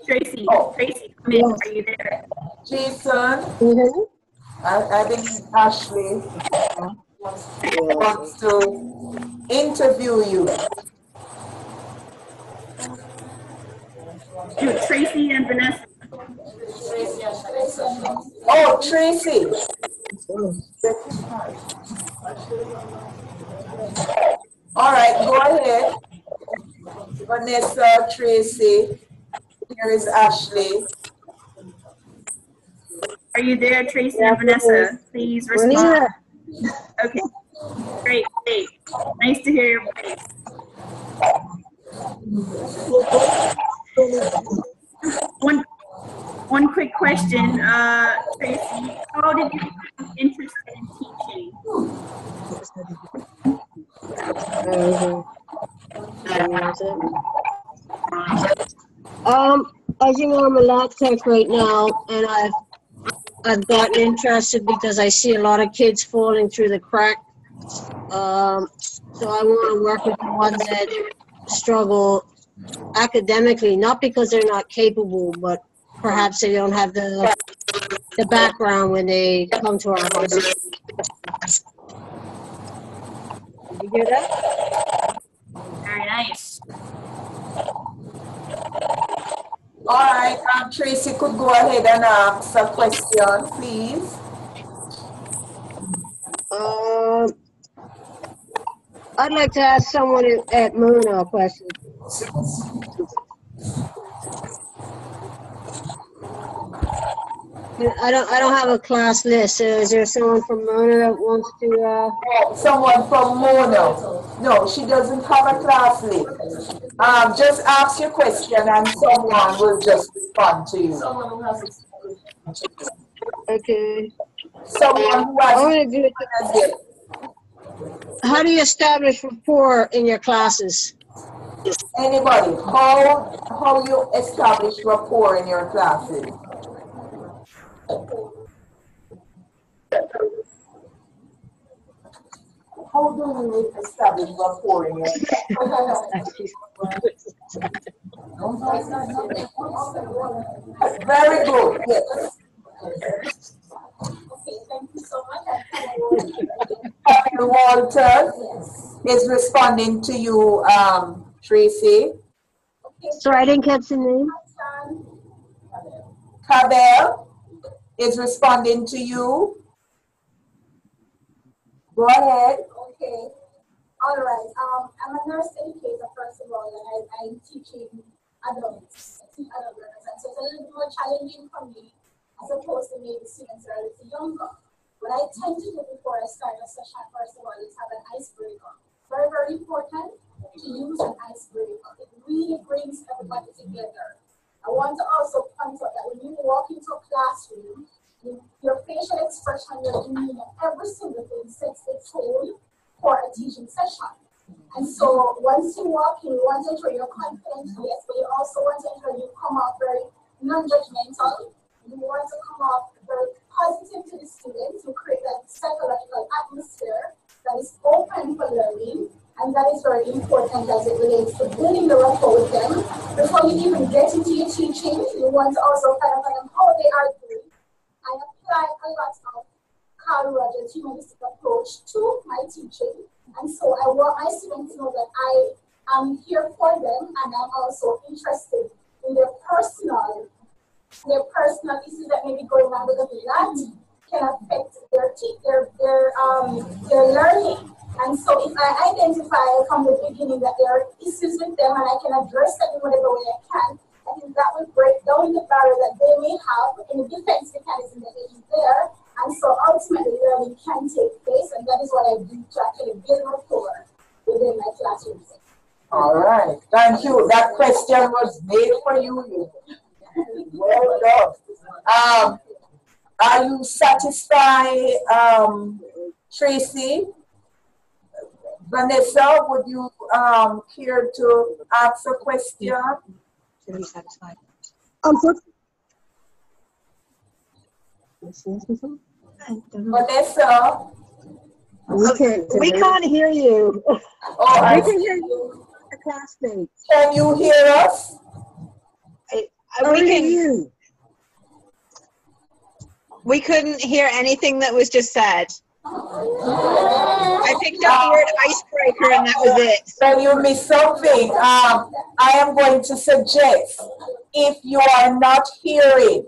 Tracy, Tracy, are you there? Jason, Can you hear me? I think Ashley wants to interview you. Tracy and Vanessa. Oh, Tracy. All right, go ahead. Vanessa, Tracy. Here is Ashley. Are you there, Tracy and Vanessa? Please respond. Okay, great. Nice to hear your voice. One quick question, Tracy. How did you become interested in teaching? As you know, I'm a lab tech right now, and I've gotten interested because I see a lot of kids falling through the cracks. So I want to work with the ones that struggle academically, not because they're not capable, but perhaps they don't have the background when they come to our houses. Did you hear that? Very nice. All right, Tracy could go ahead and ask a question, please. I'd like to ask someone at Mona a question. I don't have a class list. So is there someone from Mona that wants to? Someone from Mona. No, she doesn't have a class list. Just ask your question and someone will just respond to you. Someone who has experience. Okay. Someone who has. How do you establish rapport in your classes? Anybody? How you establish rapport in your classes? How do you establish rapport in your classes? Very good. Yes. Okay, thank you so much. Walter is responding to you, Tracy. Sorry, I didn't catch the name. Cabell is responding to you. Go ahead. Okay. All right. I'm a nurse educator, first of all, and I'm teaching adults. I teach adult learners. And so it's a little bit more challenging for me as opposed to maybe students who are a little younger. What I tend to do before I start a session, first of all, is have an icebreaker. Very, very important to use an icebreaker. It really brings everybody together. I want to also point out that when you walk into a classroom, your facial expression, your demeanor, every single thing sets the tone for a teaching session. And so once you walk in, you want to ensure you're confident, yes, but you also want to ensure you come out very non-judgmental. You want to come off very positive to the students to create that psychological atmosphere that is open for learning, and that is very important as it relates to building the rapport with them. Before you even get into your teaching, you want to also find out how they are doing. I apply a lot of Carl Rogers' humanistic approach to my teaching, and so I want my students to know that I am here for them, and I'm also interested in their personal issues that may be going on, because that can affect their learning. And so if I identify from the beginning that there are issues with them and I can address them in whatever way I can, I think that will break down the barrier that they may have in the defense mechanism that is there. And so ultimately learning can take place, and that is what I do to actually build rapport within my classrooms. All right, thank you. That question was made for you. Well done. Are you satisfied, Tracy? Vanessa, would you care to ask a question? Should be satisfied. Vanessa? We can't hear you. Oh, we can hear you, classmates. Can you hear us? We can hear you. We couldn't hear anything that was just said. I picked up the word icebreaker and that was it. So you missed something. I am going to suggest, if you are not hearing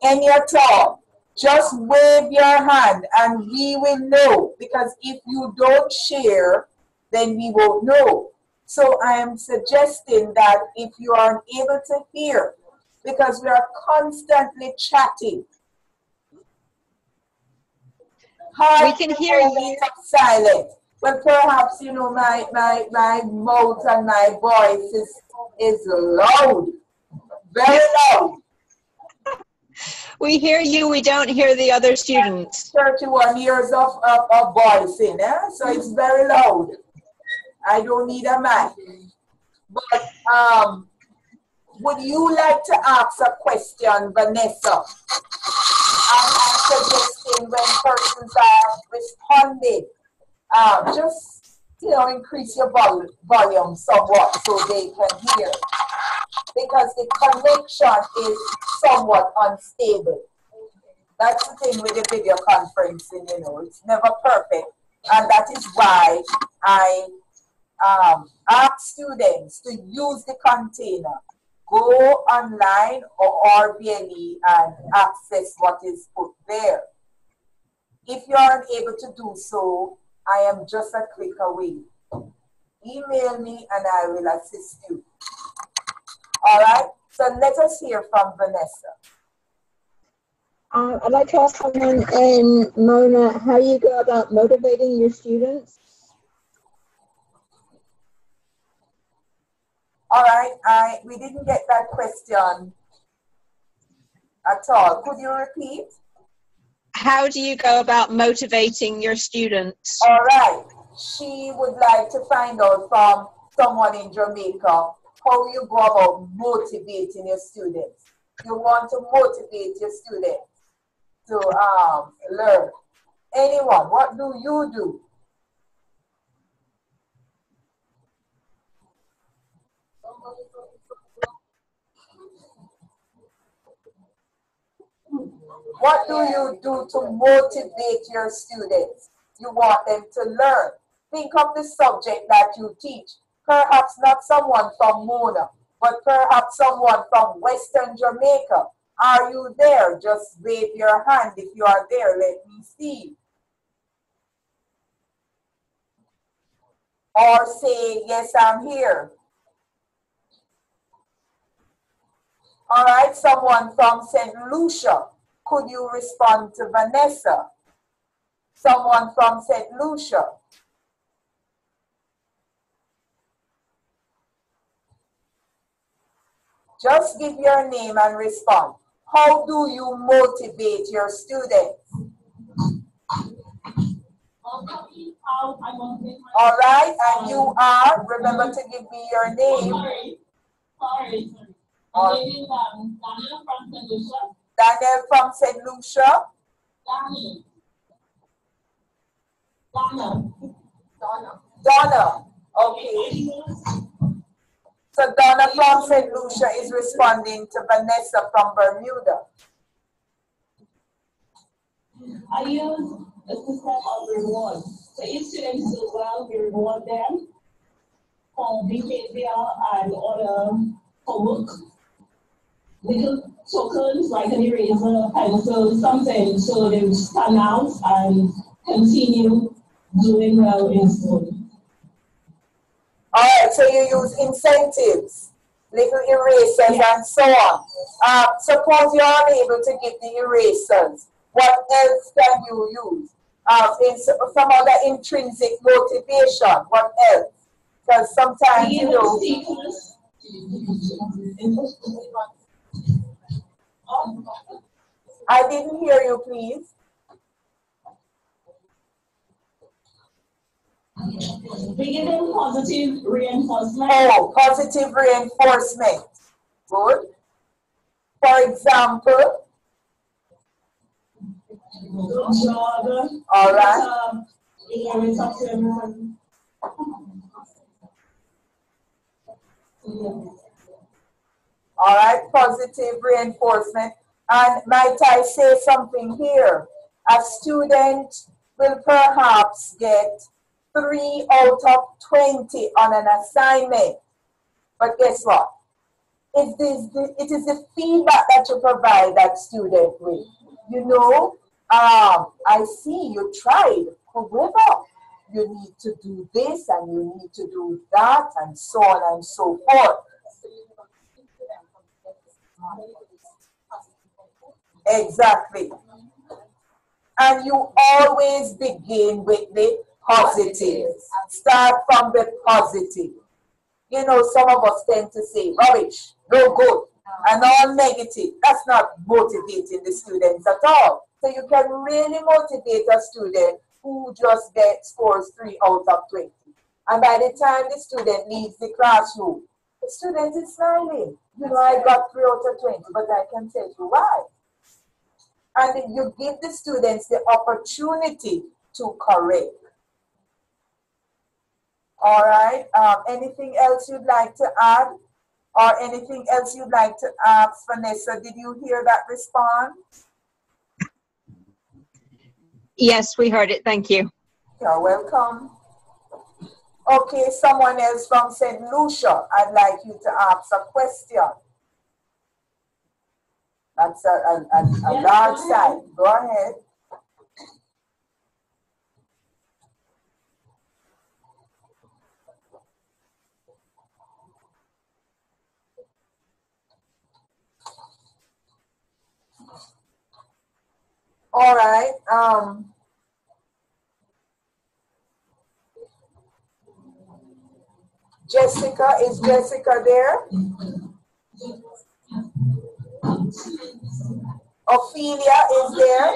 any at all, just wave your hand and we will know, because if you don't share, then we won't know. So I am suggesting that if you are unable to hear, because we are constantly chatting, we can hear you. Silent. Well, perhaps, you know, my mouth and my voice is loud, very loud. We hear you, we don't hear the other students. 31 years of voicing, so it's very loud. I don't need a mic. But would you like to ask a question, Vanessa? I'm suggesting when persons are responding, just, you know, increase your volume somewhat so they can hear. Because the connection is somewhat unstable. That's the thing with the video conferencing, you know, it's never perfect. And that is why I ask students to use the container. Go online or RBLE and access what is put there. If you are unable to do so, I am just a click away. Email me and I will assist you. All right, so let us hear from Vanessa. I'd like to ask someone in Mona how you go about motivating your students. All right, we didn't get that question at all. Could you repeat? How do you go about motivating your students? All right, she would like to find out from someone in Jamaica how you go about motivating your students. You want to motivate your students to learn. Anyone, what do you do? What do you do to motivate your students? You want them to learn. Think of the subject that you teach. Perhaps not someone from Mona, but perhaps someone from Western Jamaica. Are you there? Just wave your hand if you are there. Let me see. Or say, yes, I'm here. All right, someone from St. Lucia. Could you respond to Vanessa? Someone from St. Lucia. Just give your name and respond. How do you motivate your students? All right, and you are, remember to give me your name. Sorry. Daniel from St. Lucia. Daniel from St. Lucia. Donna. Okay. So Donna from St. Lucia is responding to Vanessa from Bermuda. I use a system of reward. So if students do well, we reward them for behavior and other homework. Little tokens like an eraser, pencil, something so they will stand out and continue doing well in school. All right, so you use incentives, little erasers, and so on. Suppose you're unable to give the erasers. What else can you use? Some other intrinsic motivation. What else? Because sometimes, you know. I didn't hear you, please. We give them positive reinforcement. Oh, positive reinforcement. Good. For example. All right. All right, positive reinforcement. And might I say something here? A student will perhaps get 3 out of 20 on an assignment. But guess what? It is the feedback that you provide that student with. You know, I see you tried. However, you need to do this and you need to do that and so on and so forth. Exactly. And you always begin with the positive. Start from the positive. You know, some of us tend to say rubbish, no good, and all negative. That's not motivating the students at all. So you can really motivate a student who just scores 3 out of 20. And by the time the student leaves the classroom, the student is smiling. You know, I got 3 out of 20, but I can tell you why. And you give the students the opportunity to correct. All right. Anything else you'd like to add? Or anything else you'd like to ask, Vanessa? Did you hear that response? Yes, we heard it. Thank you. You're welcome. Okay, someone else from St. Lucia, I'd like you to ask a question. That's a large side. Go ahead. All right. Jessica, is Jessica there? Ophelia is there?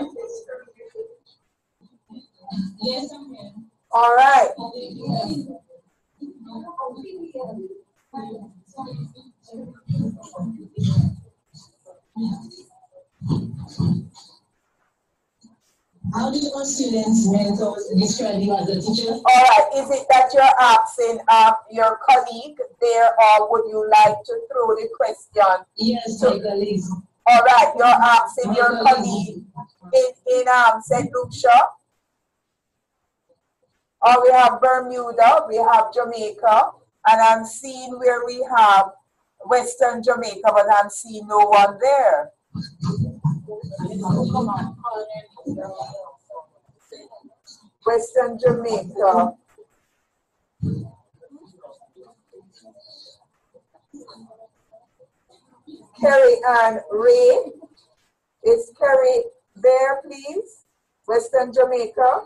Yes, I'm here. All right. How do your students mentors describe you as a teacher? All right. Is it that you're asking your colleague there, or would you like to throw the question? Yes, my colleague. All right. You're asking your colleague in St. Lucia. Or we have Bermuda, we have Jamaica, and I'm seeing where we have Western Jamaica, but I'm seeing no one there. Western Jamaica. Kerry and Ray. Is Kerry there, please? Western Jamaica.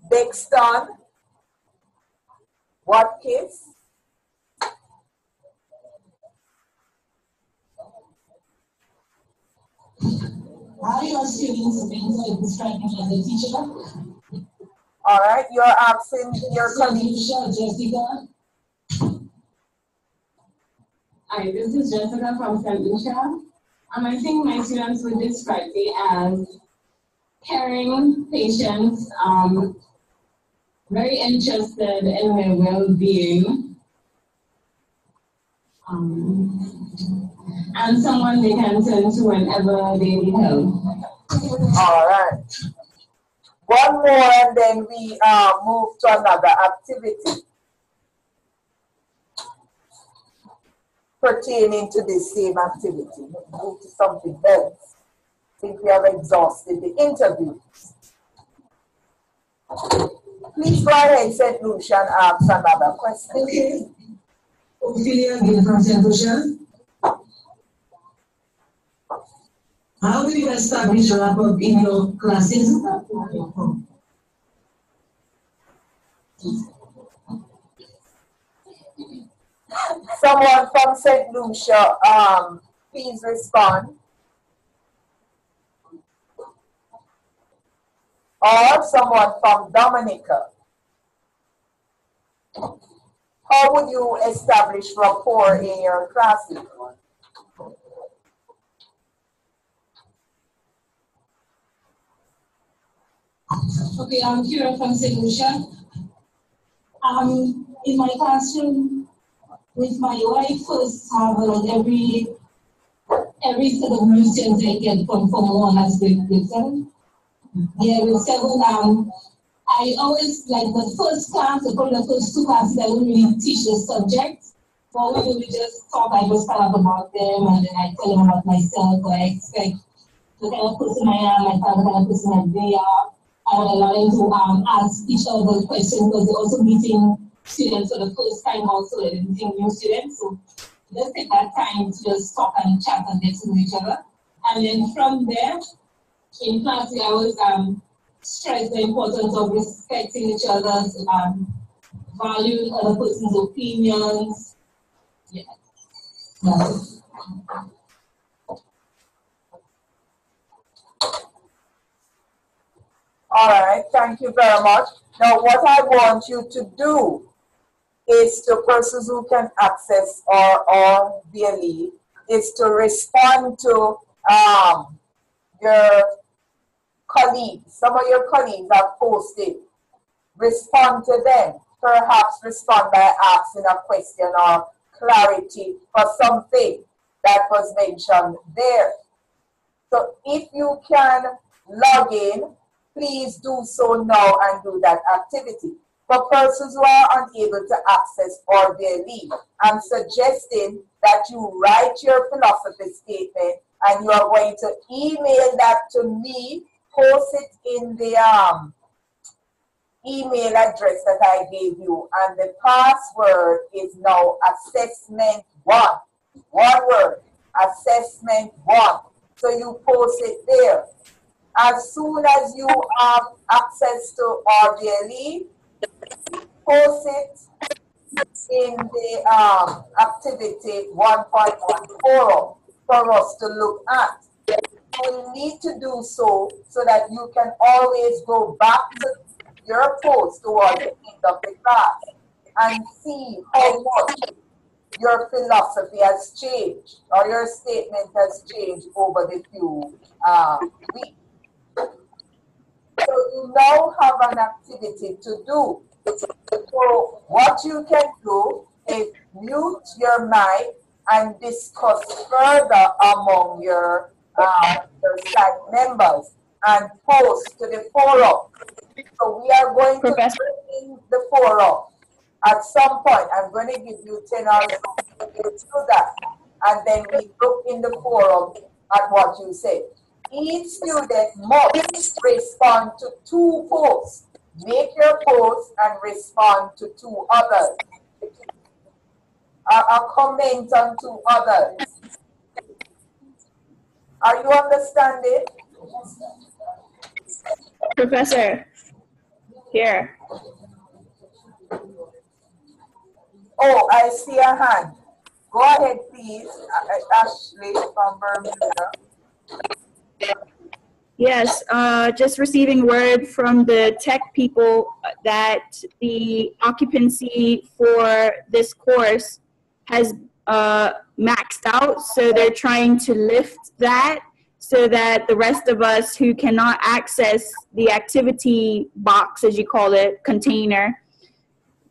Bexton. Watkins. How your students mentor describe you as a teacher? All right, you're asking your colleague. Jessica. Hi, this is Jessica from St. Lucia. I think my students would describe me as caring, patient, very interested in their well-being, and someone they can turn to whenever they need help. All right. One more and then we move to another activity pertaining to this same activity. Move to something else. I think we have exhausted the interviews. Please go ahead, St. Lucia, and ask another question. Okay. Ophelia again from St. Lucia. How do you establish rapport in your classes? Someone from St. Lucia, please respond. Or someone from Dominica. How would you establish rapport in your classes? Okay, I'm Kira from St. Lucia. in my classroom with my wife first have every set of new students I get from Form 1 as grade 7. Yeah, with 7, I always like the first class, probably the first 2 classes, I wouldn't really teach the subject. But we just talk, I just tell them about them, and then I tell them about myself, what I expect, the kind of person I am, the kind of person that they are. I would allow them to ask each other questions, because they're also meeting students for the first time also, they're meeting new students. So just take that time to just talk and chat and get to know each other. And then from there, in class, we always stress the importance of respecting each other's valuing other person's opinions. Yeah. All right, thank you very much. Now, what I want you to do is to persons who can access or VLE is to respond to your colleagues. Some of your colleagues have posted. Respond to them. Perhaps respond by asking a question or clarity for something that was mentioned there. So if you can log in, please do so now and do that activity. For persons who are unable to access or their leave, I'm suggesting that you write your philosophy statement and you are going to email that to me, post it in the email address that I gave you, and the password is now assessment1. One word, assessment1. So you post it there. As soon as you have access to RDLE, post it in the activity 1.1 forum for us to look at. You will need to do so that you can always go back to your post towards the end of the class and see how much your philosophy has changed or your statement has changed over the few weeks. So you now have an activity to do. So what you can do is mute your mic and discuss further among your site members and post to the forum. So we are going to bring in the forum at some point. I'm going to give you 10 hours to do that. And then we look in the forum at what you say. Each student must respond to 2 posts. Make your post and respond to 2 others. A comment on 2 others. Are you understanding? Professor, here. Oh, I see a hand. Go ahead, please. Ashley from Bermuda. Yes, just receiving word from the tech people that the occupancy for this course has maxed out, so they're trying to lift that so that the rest of us who cannot access the activity box, as you call it, container,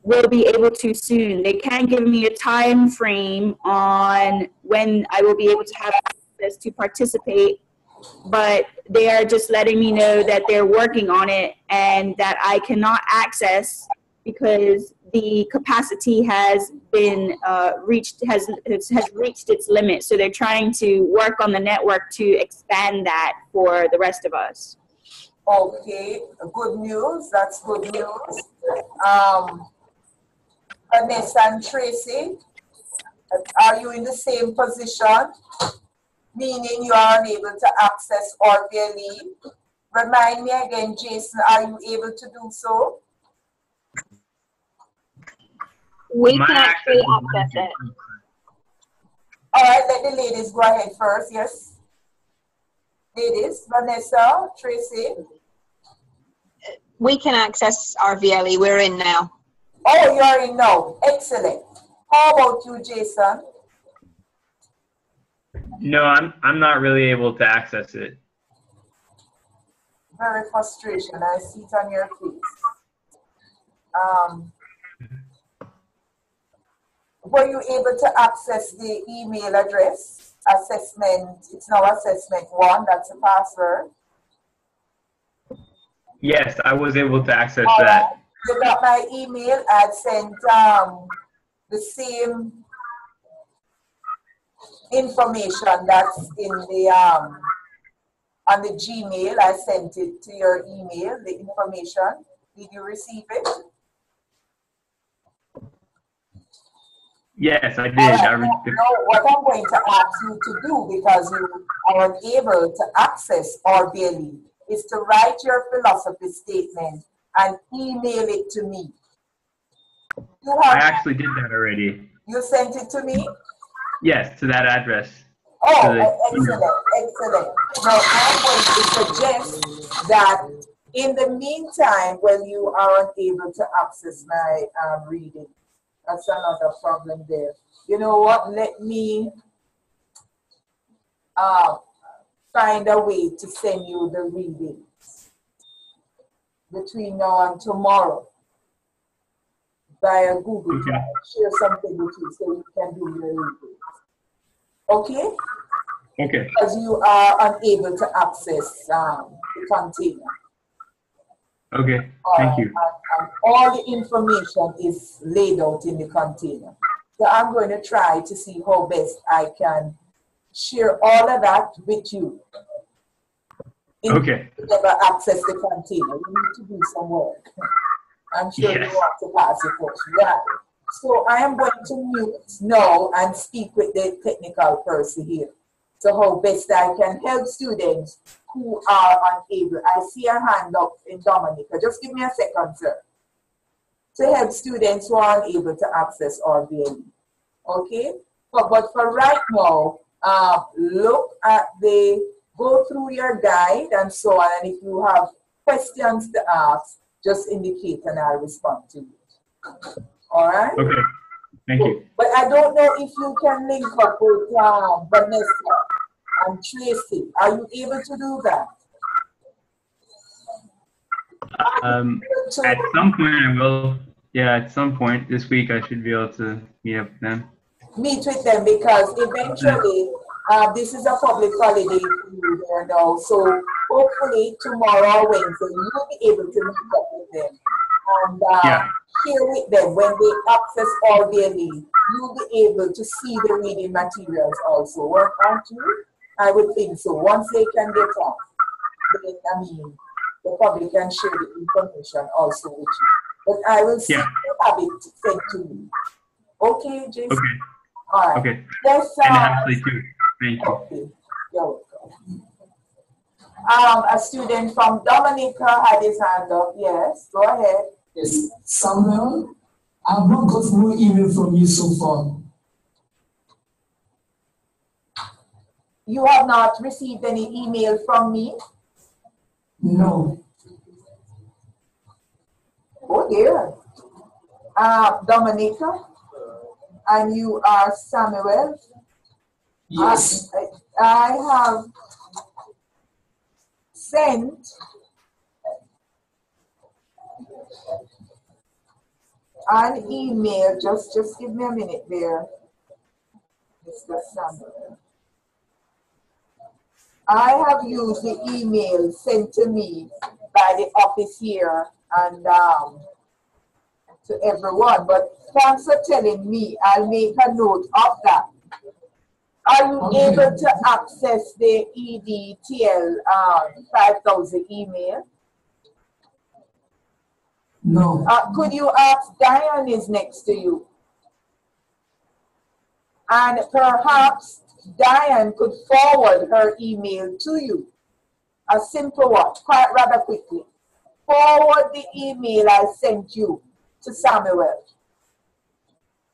will be able to soon. They can't give me a time frame on when I will be able to have access to participate, but they are just letting me know that they're working on it and that I cannot access because the capacity has been reached its limit. So they're trying to work on the network to expand that for the rest of us. Okay, good news. That's good news. Vanessa and Tracy, are you in the same position? Meaning you are unable to access or their leave. Remind me again, Jason, are you able to do so? We can actually access it. All right, let the ladies go ahead first, yes? Ladies, Vanessa, Tracy. We can access our VLE, we're in now. Oh, you're in now, excellent. How about you, Jason? No, I'm not really able to access it. Very frustration. I see it on your face. Were you able to access the email address? Assessment, it's now assessment 1, that's the password. Yes, I was able to access All that. right. You got my email. I sent the same information that's in the on the Gmail. I sent it to your email, the information. Did you receive it? Yes, I did. Right. Now, what I'm going to ask you to do, because you are able to access our daily, is to write your philosophy statement and email it to me. I actually did that already. You sent it to me? Yes, to that address. Oh, excellent, excellent. Now, I'm going to suggest that in the meantime, when you are unable to access my reading, that's another problem there. You know what? Let me find a way to send you the readings between now and tomorrow via Google. Okay. Share something with you so you can do your readings. Okay? Okay. Because you are unable to access the container. Okay, thank you. And all the information is laid out in the container. So I'm going to try to see how best I can share all of that with you. Okay. If you never access the container, you need to do some work. I'm sure you want to pass it first. Right. So I am going to mute now and speak with the technical person here. So how best I can help students who are unable. I see a hand up in Dominica. Just give me a second, sir. To help students who are unable to access RBLE. Okay? But for right now, look at go through your guide and so on. And if you have questions to ask, just indicate and I'll respond to you. All right? Okay. Thank you. But I don't know if you can link up with Vanessa and Tracy. Are you able to do that? At some point I will. Yeah, at some point this week I should be able to meet up with them. Meet with them because eventually this is a public holiday for you there now. So hopefully tomorrow or Wednesday you'll be able to meet up with them and share with them when they access all their needs. You'll be able to see the reading materials also, aren't you? I would think so. Once they can get off, then I mean the public can share the information also with you. But I will see you have it sent to you. Okay, Jason? Okay. All right. Okay. Yes, and Ashley too. Thank you. Okay. You're welcome. A student from Dominica had his hand up. Yes, go ahead. Yes, Samuel, I've not got no email from you so far. You have not received any email from me? No. Oh dear. Dominica, and you are Samuel? Yes. I have sent an email, just give me a minute there, Mr. Samuel. I have used the email sent to me by the office here and to everyone, but thanks for telling me. I'll make a note of that. Are you able to access the EDTL 5000 email? No. Could you ask Diane is next to you? And perhaps Diane could forward her email to you. A simple one, quite rather quickly. Forward the email I sent you to Samuel.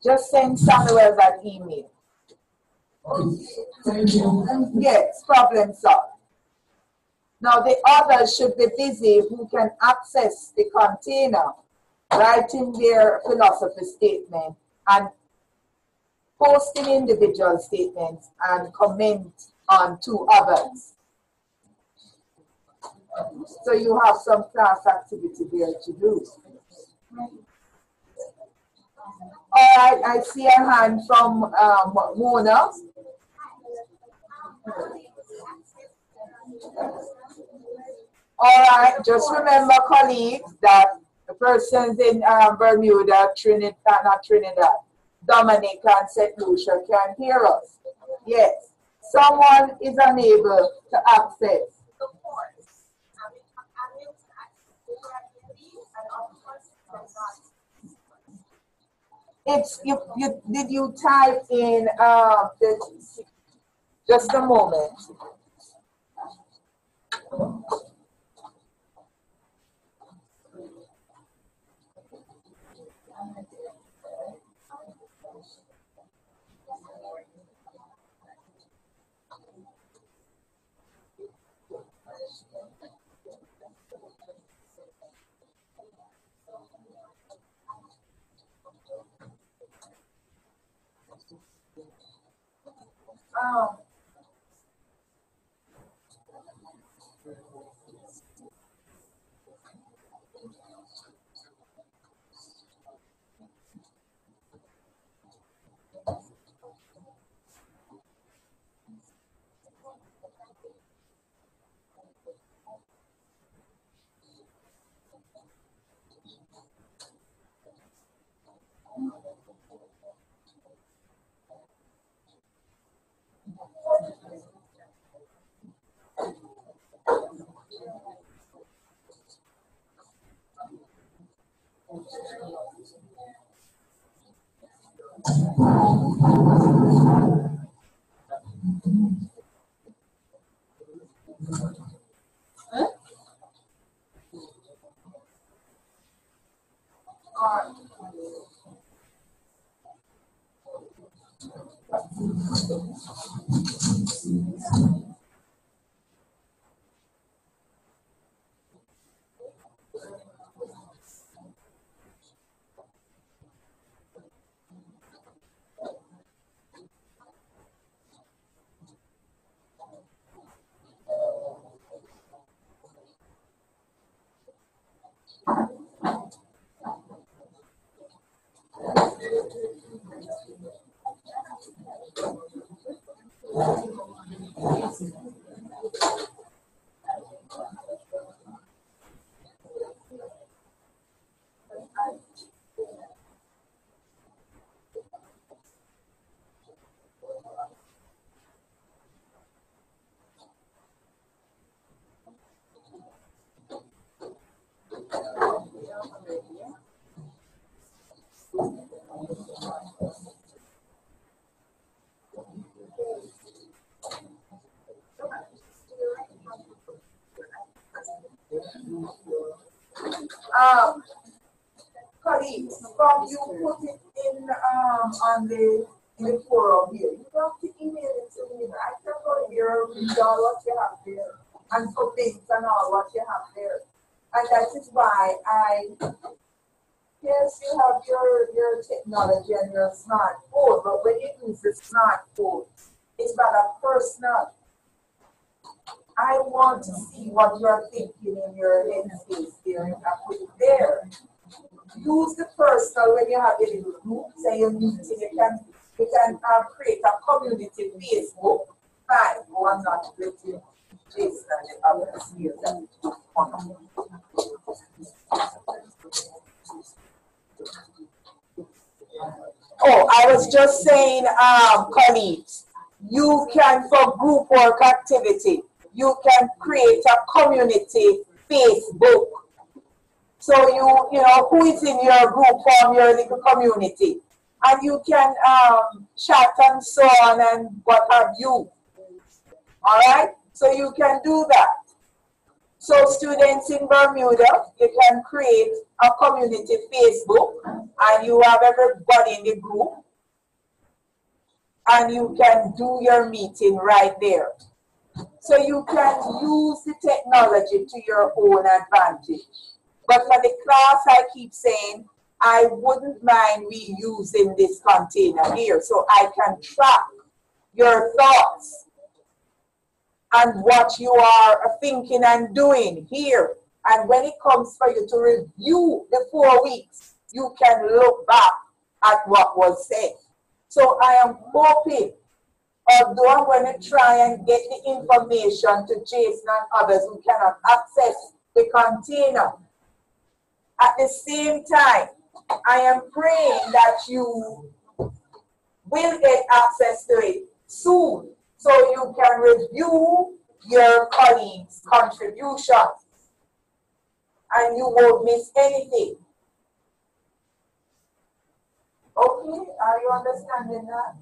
Just send Samuel that email. Thank you. Yes, problem solved. Now the others should be busy who can access the container, writing their philosophy statement and posting individual statements and comment on to others. So you have some class activity there to do. All right, I see a hand from Mona. All right, just remember, colleagues, that the persons in Bermuda, Trinidad, not Trinidad, Dominica and St. Lucia can hear us. Yes, someone is unable to access. It's did you type in just a moment. Colleagues, from you put it in on the forum here. You have to email it to me. I can go here, read all what you have there, and put links and all what you have there. And that is why yes, you have your technology and your smartphone, but when you use the smartphone, it's not a personal. I want to see what you're thinking in your headspace there, and I put it there. Use the personal when you have a little group, say you're meeting, you can create a community Facebook. Fine, go and not let you Jason and others here. Oh, I was just saying, colleagues, you can, for group work activity, you can create a community Facebook. So you know, who is in your group from your little community. And you can chat and so on and what have you. All right? So you can do that. So students in Bermuda, you can create a community Facebook and you have everybody in the group. And you can do your meeting right there. So you can use the technology to your own advantage. But for the class, I keep saying, I wouldn't mind reusing this container here so I can track your thoughts and what you are thinking and doing here. And when it comes for you to review the 4 weeks, you can look back at what was said. So I am hoping, although I'm going to try and get the information to Jason and others who cannot access the container, at the same time, I am praying that you will get access to it soon so you can review your colleagues' contributions and you won't miss anything. Okay, are you understanding that?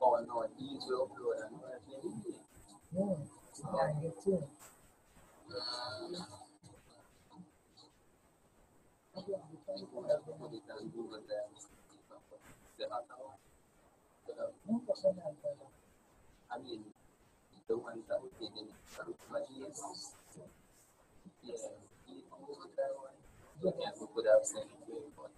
Oh no, these will go and yeah, you too. I mean, the ones that we did in but yes, yeah, we could have sent it, but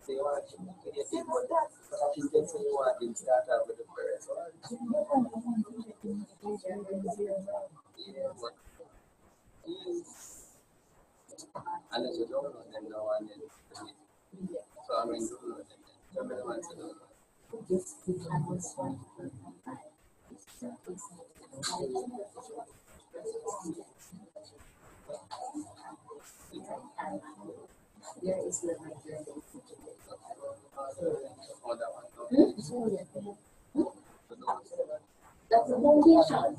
they want to get it, but I think that's what they start out with the first one. Unless you don't know them now and then. So I mean, don't know what to do. That's a foundation.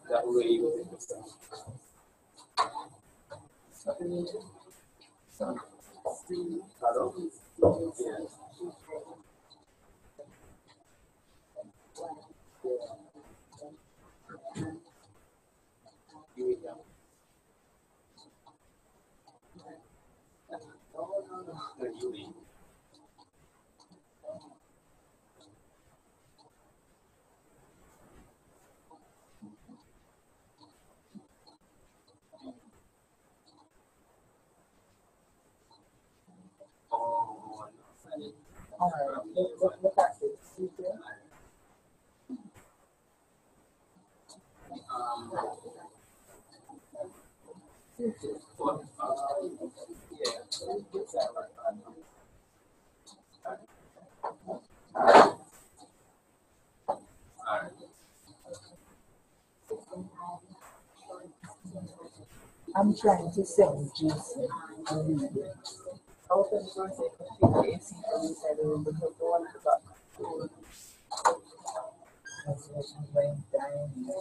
That way you Look at this. I'm trying to send Jason a reading. Open source certificates, you said it was the one at the back. That's what I'm going down here.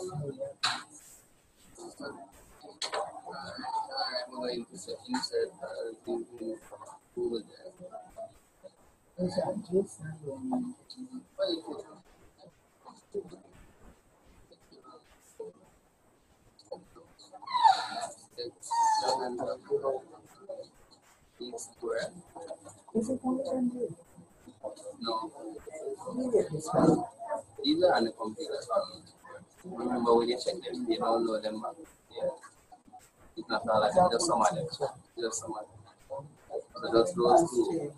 I'm going to insert Google there. Is that Jason? Is it on the No. These are on the computer. Remember when you check them, you don't know them. Yeah. It's not all like just some of them. Just some of them. So just those two.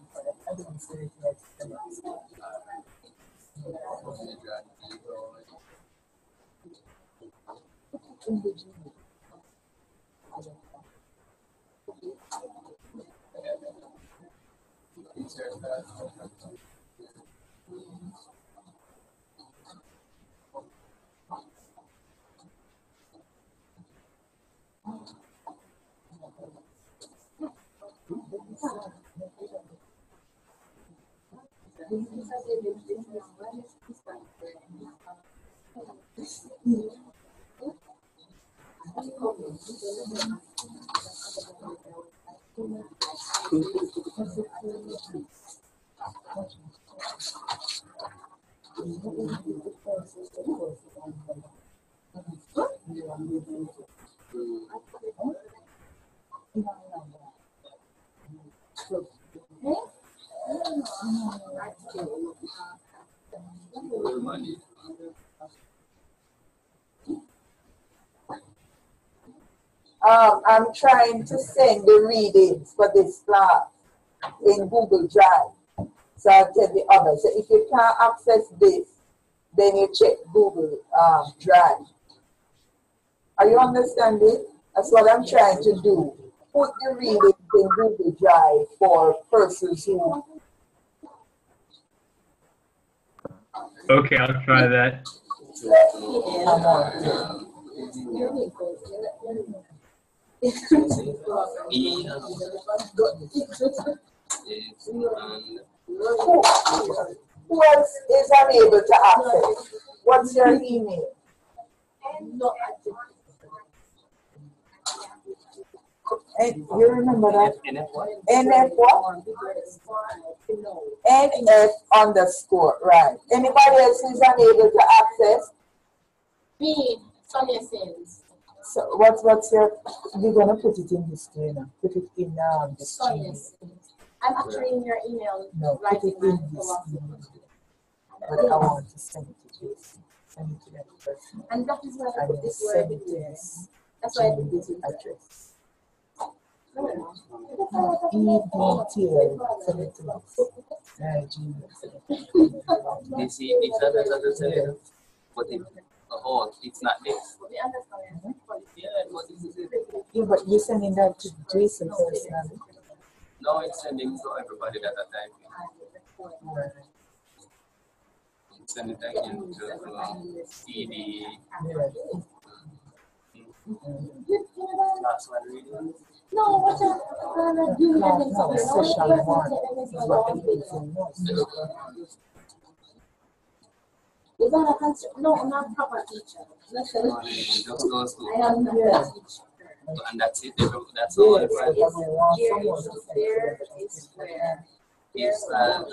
I'm trying to send the readings for this class in Google Drive. So I'll tell the others. So if you can't access this, then you check Google Drive. Are you understanding? That's what I'm trying to do. Put the readings in Google Drive for persons who. Okay, I'll try that. Who else is unable to access? What's your email? And you remember that? NF what? NF underscore, right. Anybody else is unable to access? Me, Sonia sends. So what's your, you're gonna put it in the screen now. Put it in the screen. I'm actually in your email. No, put it in this email. But I want to send it to Jason. Send it to that person. And that is why I put this word in there. That's why I did this address. You see, these others are but it's not this. Yeah, but you're sending that to Jason personally. No, it's sending to everybody that are typing. It's sending to CD. Last one reading. No, what I'm gonna do Session 1 is what it is in most. Is that a concern? No, I'm not proper teacher. Just those two. I am not a teacher. And that's it. That's all. There is where. Yes, I'm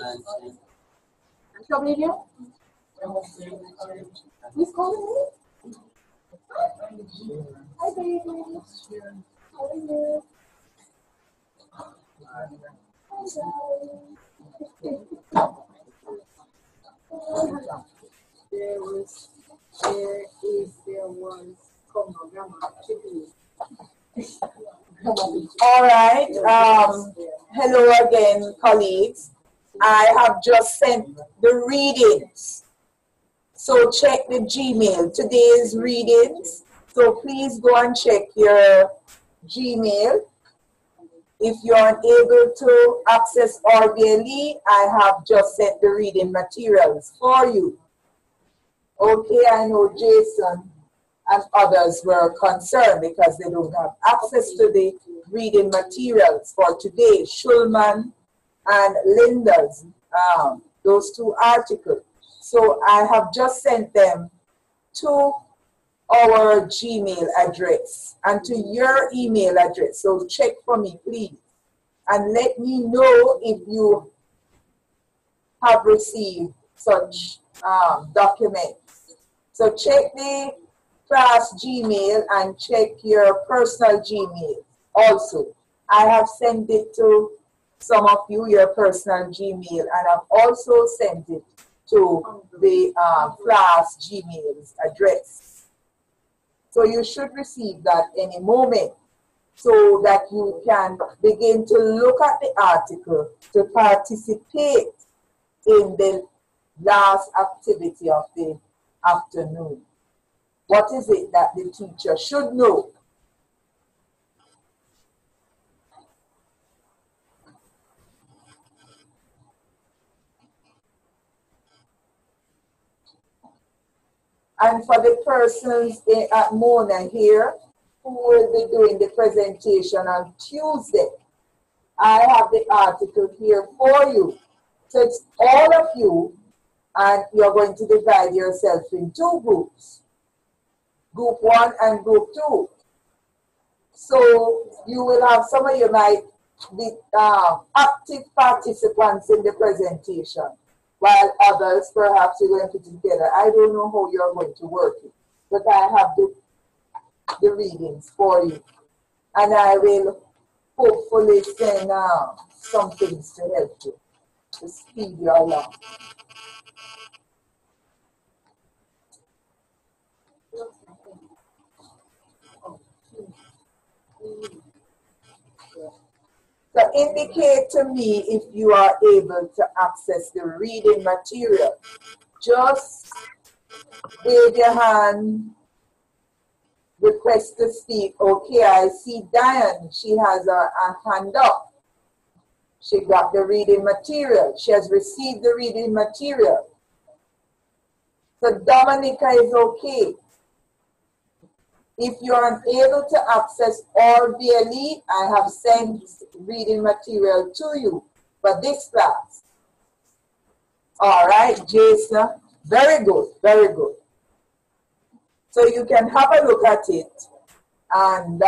troubling you? Who's calling me? Hi, baby. How are you? There was All right. Hello again, colleagues. I have just sent the readings. So check the Gmail, today's readings. So please go and check your Gmail. If you're unable to access RBLE, I have just sent the reading materials for you. Okay, I know Jason and others were concerned because they don't have access to the reading materials for today, Schulman and Linda's, those two articles. So I have just sent them to our Gmail address and to your email address. So check for me, please, and let me know if you have received such documents. So check the class Gmail and check your personal Gmail also. I have sent it to some of you, your personal Gmail, and I've also sent it to the class Gmail's address. So you should receive that any moment so that you can begin to look at the article to participate in the last activity of the afternoon. What is it that the teacher should know? And for the persons at Mona here who will be doing the presentation on Tuesday, I have the article here for you. So it's all of you, and you're going to divide yourself in two groups, group 1 and group 2. So you will have, some of you might be active participants in the presentation, while others perhaps you're going to put together. I don't know how you're going to work it, but I have the readings for you. And I will hopefully send some things to help you, to speed you along. So indicate to me if you are able to access the reading material. Just wave your hand, request to speak. Okay, I see Diane. She has a hand up. She got the reading material. She has received the reading material. So Dominica is okay. If you are unable to access all VLE, I have sent reading material to you for this class. All right, Jason. Very good, very good. So you can have a look at it, and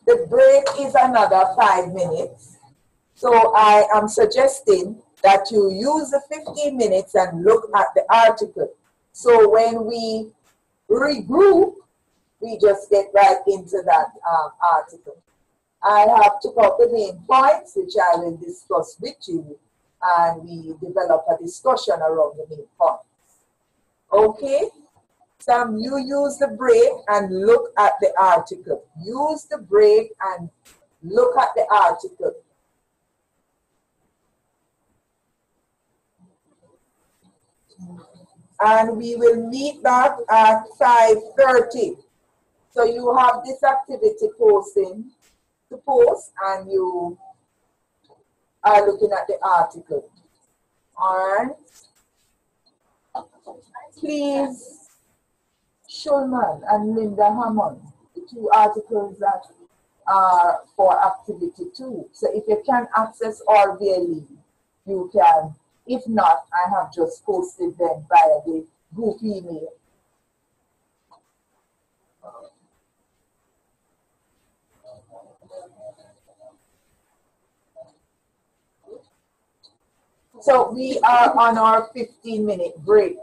the break is another 5 minutes. So I am suggesting that you use the 15 minutes and look at the article. So when we regroup, we just get right into that article. I have took out the main points, which I will discuss with you, and we develop a discussion around the main points. Okay? Sam, you use the break and look at the article. Use the break and look at the article. And we will meet back at 5:30. So you have this activity posting to post, and you are looking at the article. All right. Please, Schulman and Linda Hammond, the two articles that are for activity 2. So if you can access all VLE, you can. If not, I have just posted them via the group email. So we are on our 15-minute break.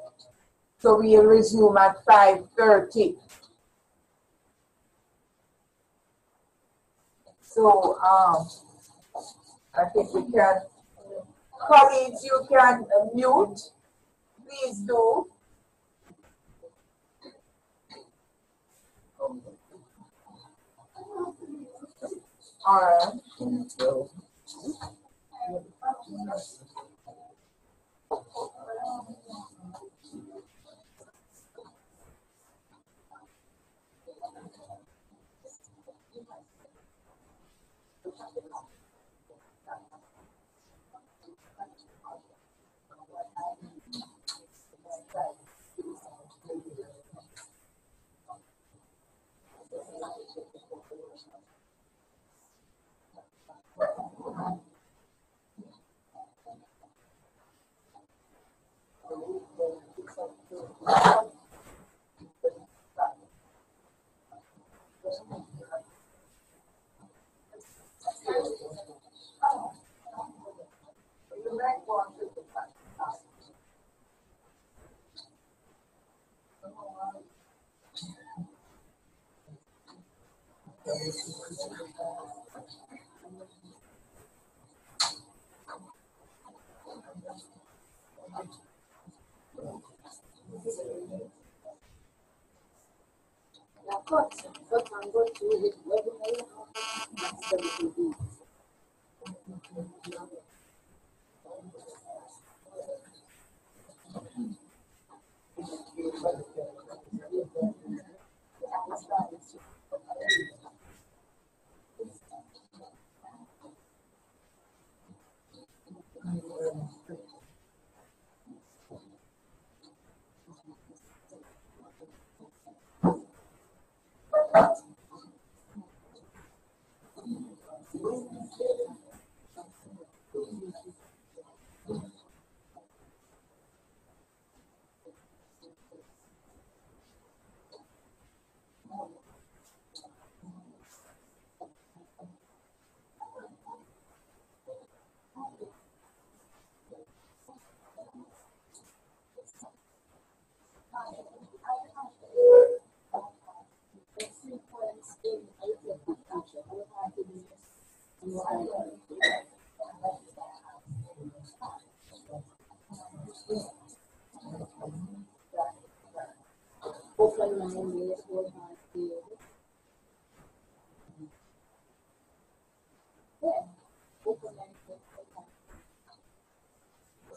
So we will resume at 5:30. So I think we can, colleagues, you can mute. Please do. All right.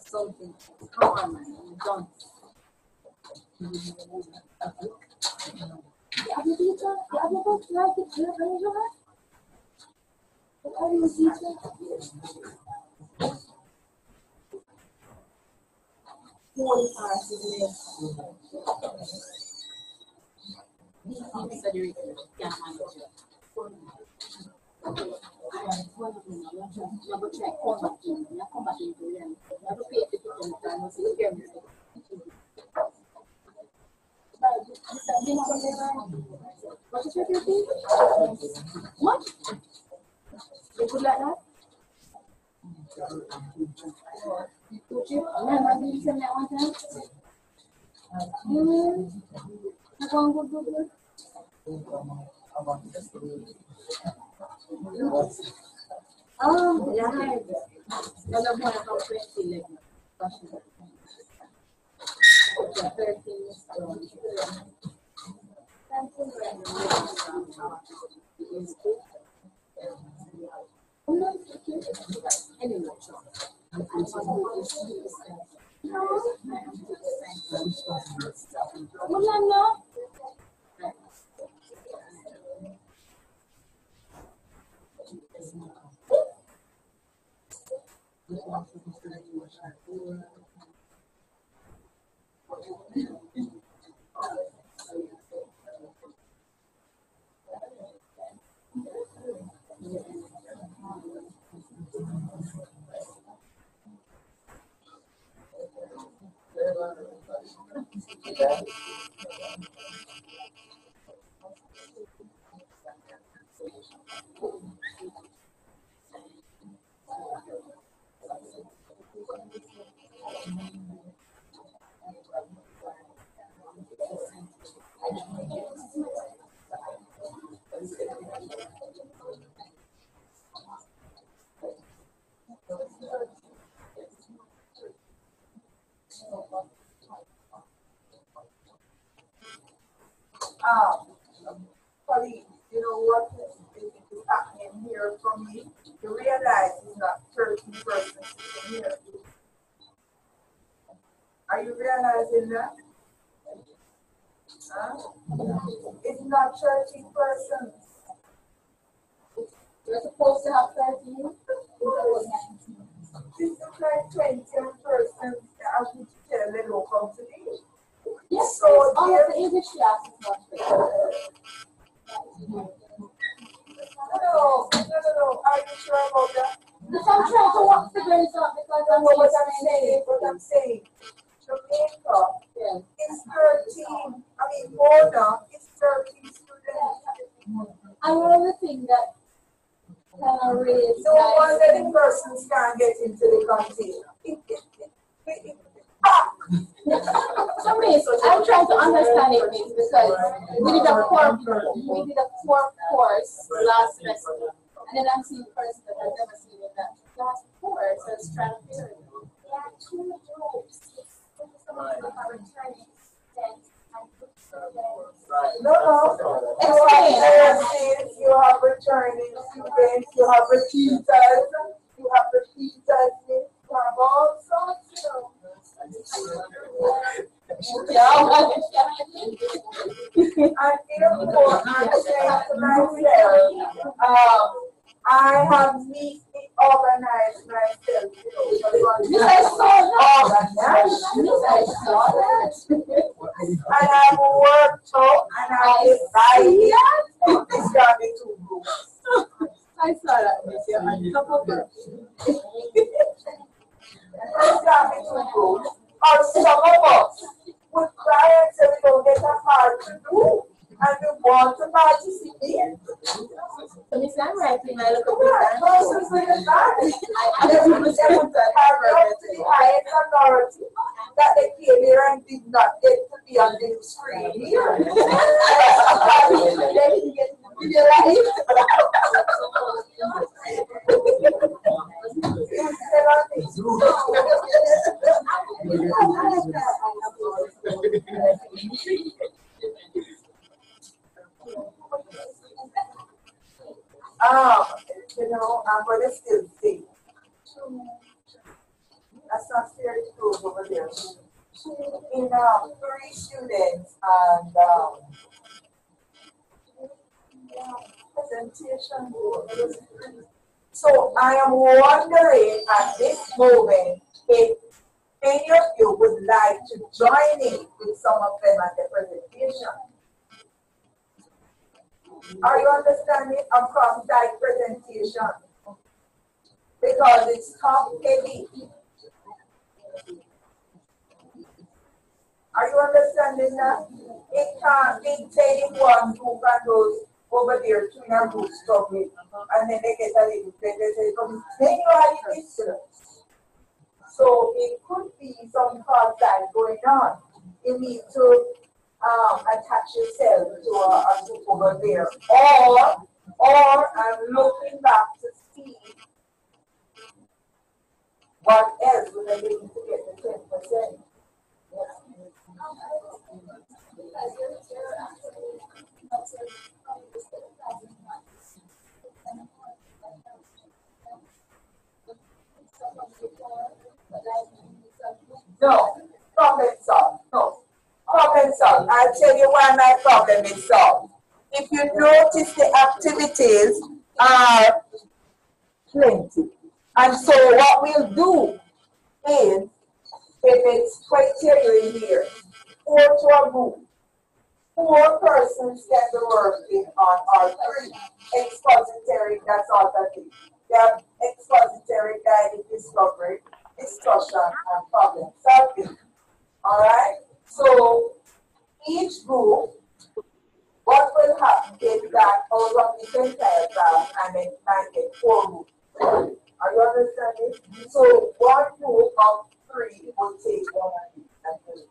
Something. Come on, man. Don't. Have you teacher? Have you both like it? Do you raise your hand? Are you a teacher? What is your fee? What? You could like that? Could you? Remember, did you send that one time? Oh, yeah. I love one about 2011. 13. Colleagues, you know what is happening here from me? You realize it's not 13 persons sitting here. Are you realizing that? Huh? It's not 13 persons. You're supposed to have 13. This is like 20 persons. I should tell they don't come to me. Yes, so all of the English classes not No. Are you sure about that? Because I'm trying to walk the brains up because I'm what I'm saying. Jamaica is 13. I mean, Mona is 13 students. And one of the things that kind of raised no wonder the persons can't get into the container. So I'm trying to understand it because we did a four course last semester, and then I'm seeing person that I've never seen in that last course. So it's trying to figure it out. There are two groups. Some of them are returning students and groups of No. You have returning students, you have repeaters, you have all sorts, you know. And therefore, I'm saying to myself, I have neatly organized myself, you know, and I've worked out and I've divided this got me two groups. I saw that video on top of it. This got me two groups. Or some of us would cry and say we don't get a part to do and we want to participate. So Miss I'm right when I look at the persons with the body. And then we would have to the highest authority that they came here and did not get to be on the screen here. You know, I'm going to still see. That's not fair to go over there. In 3 students and presentation. So I am wondering at this moment if any of you would like to join in with some of them at the presentation. Are you understanding a cross-site presentation? Because it's top heavy. Are you understanding that? It can't be taking one group and goes over there to your group struggling, and then they get a little bit, they say, then you are in distance. So it could be some cross-site going on. You need to attach yourself to a group over there. Or I'm looking back to see what else would I need to get the 10%. No, problem solved. No, problem solved. I'll tell you why my problem is solved. If you notice, the activities are plenty. And so what we'll do is, if it's criteria in here, 4 to a group, 4 persons can be working on our 3 expository, that's all that is. We have expository, guided discovery, discussion, and problem solving. All right? So each group, what will happen is that out of the entire class, and then might get 4 groups. Are you understanding? So one group of 3 will take 1 of these.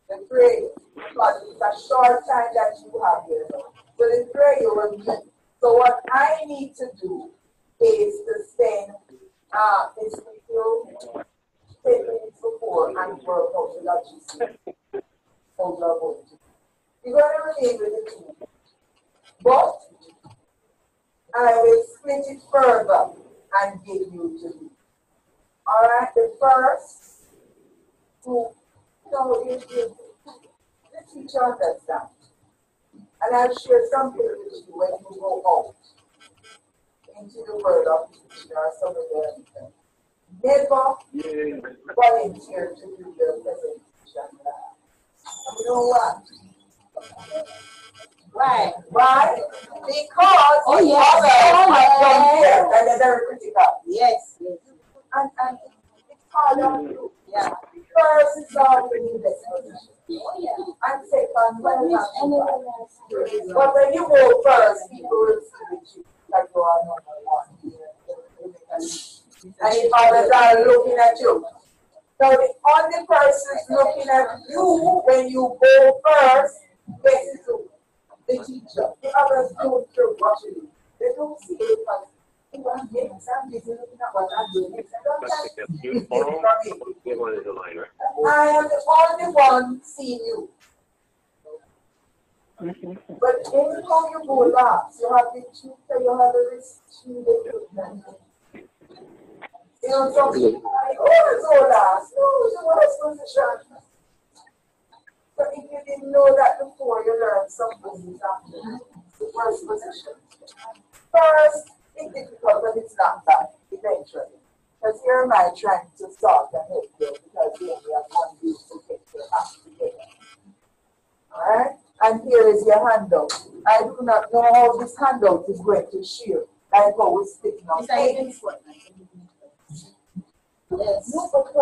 The 3, because it's a short time that you have here. So the 3 you will meet. So what I need to do is to spend this video 10 minutes before and work out the logistics. You're going to remain with the 2. But I will split it further and give you 2. All right, the first 2. So the teacher understands. And I'll share something with you when you go out into the world of teaching or some of the never volunteer to do your presentation. You know what? Right. Why? Because others have done here and they're very critical. Yes. And it's hard on you. Yeah. First is all the new disposition. And second, well, But when you go first, people will see with you that you are number one. And if others are looking at you. So the only person looking at you when you go first, this is who? The teacher. The others don't care what you do. They don't see it because I'm busy looking at what I'm doing. I am the only one seeing you. But anytime you go last, you have the tutor, you have the student. You know, some people are like, oh, it's all last. No, it's the worst position. So if you didn't know that before, you learned something after the worst position. First, it's difficult, but it's not bad, eventually. Because here am I trying to solve and help you, because we only have one week to get your act together. Alright? And here is your handout. I do not know how this handout is going to share. Like how we're sticking on things. Yes. No, but I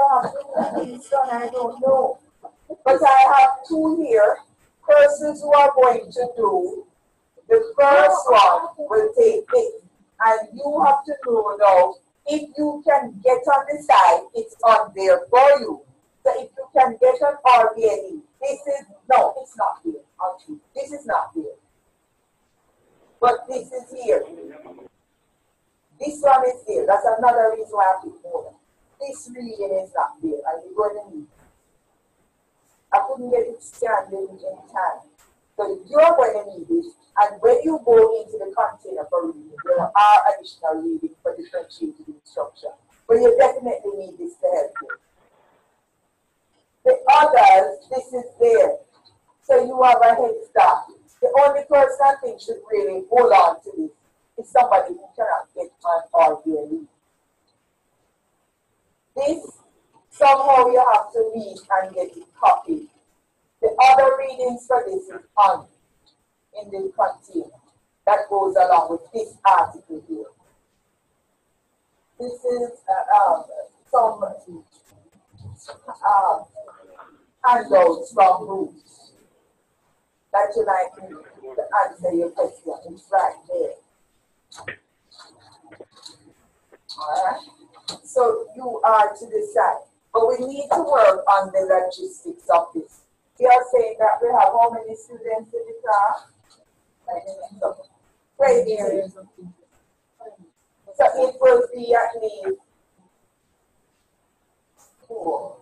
don't know. But I have two here, persons who are going to do the first one will take this. And you have to know now, if you can get on the side, it's on there for you. So if you can get on RBLE, this is, no, it's not here. Actually, this is not here. But this is here. This one is here. That's another reason why I picked more. This reading is not there, and you're going to need it. I couldn't get it scanned in time. So you're going to need it, and when you go into the container for reading, there are additional reading for differentiated instruction. But you definitely need this to help you. The others, this is there. So you have a head start. The only person I think should really hold on to this is somebody who cannot get on RBLE. This, somehow you have to read and get it copied. The other readings for this is on in the container that goes along with this article here. This is some handouts from groups that you might need to answer your question. It's right there. Alright? So you are to decide. But we need to work on the logistics of this. We are saying that we have how many students in the class? 20. So it will be at least 4.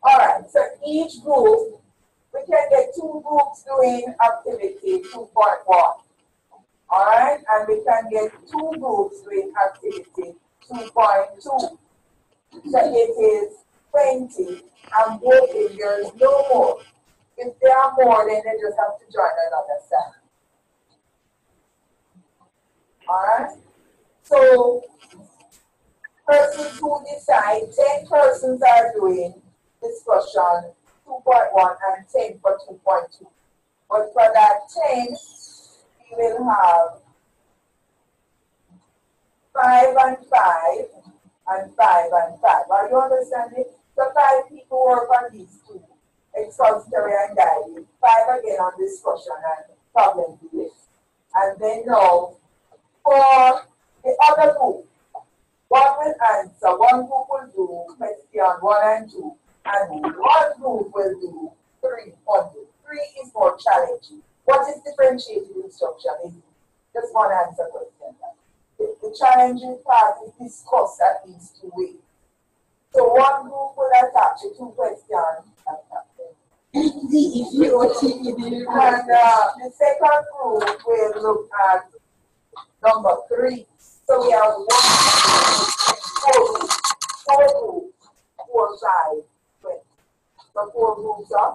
Alright, so each group, we can get 2 groups doing activity 2.1. Alright, and we can get 2 groups doing activity 2.2. So it is 20, and voting there is no more. If there are more, then they just have to join another side. Alright? So, persons who decide, 10 persons are doing discussion 2.1 and 10 for 2.2. But for that 10, we will have 5 and 5 and 5 and 5. Are you understanding? So 5 people work on these 2, expository and guiding. 5 again on discussion and problem list. And then now, for the other group, one will answer, one group will do question 1 and 2, and one group will do 3 on 2. 3 is more challenging. What is differentiated instruction? Is just one answer question. The challenging part is discussed at least 2 ways. So one group will attack the 2 questions. And the second group will look at number 3. So we have 1, 4 groups, 4 sides, 20. So 4 groups of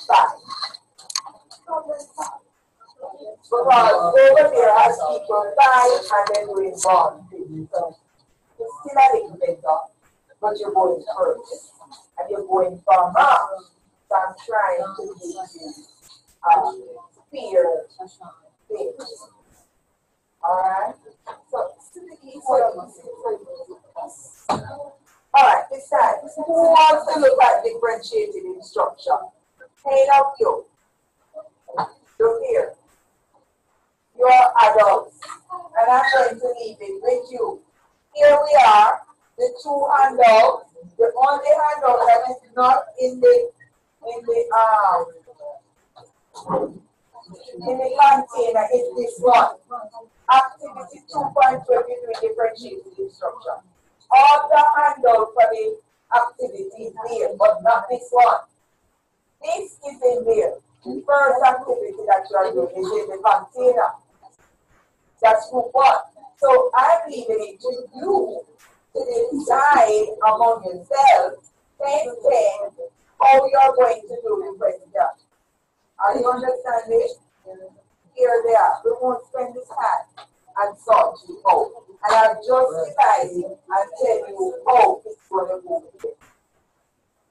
5. Because over there has people 5 and then doing 1. So it's still a little better, but you're going first. And you're going from up. So I'm trying to give you fear. Alright? So, Who wants to look at differentiated instruction? Hand up you. Look here. You're adults. And I'm going to leave it with you. Here we are, the two handouts. The only handout that is not in the container is this one. Activity 2.23 differentiated instruction. All the handout for the activity is there, but not this one. This is in there. The first activity that you are doing is in the container. That's group one. So I'm leaving it to you to decide among yourselves, 10, how you're going to do the question. Are you understanding? Here they are. We won't spend this time and sort you out. And I'll just divided and tell you how it's going to go.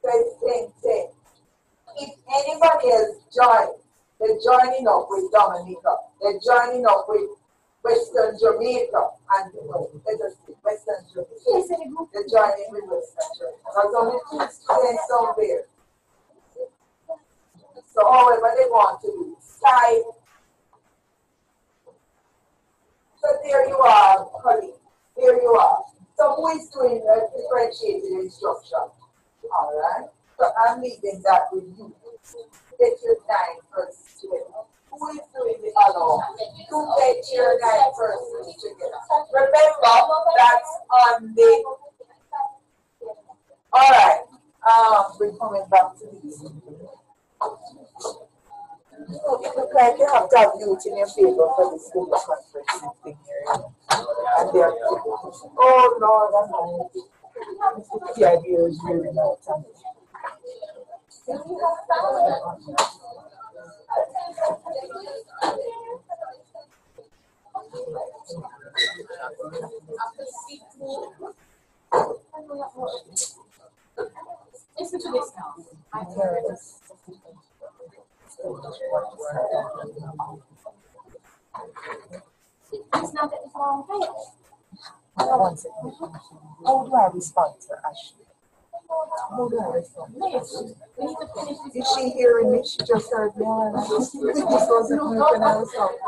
So it's 10. If anybody else joins, they're joining up with Dominica. They're joining up with Western Jamaica and Western Jamaica. They're joining with Western Jamaica. There's only 2 students down there. So however they want to do Skype. So there you are, colleague. There you are. So who is doing the differentiated instruction? All right. So I'm leaving that with you. Get your 9 first together. Who is doing the other one? You get your 9 first together. Remember, that's on the. All right. We're coming back to this. Look like you have to have youth in your favor for this little conference thing here. And they're, oh Lord, I'm not. The idea is really not something. Listen to this now. It's not that it's wrong. One second. How do I respond to Ashley? How do I respond? Is she hearing me? She just heard me. This wasn't me when I was talking.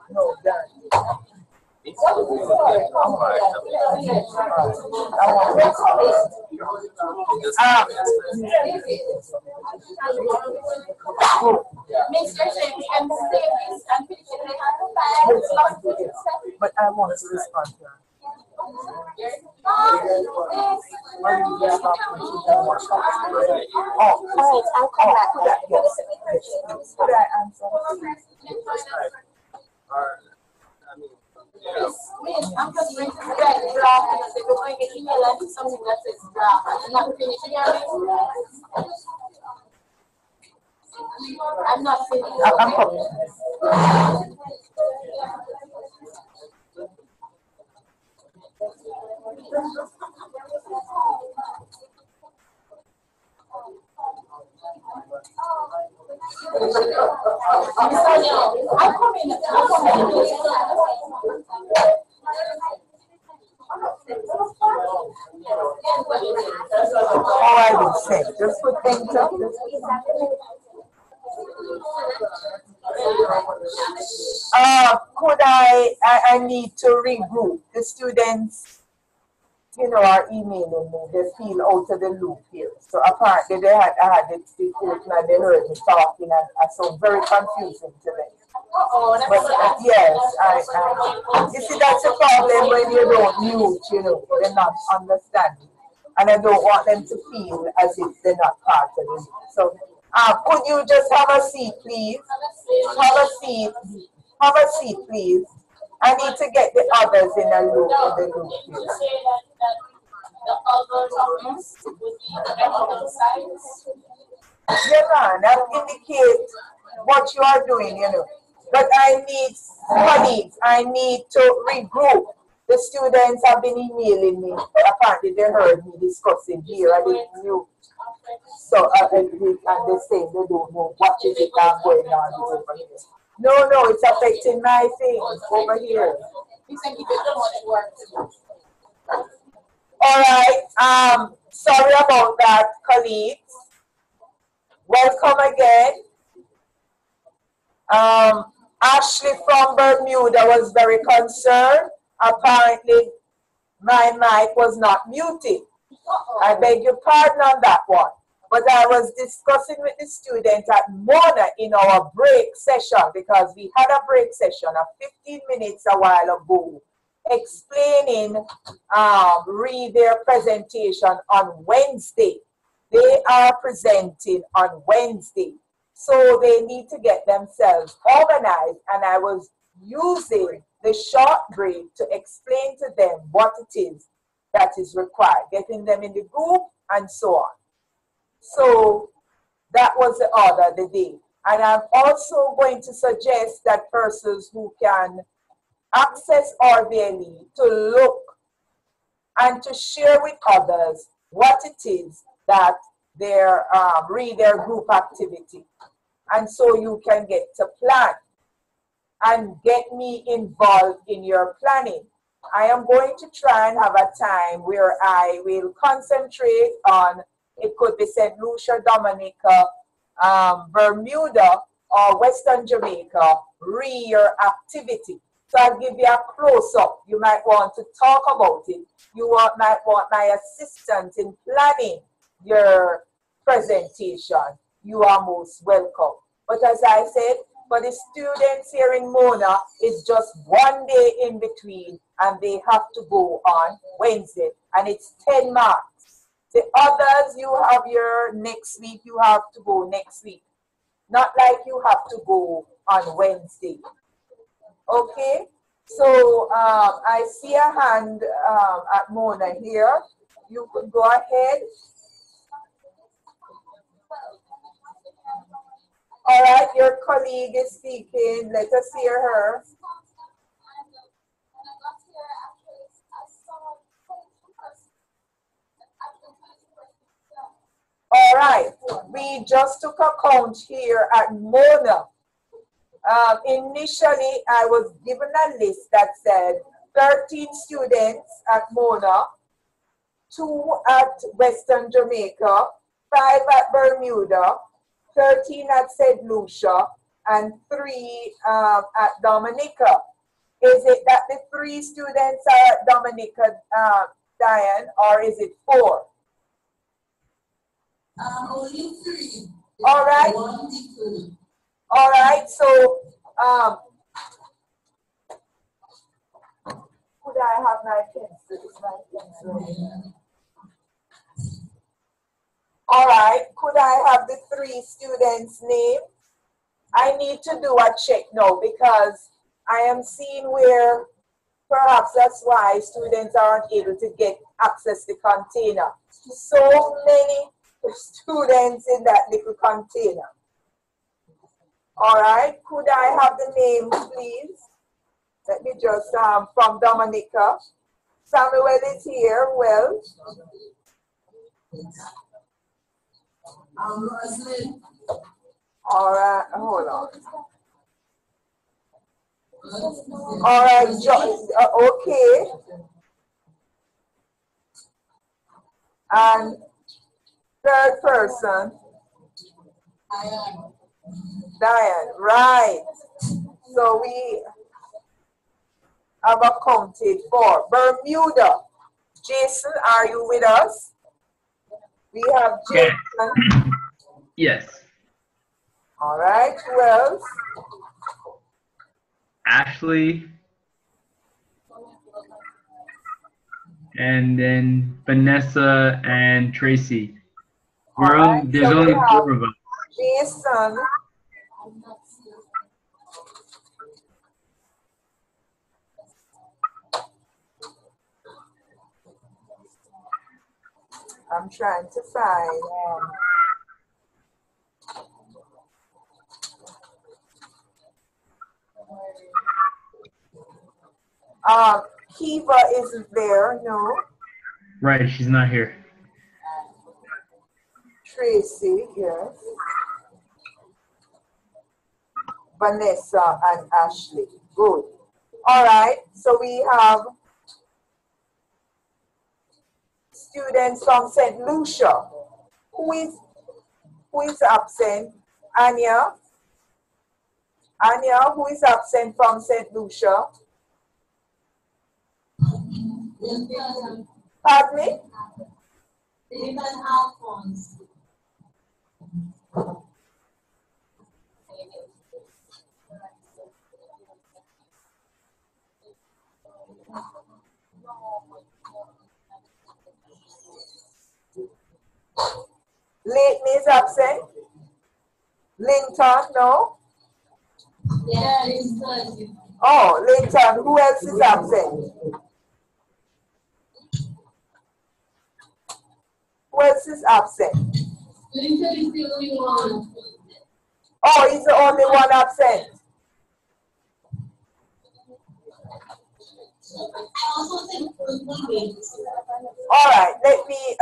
No, that. But I want to respond to her. Oh, I'll come back to that. Yes. Could I answer? Miss, I'm just bringing the red draft because if you're going to get email and something that says draft, I'm not finishing your I'm not finished. I'm coming. I'm coming. All I would say, just put things up. Could I need to regroup the students, are emailing me. They feel out of the loop here. So apparently I had the coach and they heard me talking and so very confusing to them. But yes, you see that's a problem when you don't mute, they're not understanding. And I don't want them to feel as if they're not part of it. So could you just have a seat, please? Have a seat. Have a seat, please. I need to get the others in a loop. The other topics would be economic science. Yeah, man, that indicates what you are doing, But I need colleagues. I need to regroup. The students have been emailing me. Apparently, they heard me discussing here. I didn't know. So, and they say they don't know what is it that's going on over here. No, it's affecting my things over here. Sorry about that, colleagues. Welcome again. Ashley from Bermuda was very concerned. Apparently, my mic was not muted. I beg your pardon on that one. But I was discussing with the students at Mona in our break session, because we had a break session of 15 minutes a while ago, explaining read their presentation on Wednesday. They are presenting on Wednesday. So they need to get themselves organized, and I was using the short break to explain to them what it is that is required, getting them in the group and so on. So that was the order of the day. And I'm also going to suggest that persons who can access RVLE to look and to share with others what it is that their read their group activity. And so you can get to plan and get me involved in your planning. I am going to try and have a time where I will concentrate on, it could be St. Lucia, Dominica, Bermuda, or Western Jamaica, read your activity. So I'll give you a close-up. You might want to talk about it. You might want my assistance in planning your presentation. You are most welcome. But as I said, for the students here in Mona, it's just one day in between, and they have to go on Wednesday, and it's 10 marks. The others, you have your next week, you have to go next week. Not like you have to go on Wednesday. Okay? So I see a hand at Mona here. You could go ahead. All right, your colleague is speaking. Let us hear her. All right, we just took a count here at Mona. Initially, I was given a list that said 13 students at Mona, 2 at Western Jamaica, 5 at Bermuda, 13 at St. Lucia, and 3 at Dominica. Is it that the 3 students are at Dominica, Diane, or is it 4? Only 3. All right. All right, so could I have my pencil? All right, could I have the 3 students' names? I need to do a check now, because I am seeing where perhaps that's why students aren't able to get access to the container. So many students in that little container. All right, could I have the names, please? Let me just, from Dominica. Samuel is here, well. Roslyn. All right, hold on. All right, okay. And third person. Diane, right. So we have accounted for Bermuda. Jason, are you with us? We have Jason. Yes. All right, who else? Ashley. And then Vanessa and Tracy. There's so only 4 of us. Jason. I'm trying to find. Kiva isn't there, no. Right, she's not here. Tracy, yes. Vanessa and Ashley. Good. All right, so we have students from St. Lucia. Who is absent? Anya? Anya, who is absent from St. Lucia? Pardon me? Leighton is absent. Linton, no? Yeah, it's good. Oh, Linton, who else is absent? Who else is absent? Linton is the only one. Oh, he's the only one absent. All right, let me,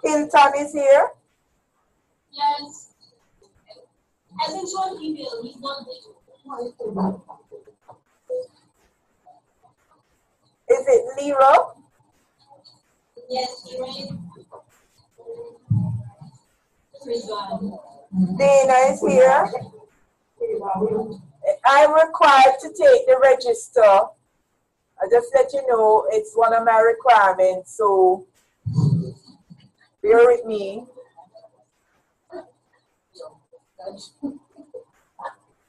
Hilton is here. Yes. I sent you an email. He's not there. Is it Lero? Yes, you're Dana is here. I'm required to take the register. I just let you know it's one of my requirements, so bear with me.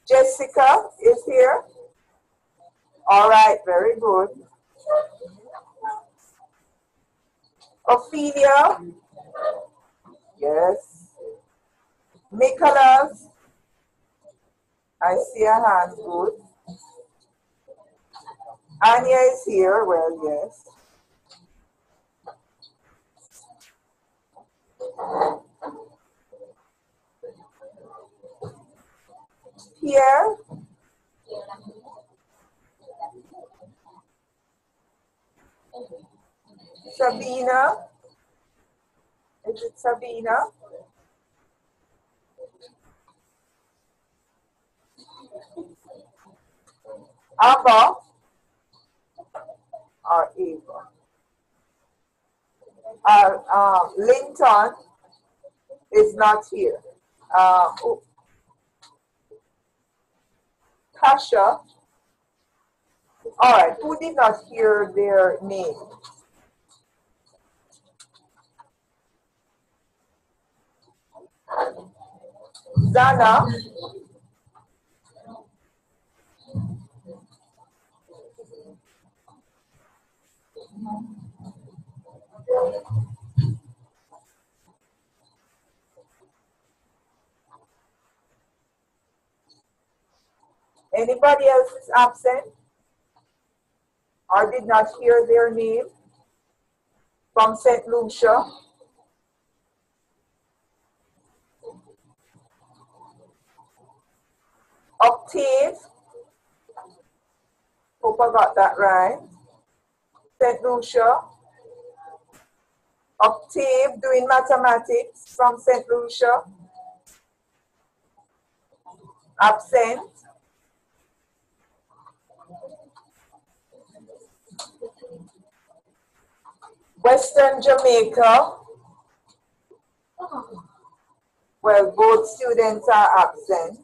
Jessica is here. All right, very good. Ophelia. Yes. Nicholas. I see a hand, good. Anya is here, well, yes. Pierre. Sabina. Is it Sabina? Abba or Ava? Linton is not here. Kasha. All right, who did not hear their name? Zana. Anybody else is absent or did not hear their name from St. Lucia? Octave. Hope I got that right. St. Lucia. Octave doing mathematics from St. Lucia. Absent. Western Jamaica. Well, both students are absent.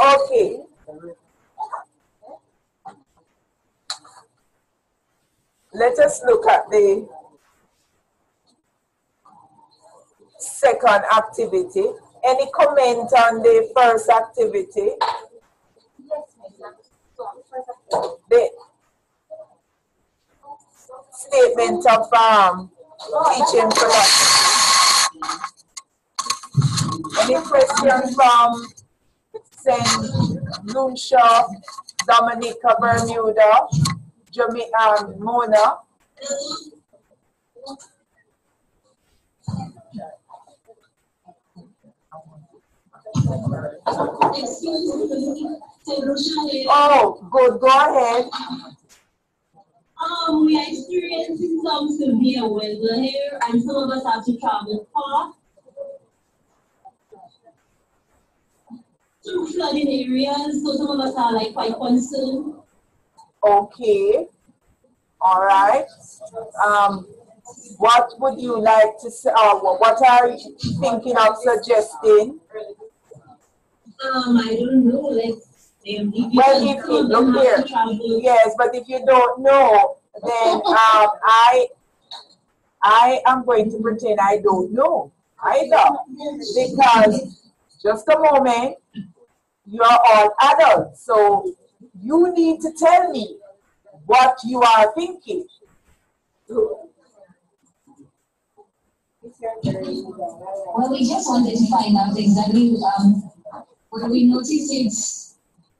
Okay. Let us look at the second activity. Any comment on the first activity? The statement of teaching philosophy. Any questions from St. Lucia, Dominica, Bermuda, Mona? Oh, good. Go ahead. We are experiencing some severe weather here, and some of us have to travel far to flooding areas. So some of us are like quite concerned. Okay. All right. What would you like to say? What are you thinking of suggesting? I don't know. Well, if you look here, yes, but if you don't know, then I am going to pretend I don't know either, because just a moment, you are all adults, so you need to tell me what you are thinking. Well, we just wanted to find out exactly, well, we noticed it's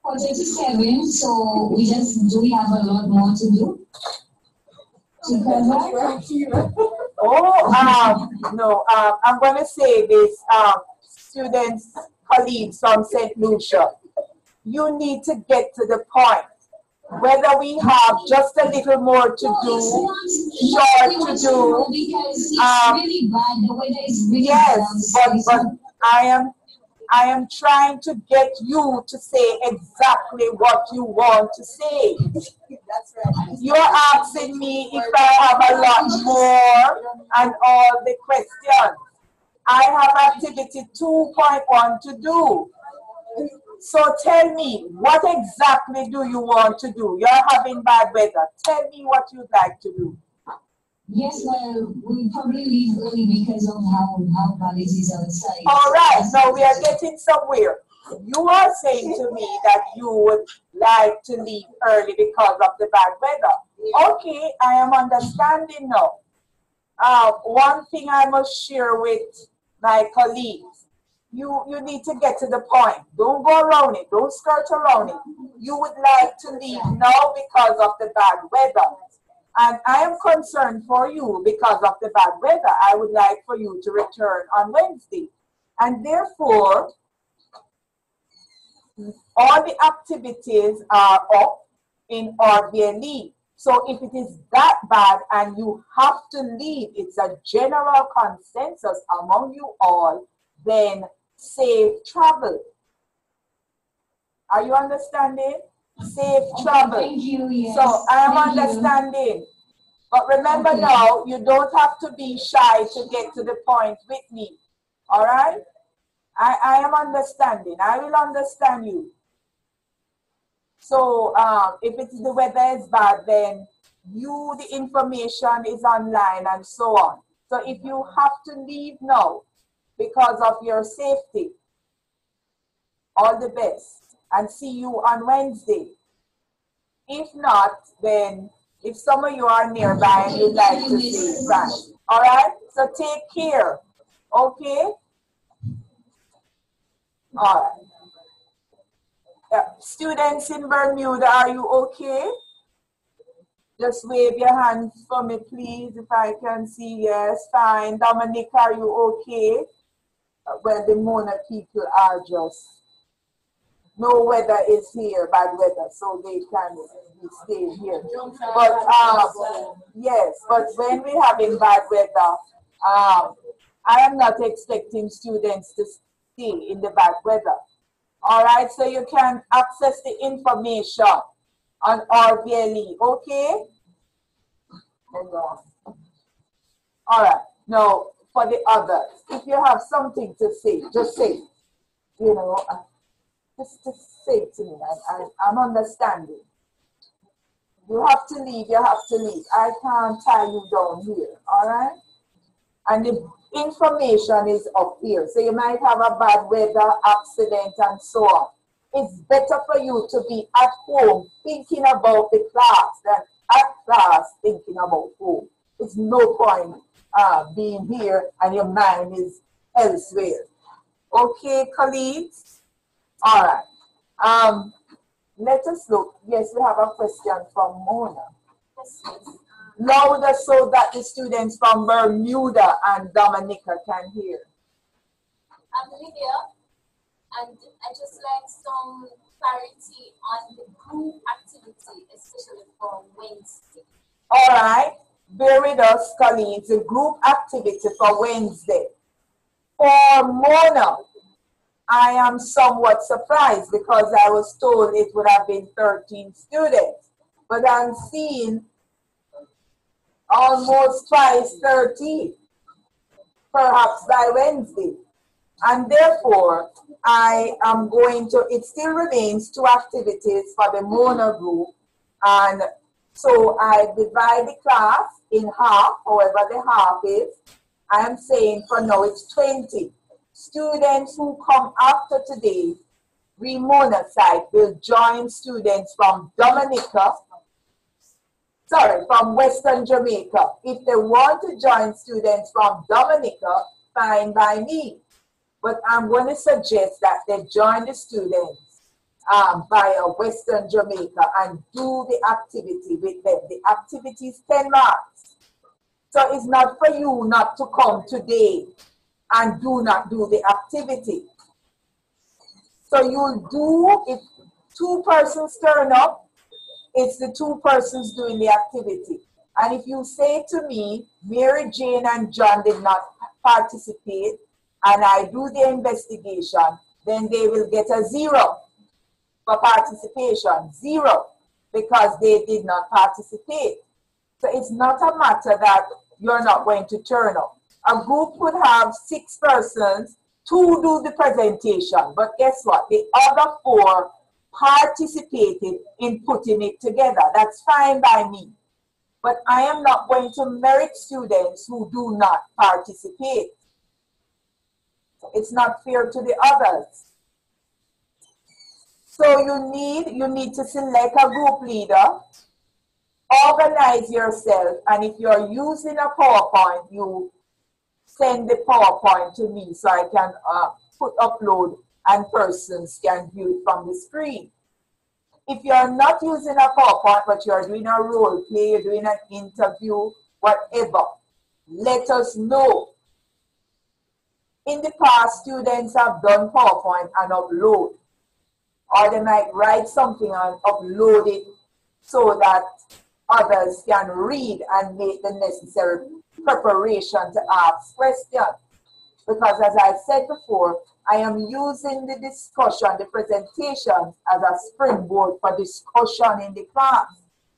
4:37, so we have a lot more to do to cover. Oh, no, I'm going to say this, students, colleagues from St. Lucia, you need to get to the point. Whether we have just a little more to do, short to do, because it's really bad. The weather is really yes, but I am trying to get you to say exactly what you want to say. That's right. You're asking me if I have a lot more and all the questions. I have activity 2.1 to do. So tell me, what exactly do you want to do? You're having bad weather. Tell me what you'd like to do. Yes, well, we'll probably leave early because of how bad it is outside. All right, now we are getting somewhere. You are saying to me that you would like to leave early because of the bad weather. Okay, I am understanding now. One thing I must share with my colleagues, you need to get to the point. Don't go around it. Don't skirt around it. You would like to leave now because of the bad weather. And I am concerned for you because of the bad weather. I would like for you to return on Wednesday. And therefore, all the activities are up in RBLE. So if it is that bad and you have to leave, it's a general consensus among you all, then safe travel. Are you understanding? Safe travel. Thank you, yes. So I am understanding. But remember now, you don't have to be shy to get to the point with me. All right? I am understanding. I will understand you. So if the weather is bad, then the information is online and so on. So if you have to leave now because of your safety, all the best. And see you on Wednesday. If not, then if some of you are nearby and you'd like to stay, right. All right? So take care. Okay? All right. Students in Bermuda, are you okay? Just wave your hands for me, please, if I can see. Yes, fine. Dominic, are you okay? Well, the Mona people are just, no weather is here, bad weather, so they can stay here. But yes, but when we're having bad weather, I am not expecting students to stay in the bad weather. All right, so you can access the information on RBLE, okay? Hold on. All right, now for the others, if you have something to say, just say, you know, just say it to me. I'm understanding. You have to leave, you have to leave. I can't tie you down here, all right? And the information is up here. So you might have a bad weather, accident, and so on. It's better for you to be at home thinking about the class than at class thinking about home. It's no point being here and your mind is elsewhere. Okay, colleagues? All right. Let us look. Yes, we have a question from Mona. Louder so that the students from Bermuda and Dominica can hear. Lydia. And I just like some clarity on the group activity, especially for Wednesday. All right, bear with us, colleagues. A group activity for Wednesday. For Mona, I am somewhat surprised because I was told it would have been 13 students, but I'm seeing almost twice 13, perhaps by Wednesday. And therefore, I am going to, it still remains 2 activities for the Mona group. And so I divide the class in half, however the half is. I am saying for now it's 20. Students who come after today, Mona side will join students from from Western Jamaica. If they want to join students from Dominica, fine by me. But I'm going to suggest that they join the students via Western Jamaica and do the activity with them. The activity is 10 marks. So it's not for you not to come today and do not do the activity. So you'll do, if 2 persons turn up, it's the 2 persons doing the activity. And if you say to me, Mary Jane and John did not participate, and I do the investigation, then they will get a 0 for participation, 0, because they did not participate. So it's not a matter that you're not going to turn up. A group would have 6 persons to do the presentation, but guess what? The other 4 participated in putting it together. That's fine by me. But I am not going to merit students who do not participate. It's not fair to the others. So you need to select a group leader, organize yourself, and if you're using a PowerPoint, you send the PowerPoint to me so I can upload and persons can view it from the screen. If you're not using a PowerPoint, but you're doing a role play, you're doing an interview, whatever, let us know. In the past, students have done PowerPoint and upload, or they might write something and upload it so that others can read and make the necessary preparation to ask questions. Because as I said before, I am using the discussion, the presentation as a springboard for discussion in the class.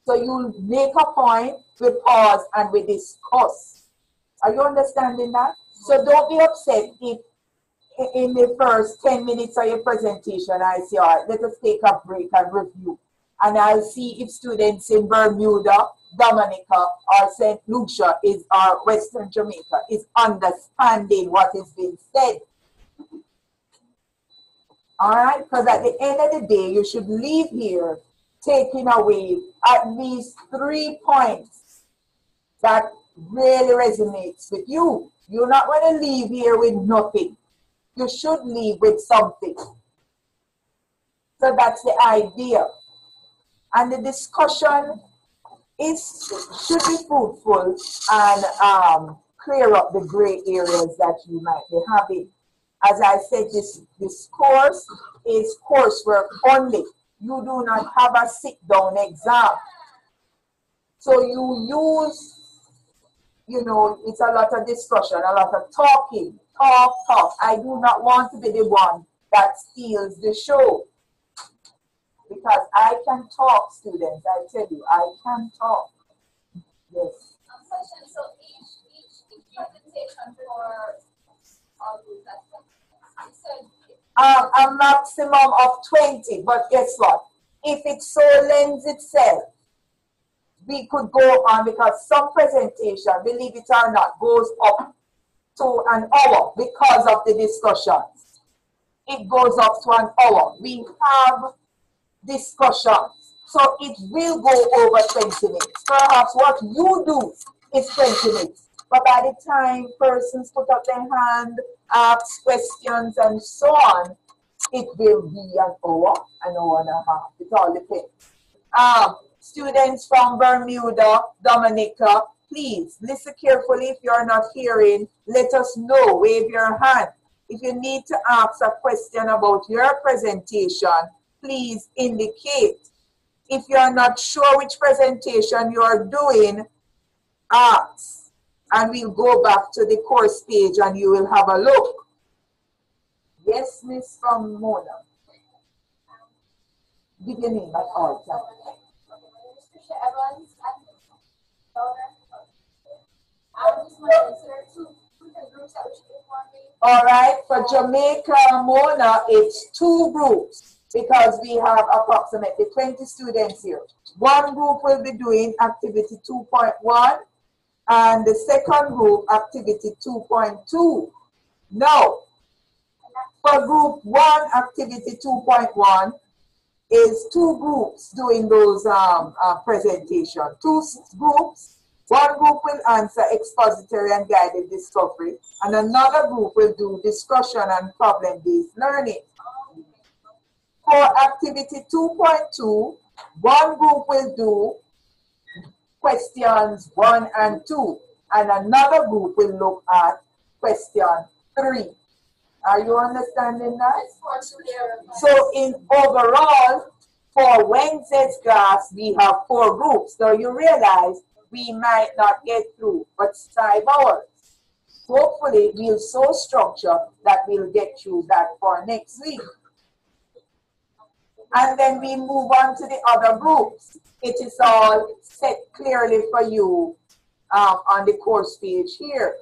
So you make a point, we pause, and we discuss. Are you understanding that? So don't be upset if in the first 10 minutes of your presentation, I say, all right, let us take a break and review. And I'll see if students in Bermuda, Dominica, or St. Lucia or Western Jamaica is understanding what is being said. All right? Because at the end of the day, you should leave here taking away at least 3 points that really resonates with you. You're not going to leave here with nothing. You should leave with something. So that's the idea. And the discussion should be fruitful and clear up the gray areas that you might be having. As I said, this course is coursework only. You do not have a sit-down exam. So you use, it's a lot of discussion, a lot of talking, talk. I do not want to be the one that steals the show. Because I can talk, students. I tell you, I can talk. Yes. Question. So each presentation for all groups, a maximum of 20. But guess what? If it so lends itself, we could go on because some presentation, believe it or not, goes up to an hour because of the discussions. It goes up to an hour. We have discussions. So it will go over 20 minutes. Perhaps what you do is 20 minutes. But by the time persons put up their hand, ask questions, and so on, it will be an hour and a half. It all depends. Students from Bermuda, Dominica, please listen carefully. If you're not hearing, let us know. Wave your hand. if you need to ask a question about your presentation, please indicate. If you are not sure which presentation you are doing, ask, and we'll go back to the course page and you will have a look. Yes, Miss from Mona. Give your name at all times. All right, for Jamaica Mona, it's 2 groups because we have approximately 20 students here. One group will be doing activity 2.1 and the second group activity 2.2. Now, for group 1 activity 2.1 is 2 groups doing those presentations. 2 groups. One group will answer expository and guided discovery, and another group will do discussion and problem-based learning. For activity 2.2, one group will do questions 1 and 2, and another group will look at question 3. Are you understanding that? So in overall, for Wednesday's class, we have 4 groups. So you realize we might not get through, but 5 hours. Hopefully, we'll so structure that we'll get through that for next week. And then we move on to the other groups. It is all set clearly for you on the course page here.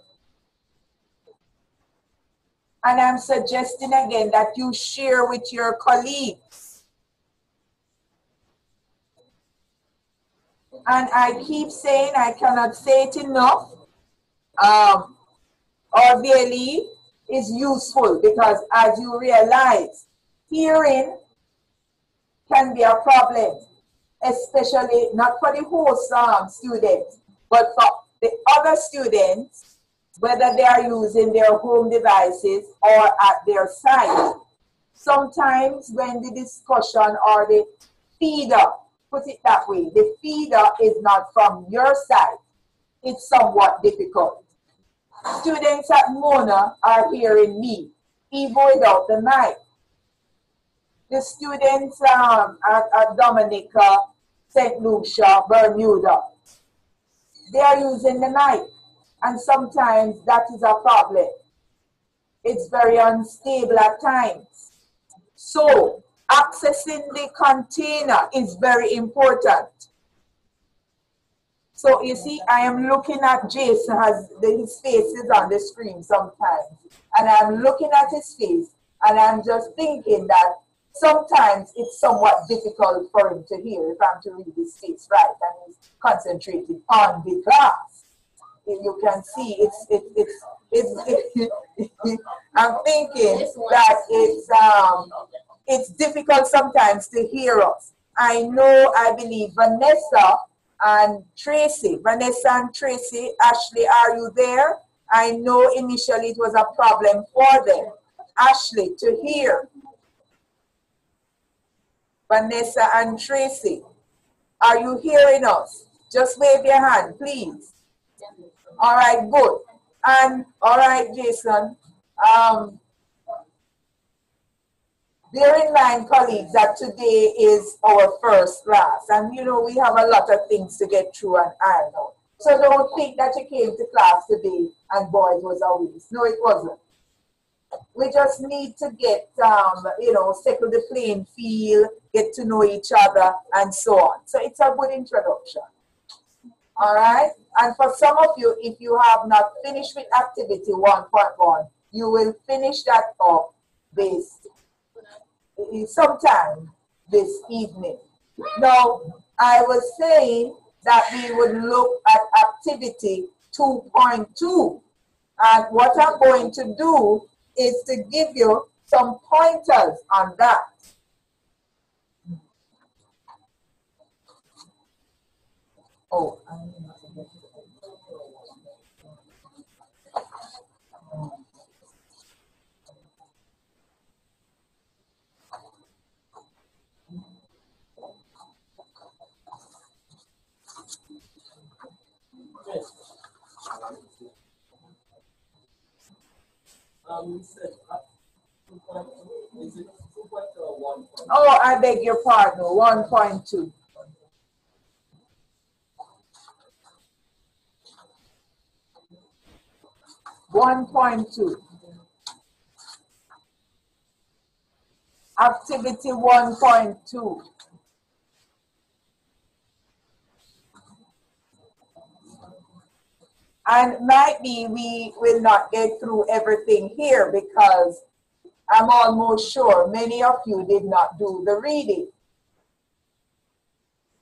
And I'm suggesting again that you share with your colleagues. And I keep saying, I cannot say it enough, our VLE is useful because as you realize, hearing can be a problem, especially not for the host students, but for the other students, whether they are using their home devices or at their site. Sometimes when the discussion or the feeder, put it that way, the feeder is not from your side, it's somewhat difficult. Students at Mona are hearing me, even without the mic. The students at Dominica, St. Lucia, Bermuda, they are using the mic, and sometimes that is a problem. It's very unstable at times. So, accessing the container is very important. So, you see, I am looking at Jason, his face is on the screen sometimes, and I'm looking at his face, and I'm just thinking that sometimes it's somewhat difficult for him to hear if I'm to read his face right, and he's concentrated on the class. If you can see, I'm thinking that it's difficult sometimes to hear us. I know, I believe Vanessa and Tracy, Ashley, are you there? I know initially it was a problem for them. Ashley, to hear. Vanessa and Tracy, are you hearing us? Just wave your hand, please. All right, good. And all right, Jason, bear in mind, colleagues, that today is our first class. And you know, we have a lot of things to get through and iron out. So don't think that you came to class today and boy, it was a waste. No, it wasn't. We just need to get, you know, settle the playing field, get to know each other, and so on. So it's a good introduction. All right? And for some of you, if you have not finished with activity 1.1, you will finish that up sometime this evening. Now, I was saying that we would look at activity 2.2. And what I'm going to do is to give you some pointers on that. Oh, You said 2.2. Is it 2.2 or 1.2? Oh, I beg your pardon, 1.2. Activity 1.2. And might be we will not get through everything here because I'm almost sure many of you did not do the reading.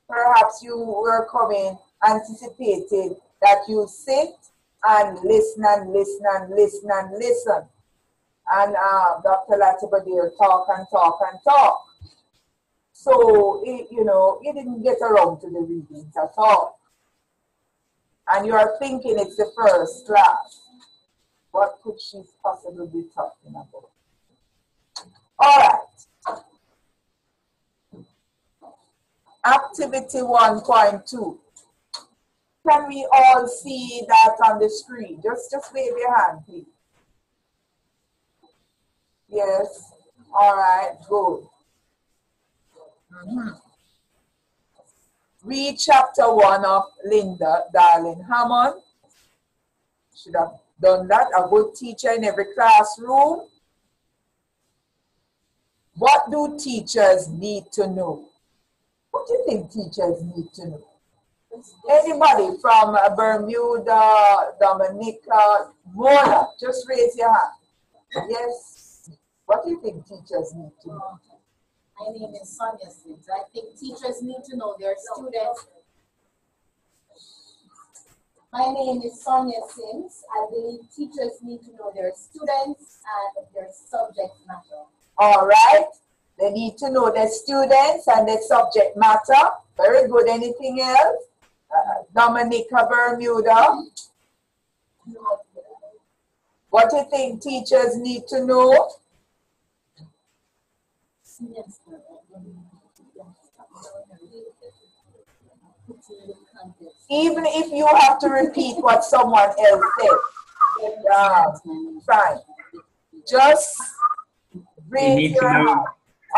Perhaps you were coming anticipated that you sit and listen and listen and listen and listen. And Dr. Lattibeaudiere talk and talk and talk. So, you know, you didn't get around to the readings at all. And you are thinking it's the first class. What could she possibly be talking about? All right. Activity 1.2. Can we all see that on the screen? Just wave your hand, please. Yes. All right, good. Read chapter 1 of Linda Darling Hammond. Should have done that. A good teacher in every classroom. What do teachers need to know? What do you think teachers need to know? Anybody from Bermuda, Dominica, Mona, just raise your hand. Yes. What do you think teachers need to know? My name is Sonia Sims. I think teachers need to know their students. My name is Sonia Sims. I believe teachers need to know their students and their subject matter. All right. They need to know their students and their subject matter. Very good. Anything else? Dominica, Bermuda. What do you think teachers need to know? Even if you have to repeat what someone else said, fine. Just raise your hand.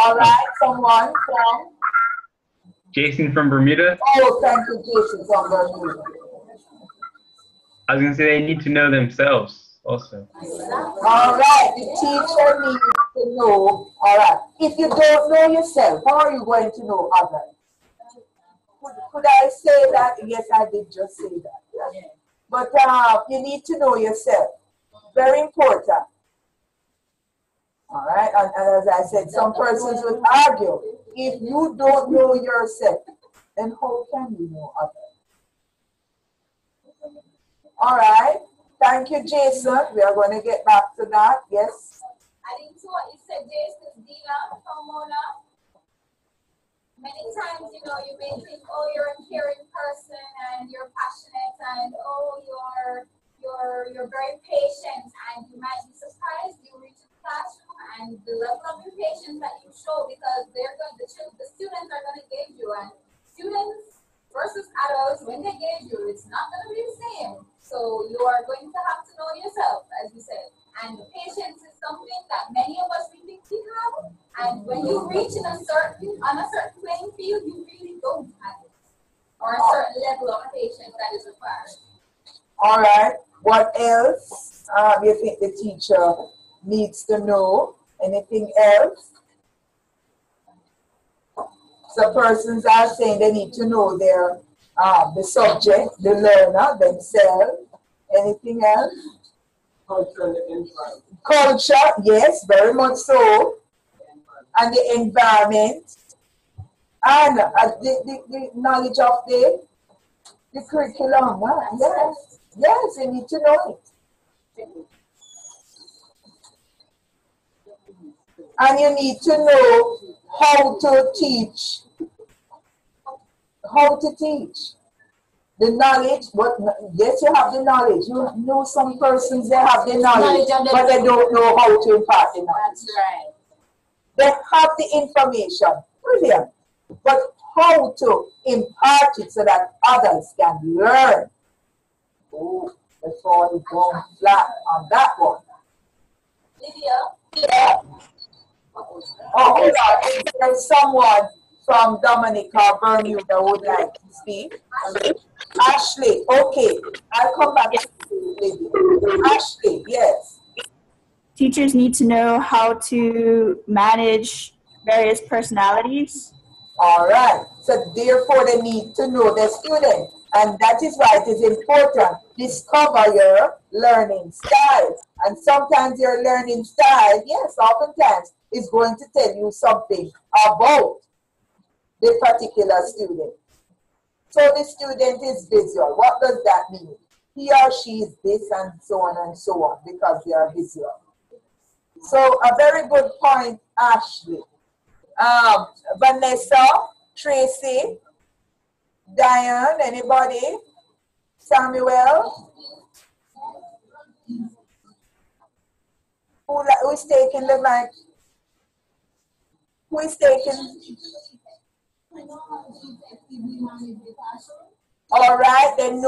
All right, someone from? Jason from Bermuda. Oh, thank you, Jason from Bermuda. I was going to say they need to know themselves also. All right, the teacher needs to know. All right, if you don't know yourself, how are you going to know others? Could I say that? Yes, I did just say that. But you need to know yourself. Very important. All right, and as I said, some persons would argue, if you don't know yourself, then how can you know others? All right, thank you, Jason. We are going to get back to that. Yes? Adding to what you said, Jason, Dina from Mona. Many times, you know, you may think, oh, you're a caring person and you're passionate and oh, you're very patient, and you might be surprised you reach the classroom and the level of patience that you show, because the students are going to gauge you, and students versus adults, when they gauge you, it's not going to be the same. So you are going to have to know yourself, as you said. And patience is something that many of us we think we have. And when you reach on a certain playing field, you really don't have it. Or a certain level of patience that is required. All right. What else you think the teacher needs to know? Anything else? So persons are saying they need to know their the subject, the learner, themselves. Anything else? Culture and environment. Culture, yes, very much so. And the environment. And the knowledge of the curriculum. Yes, yes, you need to know it. And you need to know how to teach. How to teach. The knowledge, yes, you have the knowledge. You know some persons, they have the knowledge, but they don't know how to impart the knowledge. That's right. They have the information, brilliant, but how to impart it so that others can learn. Oh, that's all going flat on that one. Lydia? Yeah. Oh, hold on. Is there someone from Dominica, Bermuda who would like to speak? Ashley, okay. I'll come back to you, Lydia. Ashley, yes. Teachers need to know how to manage various personalities. All right. So therefore, they need to know their student. And that is why it is important. Discover your learning style. And sometimes your learning style, yes, oftentimes, is going to tell you something about the particular student. So the student is visual. What does that mean? He or she is this and so on, because they are visual. So a very good point, Ashley. Vanessa, Tracy, Diane, anybody? Samuel? Who is taking the mic? Who is taking? All right, they must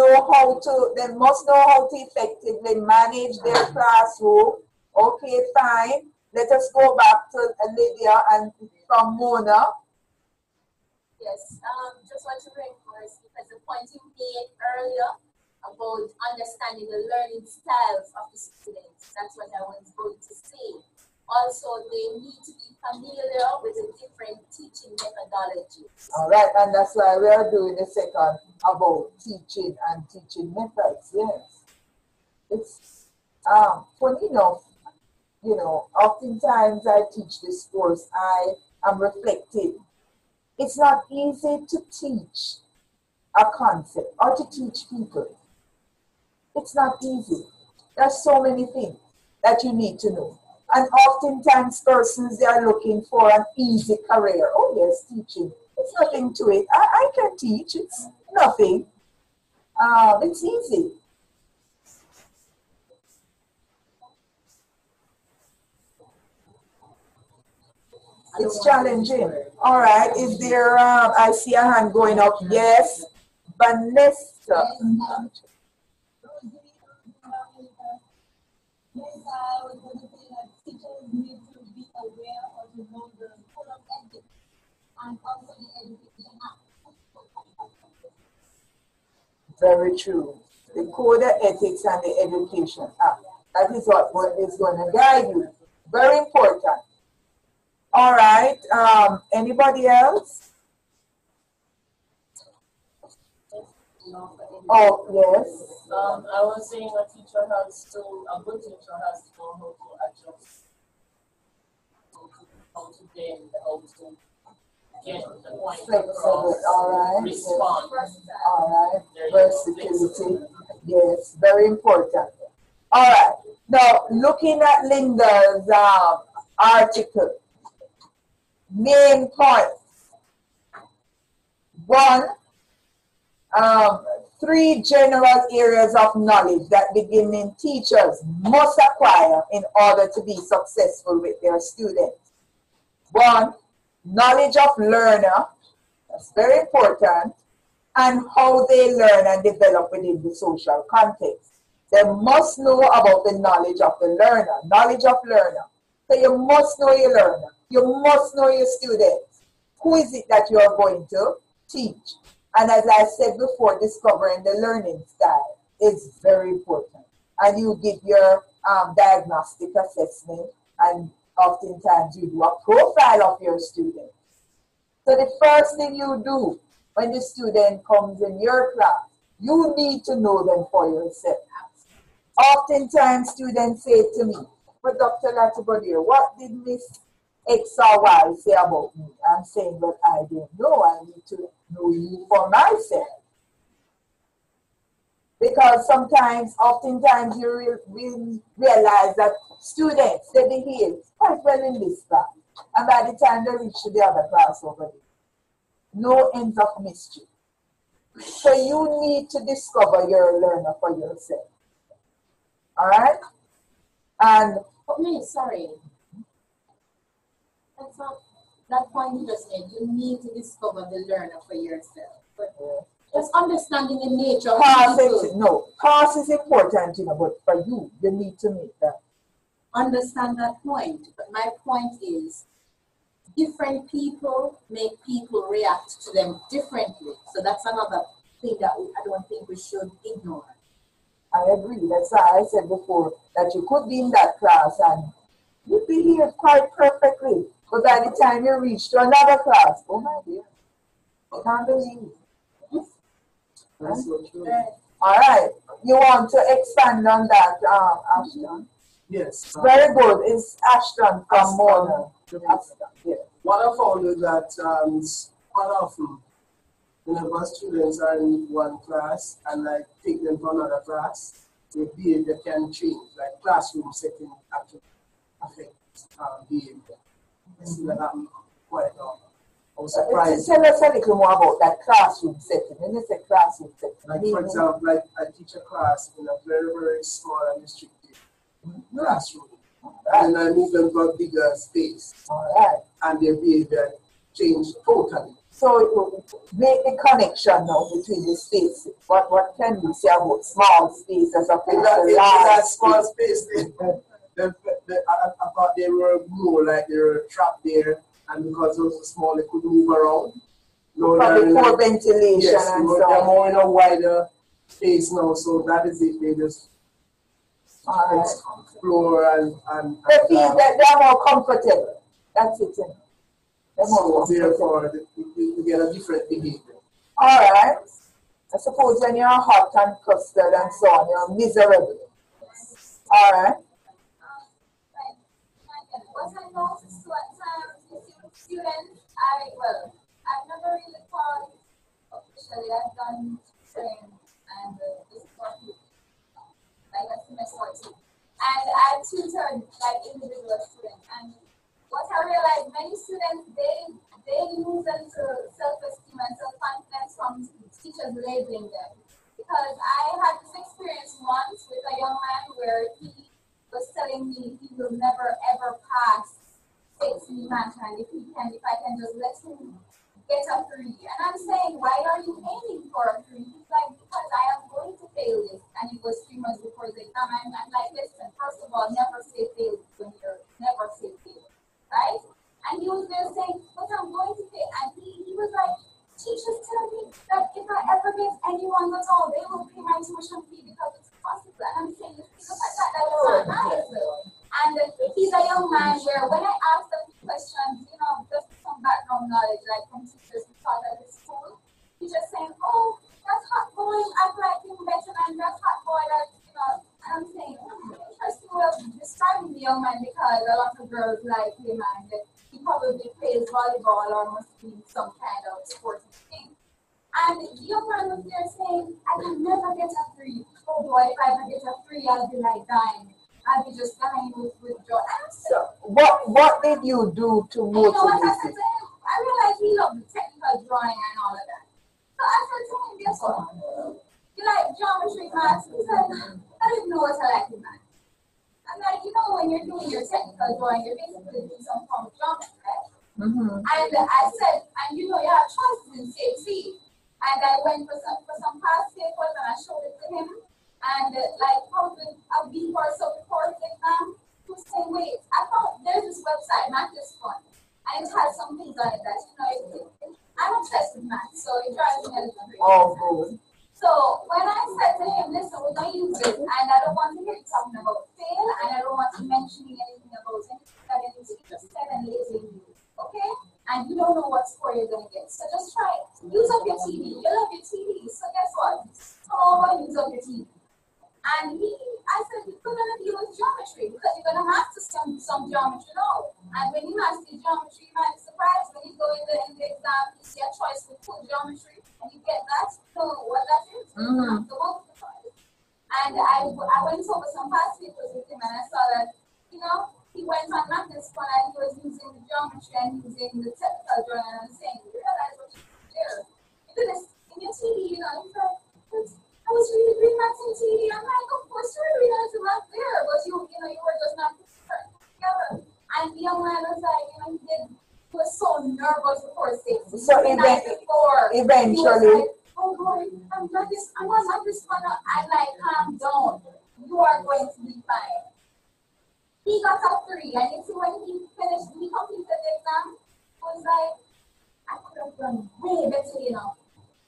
know how to effectively manage their classroom. Okay, fine. Let us go back to Lydia and from Mona. Yes, just want to reinforce because the point you made earlier about understanding the learning styles of the students. That's what I was going to say. Also, they need to be familiar with the different teaching methodologies. All right, and that's why we are doing the second about teaching and teaching methods. Yes, it's funny enough. You know, oftentimes I teach this course. I am reflecting. It's not easy to teach a concept or to teach people. It's not easy. There's so many things that you need to know. And oftentimes persons, they are looking for an easy career. Oh yes, teaching. It's nothing to it. I can teach. It's nothing. It's easy. It's challenging. All right. Is there, I see a hand going up. Yes. Vanessa. Very true. The code of ethics and the education act. That is what is going to guide you. Very important. All right. Anybody else? Oh, yes. I was saying a good teacher has to know how to adjust, how to bend, how to get the point across, all right. respond. All right. Versatility. Yes, very important. All right. Now, looking at Linda's article, main points. 1, 3 general areas of knowledge that beginning teachers must acquire in order to be successful with their students. 1, knowledge of learner, that's very important, and how they learn and develop within the social context. They must know about the knowledge of the learner, knowledge of learner. So you must know your learner. You must know your students. Who is it that you are going to teach? And as I said before, discovering the learning style is very important. And you give your diagnostic assessment, and oftentimes you do a profile of your student. So the first thing you do when the student comes in your class, you need to know them for yourself. Oftentimes students say to me, but Dr. Lattibeaudiere, what did Miss X or Y say about me? I'm saying, but I don't know. I need to know you for myself. Because oftentimes you realize that students, they behave quite well in this class. And by the time they reach the other class over there, no ends of mystery. So you need to discover your learner for yourself. All right? And sorry. That's not that point you just made. You need to discover the learner for yourself. But just understanding the nature of class is important, but for you, you need to make that understand that point, but my point is different people make people react to them differently. So that's another thing that I don't think we should ignore. I agree. That's why I said before that you could be in that class and you behave quite perfectly. But by the time you reach to another class, oh my dear, I can't believe it. That's so true. All right. You want to expand on that, Ashton? Yes. Very good. It's Ashton from Mona. Yeah. What I found is that quite often, whenever students are in one class and like take them to another class, their behavior can change. Like classroom setting actually affects behavior. I see that happen quite often. I was surprised. Tell us a little more about that classroom setting. When you say classroom setting, like for example, like I teach a class in a very, very small and restricted classroom. And I move them to a bigger space. And their behavior changed totally. So make the connection now between the spaces. What can you say about small space as opposed to large small space? I thought they were more like they were trapped there, and because it was so small, they could move around. Probably poor ventilation yes, and so they're more in a wider space now, so that is it. They just explore and they feel that they're more comfortable. That's it. They're more so therefore, you get a different behavior. All right. I suppose when you're hot and custard and so on, you're miserable. All right. What I noticed with students, I've never really taught officially. I've done training and this like a semester or two. And I tutored like individual students. And what I realized, many students, they lose into self-esteem and self-confidence from teachers labeling them. Because I had this experience once with a young man where he was telling me he will never ever pass 6 math, and if I can just let him get a 3. And I'm saying, why are you aiming for a 3? He's like, because I am going to fail this. And it was 3 months before the exam. I'm like, listen, first of all, never say fail when you're never say fail, right? And he was there saying, but I'm going to fail. And he was like, teachers tell me that if I ever get anyone at all, they will pay my tuition fee because it's possible. And I'm saying, look at that, that was not nice. And he's a young man where when I asked him questions, you know, just some background knowledge, like from teachers we taught at the school, he's just saying, oh, that's hot boy, act like him better than that hot boy, that, you know. And I'm saying, interesting way of describing the young man because a lot of girls like him and he probably plays volleyball or must be some kind of sporting thing. And the young man was there saying, I can never get a 3. Oh boy, if I ever get a 3, I'll be like dying. I'll be just dying with joy. So what did you do to motivate him? I realized he loved the technical drawing and all of that. So I said to him, guess what? You like geometry, math? He said, I didn't know what I liked in math. I'm like, you know, when you're doing your technical drawing, you're basically doing some form of geometry, right? And I said, and you know, you have choices in CAT. And I went for some past papers and I showed it to him. And like probably a week or so before the exam, he was saying, wait, I thought there's this website, Math is Fun. And it has some things on it that, you know, I'm obsessed with math, so it drives me a little crazy. Oh, good. So when I said to him, listen, we're going to use this, and I don't want to hear you talking about fail, and I don't want you mentioning anything about anything that any teacher said and labeling you, okay? And you don't know what score you're going to get. So just try it. Use up your TV. You love your TV. So guess what? Come over, use up your TV. And I said, you're going to use geometry because you're going to have to some geometry now. And when you master geometry, you might be surprised when you go in the exam, you see a choice with full geometry, and you get that. So what that is? The multiple choice. And I went over some past papers with him, and I saw that, you know, he went on Math is Fun and he was using the geometry and using the technical drawing, and I'm saying, you realize what you did there. You did this in your TV, you know, I was really doing math in TV. I'm like, of course you were reading to math there, but you were just not together. And the young man was like, you know, he was so nervous before 6. So eventually, he was like, oh boy, I'm not this one. I'm like, calm down. You are going to be fine. he got a 3, and you see when he completed the exam, he was like, I could have done way better, you know.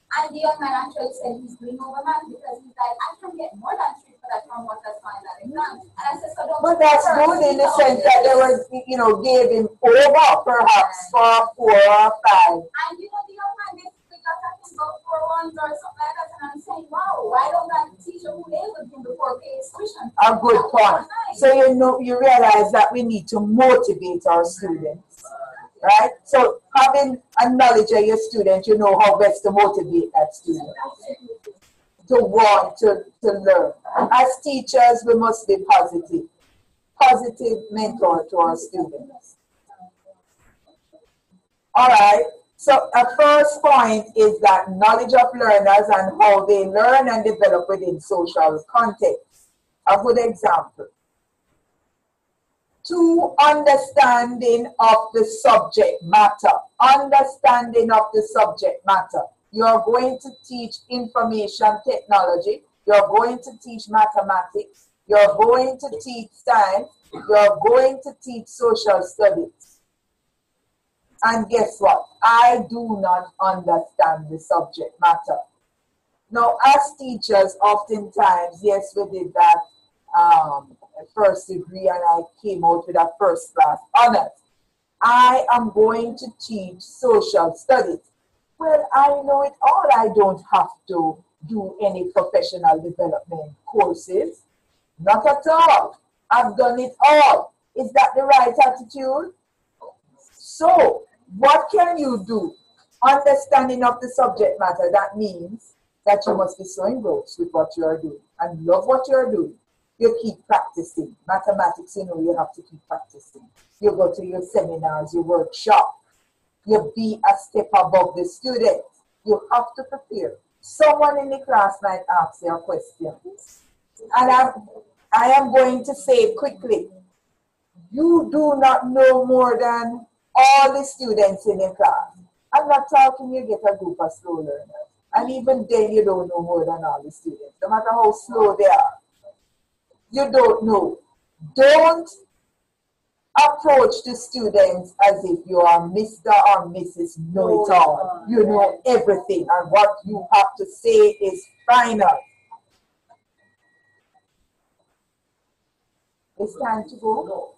And the young man actually said he's doing over math because he's like, I can get more than 3 for that from what I find that exam. And I said, so don't. But that's good in the sense that they were, you know, gave him over perhaps for 4 or 5. And you know, the young man basically got I think about 4 1s or something like that. And I'm saying, wow, why don't that teacher who they with him before pay his tuition? A good point. So you know, you realize that we need to motivate our students. Right? So having a knowledge of your student, you know how best to motivate that student to want to learn. As teachers, we must be positive mentor to our students. All right. So a first point is that knowledge of learners and how they learn and develop within social context. A good example. 2, understanding of the subject matter. Understanding of the subject matter. You're going to teach information technology. You're going to teach mathematics. You're going to teach science. You're going to teach social studies. And guess what? I do not understand the subject matter. Now, as teachers, oftentimes, yes, we did that first degree and I came out with a first class honors. I am going to teach social studies. Well, I know it all. I don't have to do any professional development courses. Not at all. I've done it all. Is that the right attitude? So, what can you do? Understanding of the subject matter, that means that you must be so engrossed with what you are doing and love what you are doing. You keep practicing. Mathematics, you know, you have to keep practicing. You go to your seminars, your workshop. You be a step above the student. You have to prepare. Someone in the class might ask you a question. And I am going to say it quickly. You do not know more than all the students in your class. I'm not talking you get a group of slow learners. And even then you don't know more than all the students, no matter how slow they are. You don't know. Don't approach the students as if you are Mr. or Mrs. Know-it-all. You know everything, and what you have to say is final. It's time to go?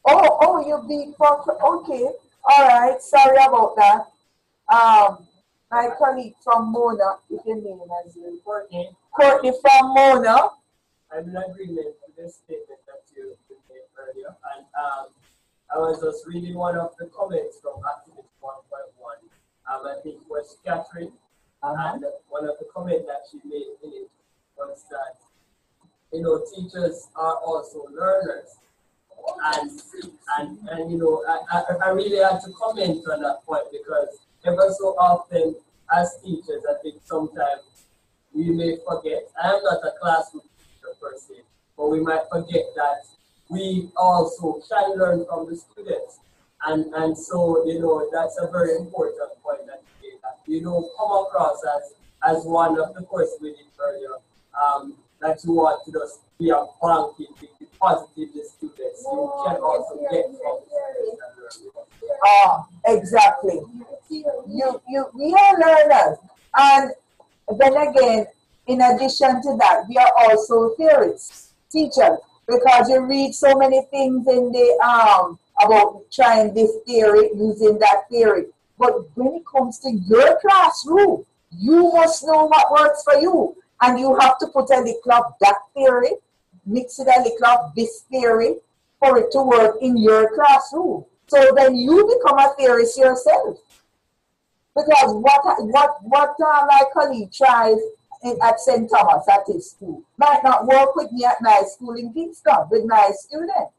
Oh, you beat for, okay. All right, sorry about that. My colleague from Mona, if your name is Courtney. Courtney from Mona. I'm in agreement with this statement that you made earlier. And I was just reading one of the comments from Activity 1.1. I think it was Catherine. And one of the comments that she made in it was that, you know, teachers are also learners. And you know, I really had to comment on that point because ever so often as teachers, I think sometimes we may forget. I am not a classroom teacher per se, but we might forget that we also can learn from the students. And so, you know, that's a very important point that you made, that you don't come across as one of the course we did earlier, that you want to just be a banking, be positive the students. You can also get from the students. Exactly. We are learners. And then again, in addition to that, we are also theorists, teachers, because you read so many things in the about trying this theory, using that theory. But when it comes to your classroom, you must know what works for you. And you have to put a little of that theory, mix it a little of this theory for it to work in your classroom. So then you become a theorist yourself. Because what my colleague tries at St. Thomas at his school might not work with me at my school in Kingston with my students.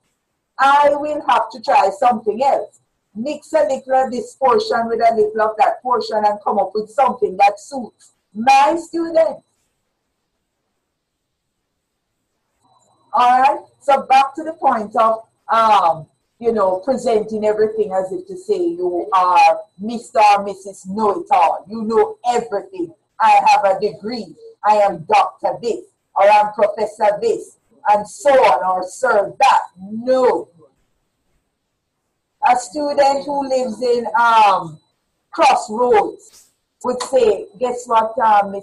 I will have to try something else. Mix a little of this portion with a little of that portion and come up with something that suits my students. All right, so back to the point of, you know, presenting everything as if to say you are Mr. or Mrs. Know-it-all. You know everything. I have a degree. I am Dr. this, or I'm Professor this. and so on, or serve that. No. A student who lives in Crossroads would say, guess what,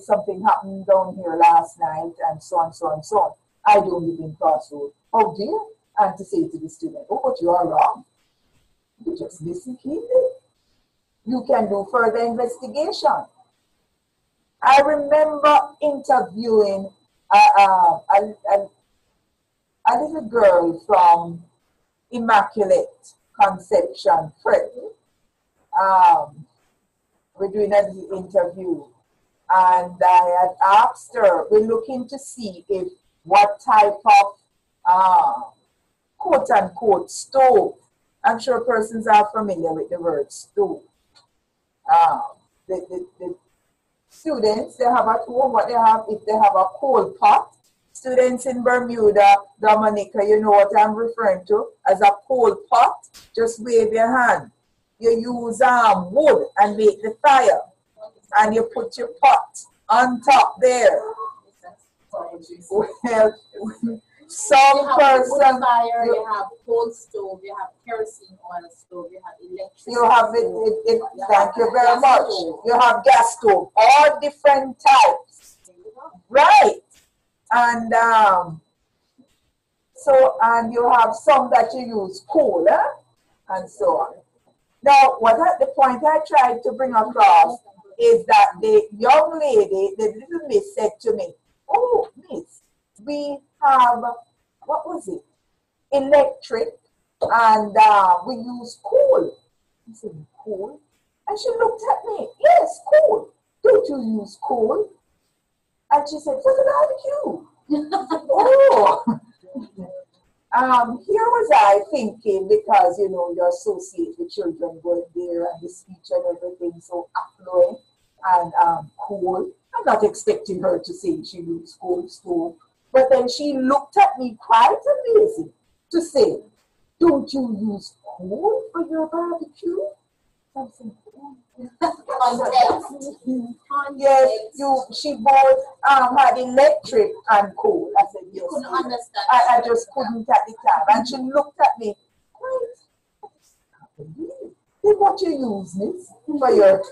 something happened down here last night, and so on, so on, so on. I don't live in Crossroads. Oh dear. And to say to the student, oh, but you are wrong. You just listen keenly. You can do further investigation. I remember interviewing a little girl from Immaculate Conception, Freddie. We're doing an interview, and I had asked her, we're looking to see if what type of quote-unquote stove. I'm sure persons are familiar with the word stove. The students, they have at home what they have, if they have a coal pot. Students in Bermuda, Dominica, you know what I'm referring to as a coal pot. Just wave your hand. You use wood and make the fire, and you put your pot on top there. Well, some person, fire, you have coal stove, you have kerosene oil stove, you have electric. You have it, thank you very much. You have gas stove, all different types, right? And and you have some that you use coal, and so on. Now, the point I tried to bring across is that the young lady, the little miss, said to me, "Oh, miss, we have, what was it? Electric, and we use coal." I said, "Coal?" And she looked at me, "Yes, coal. Don't you use coal?" And she said, "For the barbecue." Oh. Here was I thinking, because, you know, you associate the children going there and the speech and everything so affluent and cool. I'm not expecting her to say she used coal stove. But then she looked at me quite amazing to say, "Don't you use coal for your barbecue?" Something. Yes, she both had electric and coal. I said, yes. Couldn't understand. I just couldn't at the time. And she looked at me, then what you use, miss, for your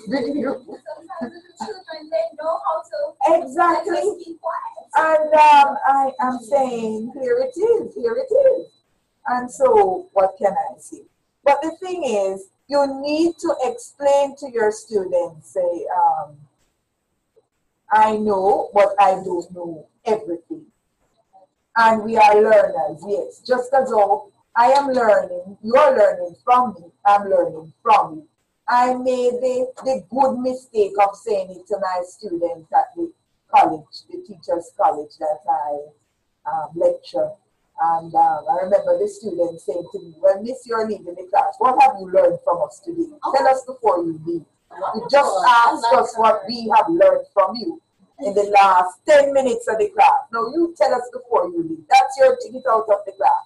video? Sometimes the children, they know how to exactly. Keep quiet. And I am saying, here it is, here it is. And so, what can I say? But the thing is, you need to explain to your students, say, I know, but I don't know everything. And we are learners, yes. Just as though I am learning, you are learning from me, I'm learning from you. I made the good mistake of saying it to my students at the college, the teacher's college that I lecture. And I remember the student saying to me, "Well, miss, you're leaving the class. What have you learned from us today? Tell us before you leave. You just asked us what we have learned from you in the last 10 minutes of the class. Now you tell us before you leave. That's your ticket out of the class."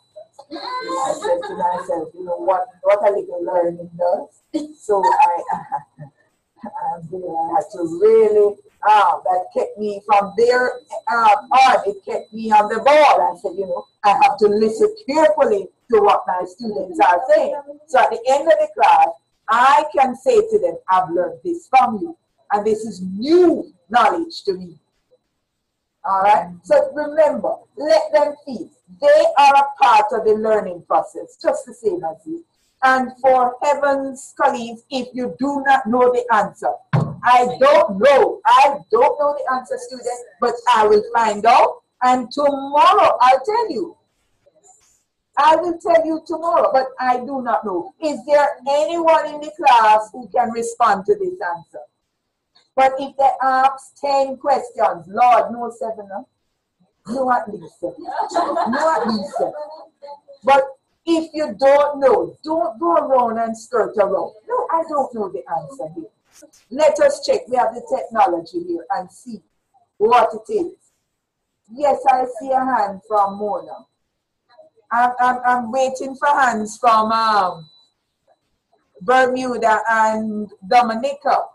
I said to myself, you know what a little learning does. So I had to really, that kept me from there on, it kept me on the ball. I said, you know, I have to listen carefully to what my students are saying. So at the end of the class, I can say to them, "I've learned this from you, and this is new knowledge to me." All right? So remember, let them feel they are a part of the learning process, just the same as you. And for heaven's colleagues, if you do not know the answer, I don't know the answer, student, but I will find out, and tomorrow I'll tell you. I will tell you tomorrow, but I do not know. Is there anyone in the class who can respond to this answer? But if they ask 10 questions, Lord, no 7, no? No, at least 7. No, at least 7. But if you don't know, don't go around and skirt around. No, I don't know the answer here. Let us check. We have the technology here and see what it is. Yes, I see a hand from Mona. I'm waiting for hands from Bermuda and Dominica.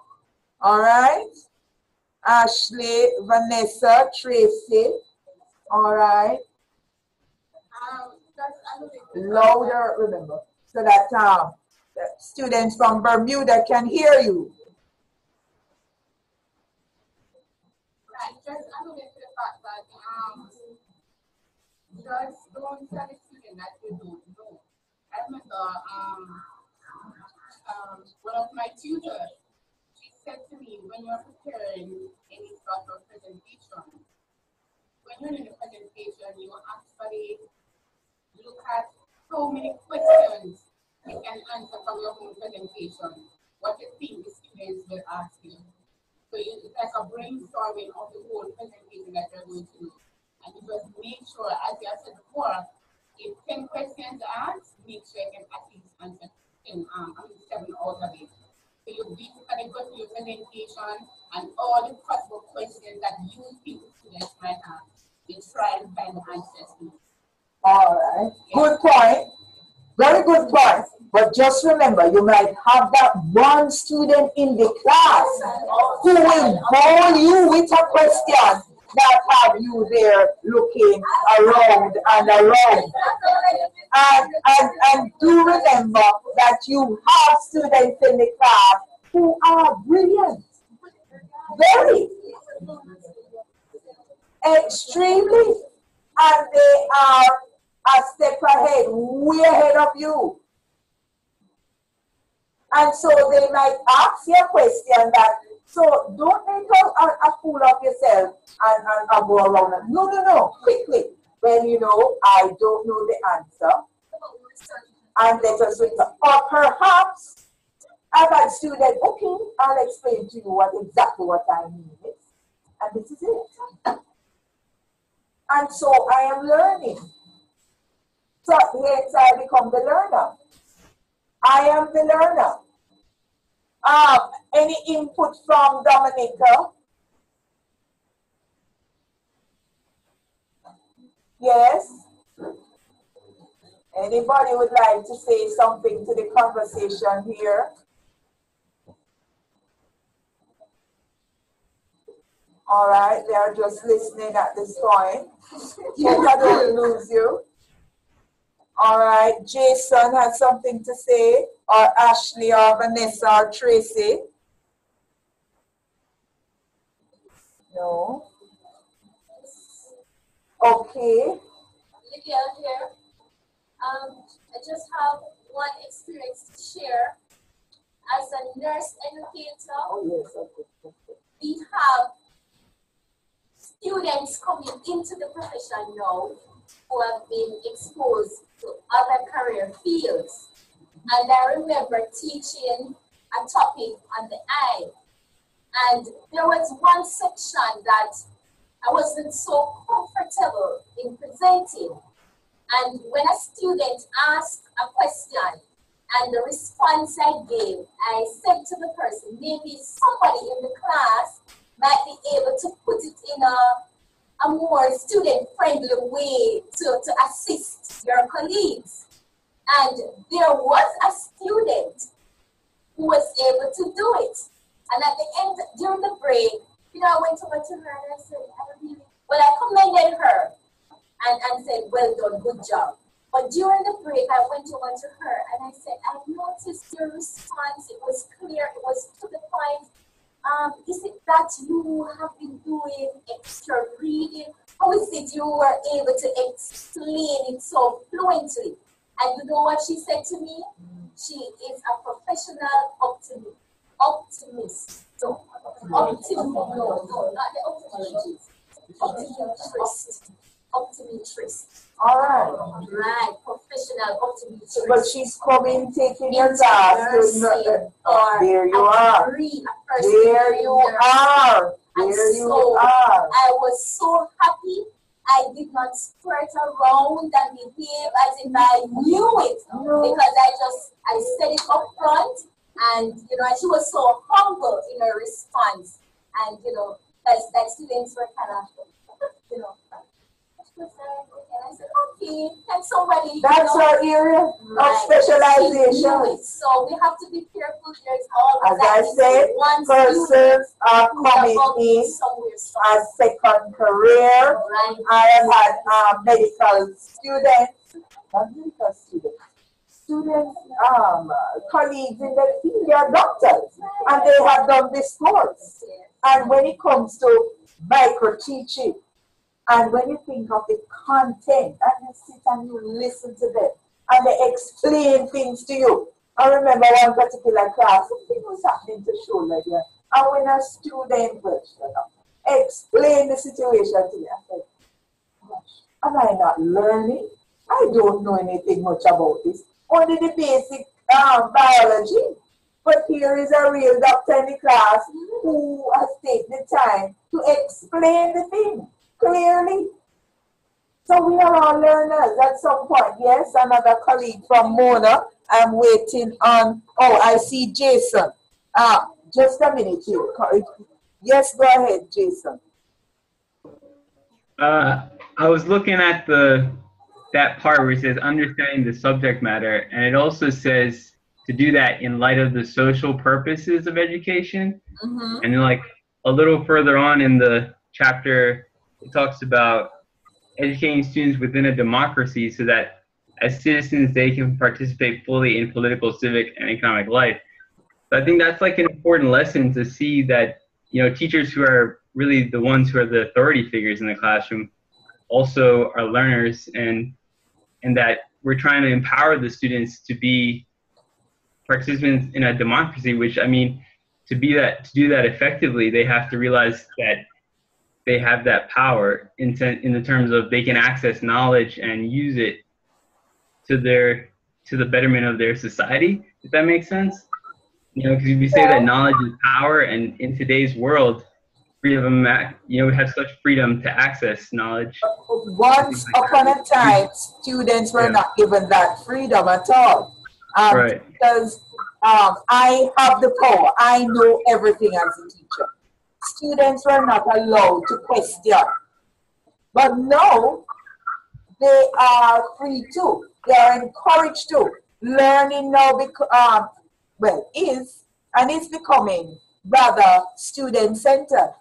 All right? Ashley, Vanessa, Tracy. All right? Louder, remember, so that the students from Bermuda can hear you. Right, just alluding to the fact that just don't tell the student that you don't know. I remember one of my tutors, she said to me, when you're preparing any sort of presentation, when you're in a presentation, you actually look at how many questions you can answer from your own presentation, what you think the students will ask you. So it's like a brainstorming of the whole presentation that you're going to do. And you just make sure, as I said before, if 10 questions are asked, make sure you can at least answer 7 out of it. So you basically go to your presentation and all the possible questions that you think students might have, you try and find the answers to. All right, good point. Very good point. But just remember, you might have that one student in the class who will bore you with a question that have you there looking around and around. And do remember that you have students in the class who are brilliant. Very. Extremely. And they are a step ahead, way ahead of you. And so they might ask you a question that, so don't make a fool of yourself and go around. No, quickly. Well, you know, I don't know the answer. And let us return. Or perhaps, I've had students, okay, I'll explain to you exactly what I mean is. And this is it. And so I am learning. So hence I become the learner. I am the learner. Any input from Dominica? Yes? Anybody would like to say something to the conversation here? All right, they are just listening at this point. Hope I don't lose you. All right, Jason has something to say, or Ashley, or Vanessa, or Tracy. No. Okay. Lydia here. I just have one experience to share. As a nurse educator, we have students coming into the profession now who have been exposed to other career fields. And I remember teaching a topic on the eye. And there was one section that I wasn't so comfortable in presenting. And when a student asked a question and the response I gave, I said to the person, maybe somebody in the class might be able to put it in a more student-friendly way to assist your colleagues. And there was a student who was able to do it. And at the end, during the break, I went over to her and I said, I commended her and said, well done, good job. But during the break, I went over to her and I said, I noticed your response. It was clear, it was to the point. Is it that you have been doing extra reading? How is it you were able to explain it so fluently? And you know what she said to me? She is a professional optimist. So, not the optimist. Optometrist. All right. Right, professional optometrist. But she's coming, taking your class. There you are. There you are. There you are. I was so happy. I did not skirt around and behave as if I knew it. Because I said it up front. And, she was so humble in her response. And, that students were kind of, and I said, okay, can somebody... That's our area of specialization. So we have to be careful. There's always, as I said, persons are coming in a second career. I have had medical students, not medical students, colleagues in the field, they are doctors, and they have done this course. And when it comes to micro teaching, and when you think of the content, and you sit and you listen to them, and they explain things to you. I remember one particular class, something was happening to show like that. And when a student explained the situation to me, I said, gosh, am I not learning? I don't know anything much about this. Only the basic biology. But here is a real doctor in the class who has taken the time to explain the thing clearly. So we are all learners at some point. Yes, another colleague from Mona. I'm waiting on, oh, I see Jason. Just a minute here. Yes, go ahead, Jason. I was looking at that part where it says understanding the subject matter, and it also says to do that in light of the social purposes of education. And then like a little further on in the chapter, it talks about educating students within a democracy so that as citizens they can participate fully in political, civic, and economic life. So I think that's like an important lesson to see that, you know, teachers who are really the ones who are the authority figures in the classroom also are learners, and that we're trying to empower the students to be participants in a democracy, which, I mean, to do that effectively, they have to realize that they have that power in the terms of they can access knowledge and use it to the betterment of their society, if that makes sense. You know, because we say that knowledge is power, and in today's world, we have such freedom to access knowledge. Once upon a time, students were not given that freedom at all. Right. Because I have the power. I know everything as a teacher. Students were not allowed to question. But now, they are free to. They are encouraged to. Learning now is becoming rather student-centered.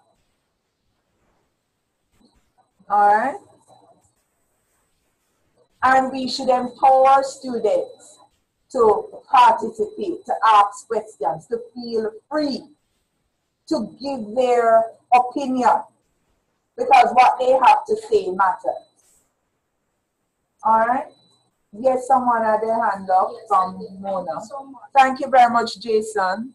All right? And we should empower students to participate, to ask questions, to feel free, to give their opinion, because what they have to say matters. All right? Yes, someone had their hand up from Mona. Thank you very much, Jason.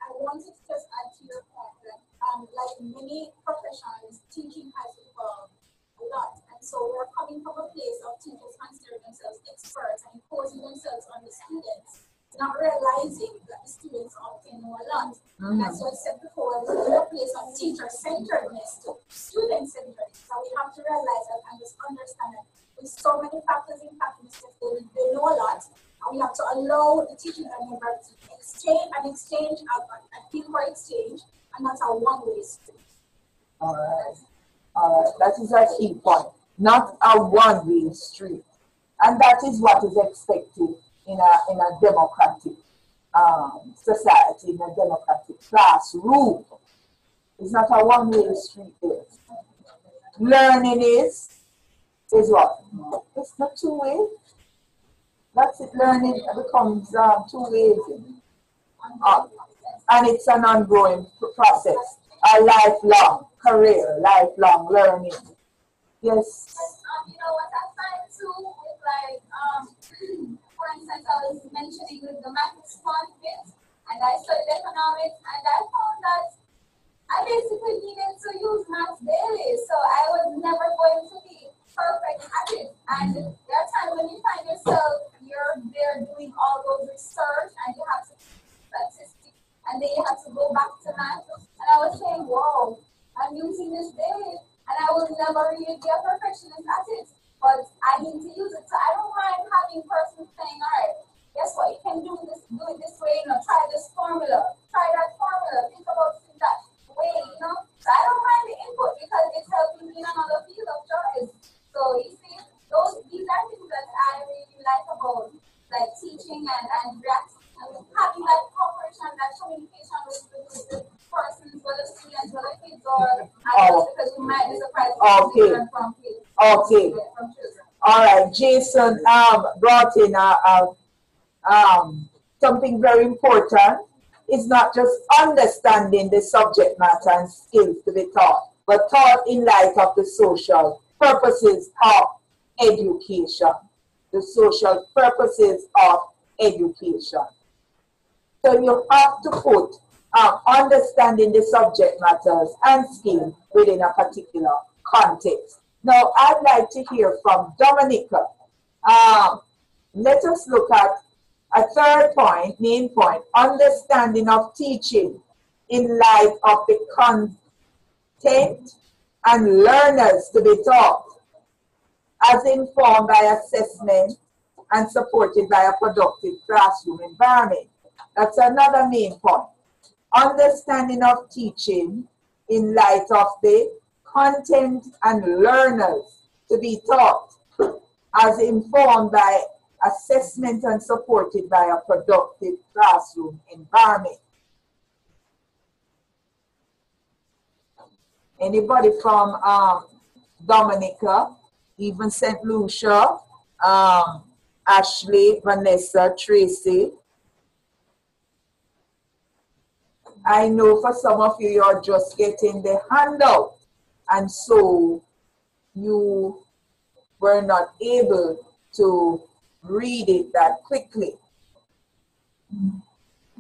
I wanted to just add to your point that, like many professions, teaching has evolved a lot. And so we're coming from a place of teachers considering themselves experts and imposing themselves on the students, not realizing that the students often know a lot. And as I said before, we're in a place of teacher-centeredness to student-centeredness. So we have to realize that and just understand that with so many factors impacting students, they know a lot. And we have to allow the teaching endeavor to exchange a feel for exchange, and that's a one-way street. All right. That is a key point. Not a one-way street. And that is what is expected in a democratic society, in a democratic classroom. It's not a one-way street there. Learning is what? It's not two-way. That's it. Learning becomes 2 ways. And it's an ongoing process. A lifelong career, lifelong learning. Yes. You know what I find too with like, for instance, I was mentioning with the maths bit, and I studied economics, and I found that I basically needed to use maths daily, so I was never going to be perfect at it. And there are times when you find yourself, you're there doing all those research, and you have to statistics, and then you have to go back to math. And I was saying, whoa, I'm using this daily, and I will never really be a perfectionist at it. But I need to use it. So I don't mind having persons saying, all right, guess what? You can do it this way, try this formula, try that formula, think about that way, So I don't mind the input because it's helping me in another field of choice. So you see, these are things that I really like about like teaching and having that cooperation, that communication with the persons the students, for the kids, or because you might be surprised. Okay. Okay. All right. Jason brought in something very important. It's not just understanding the subject matter and skills to be taught, but taught in light of the social purposes of education. The social purposes of education. So you have to put understanding the subject matters and skills within a particular context. Now, I'd like to hear from Dominica. Let us look at a third point, main point, understanding of teaching in light of the content and learners to be taught, as informed by assessment and supported by a productive classroom environment. That's another main point. Understanding of teaching in light of the content and learners to be taught, as informed by assessment and supported by a productive classroom environment. Anybody from Dominica, even St. Lucia, Ashley, Vanessa, Tracy? I know for some of you, you're just getting the handout, and so you were not able to read it that quickly.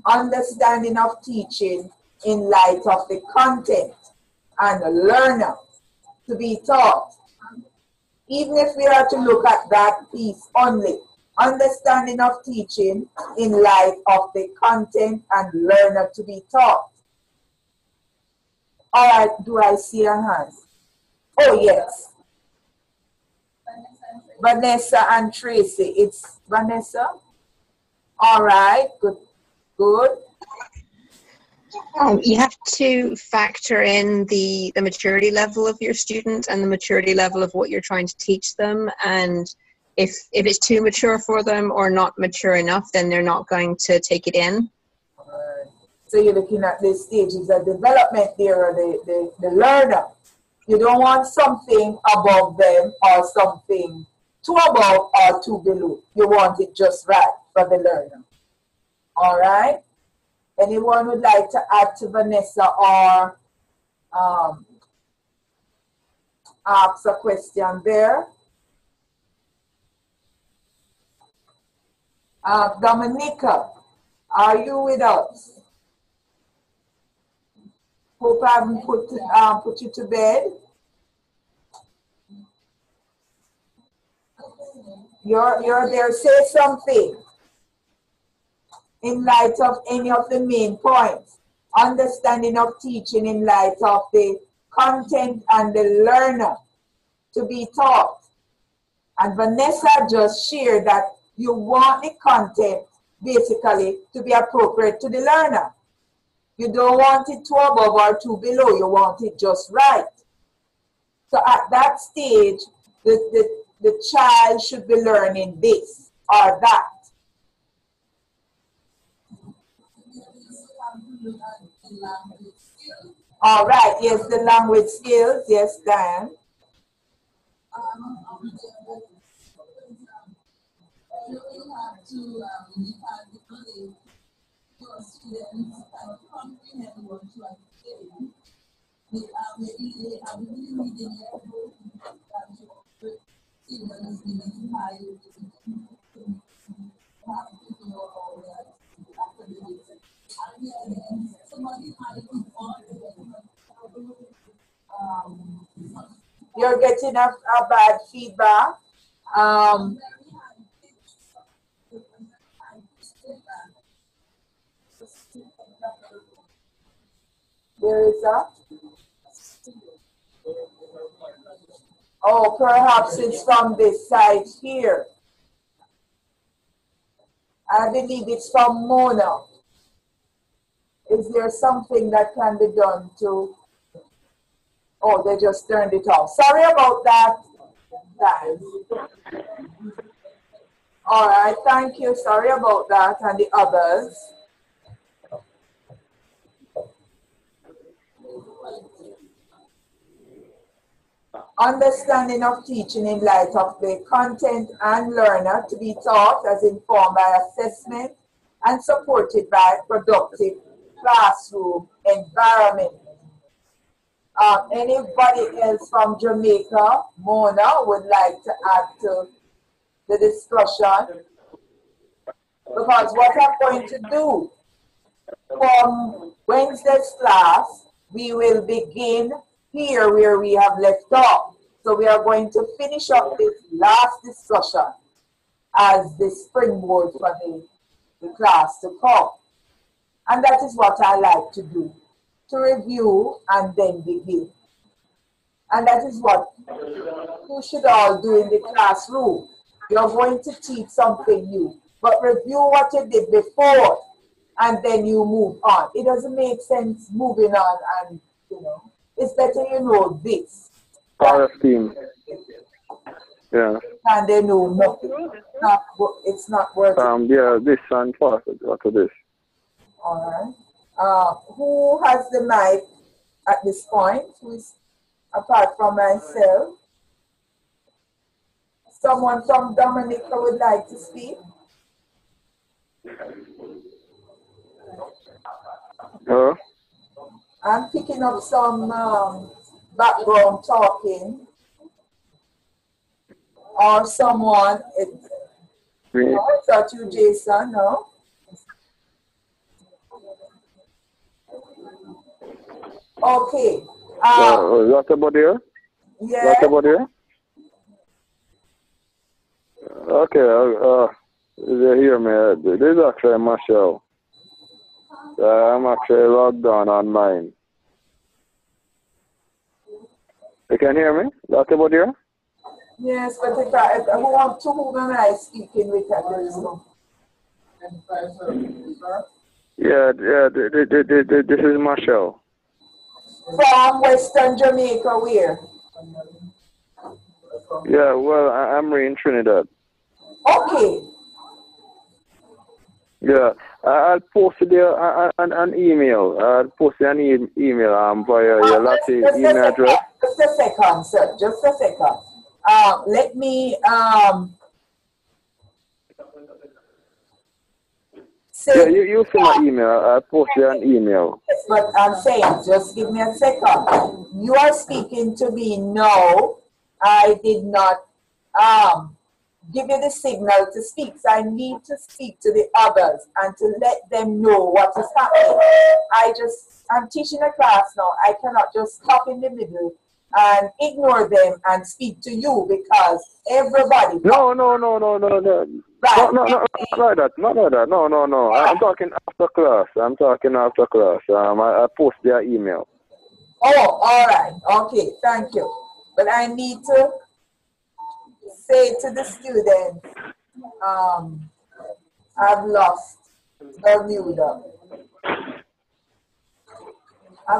Understanding of teaching in light of the content and the learner to be taught. Even if we are to look at that piece only, understanding of teaching in light of the content and learner to be taught. All right, do I see a hand? Oh, yes. Vanessa and Tracy. It's Vanessa. All right, good, good. You have to factor in the maturity level of your student and the maturity level of what you're trying to teach them. And if it's too mature for them or not mature enough, then they're not going to take it in. So you're looking at the stages of development there, or the learner. You don't want something above them or something too above or too below. You want it just right for the learner. All right? Anyone would like to add to Vanessa or ask a question there? Dominica, are you with us? Hope I haven't put you to bed. You're there. Say something in light of any of the main points. Understanding of teaching in light of the content and the learner to be taught. And Vanessa just shared that you want the content basically to be appropriate to the learner. You don't want it too above or too below. You want it just right. So at that stage, the child should be learning this or that. All right, yes, the language skills. Yes, Dan. You're getting a bad feedback. Where is that? Oh, perhaps it's from this side here. I believe it's from Mona. Is there something that can be done to... Oh, they just turned it off. Sorry about that. Thanks. All right, thank you. Sorry about that and the others. understanding of teaching in light of the content and learner to be taught as informed by assessment and supported by productive classroom environment. Anybody else from Jamaica, Mona, would like to add to the discussion? Because what I'm going to do from Wednesday's class, we will begin here where we have left off. So we are going to finish up this last discussion as the springboard for the class to come. And that is what I like to do, to review and then begin. And that is what you should all do in the classroom. You're going to teach something new, but review what you did before and then you move on. It doesn't make sense moving on and, you know, it's better you know this. Power team. Yeah. And they know nothing. It's not worth it. Yeah, this and part of this. All right. Who has the mic at this point? Who is apart from myself? Someone from Dominica would like to speak? I'm picking up some background talking. Or someone, no, it's not you, Jason, no? Okay. Lattibeaudiere? Yeah. Lattibeaudiere? Okay, you hear me? This is actually my show. I'm actually logged on mine. You can hear me? Lattibeaudiere? Yes, but to whom am I speaking with at this moment? Yeah, this is my show. From Western Jamaica, where? Yeah, well, I'm in Trinidad. Okay. Yeah, I'll post there an email. I'll post an email via your Latti email address. Just a second, sir. Just a second. Let me say. Yeah, you see my email. I'll post there an email. Yes, but I'm saying, just give me a second. You are speaking to me now. I did not give you the signal to speak. So I need to speak to the others and to let them know what is happening. I'm teaching a class now. I cannot just stop in the middle and ignore them and speak to you because everybody. No. Right. No, not like that. Not like that. No. I'm talking after class. I post their email. Oh, all right. Okay, thank you. But I need to say to the students, I've lost Bermuda. I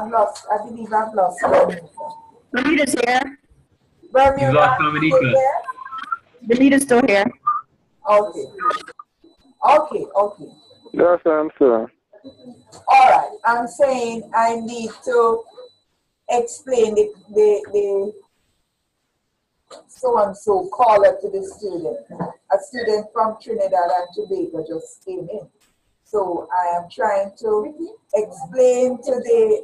believe I've lost Bermuda. Bermuda's here. Bermuda. You lost Dominica. Bermuda's still here. Okay. Yes, I'm sure. All right. I'm saying I need to explain the so-and-so caller to the student. A student from Trinidad and Tobago just came in. So I am trying to explain to the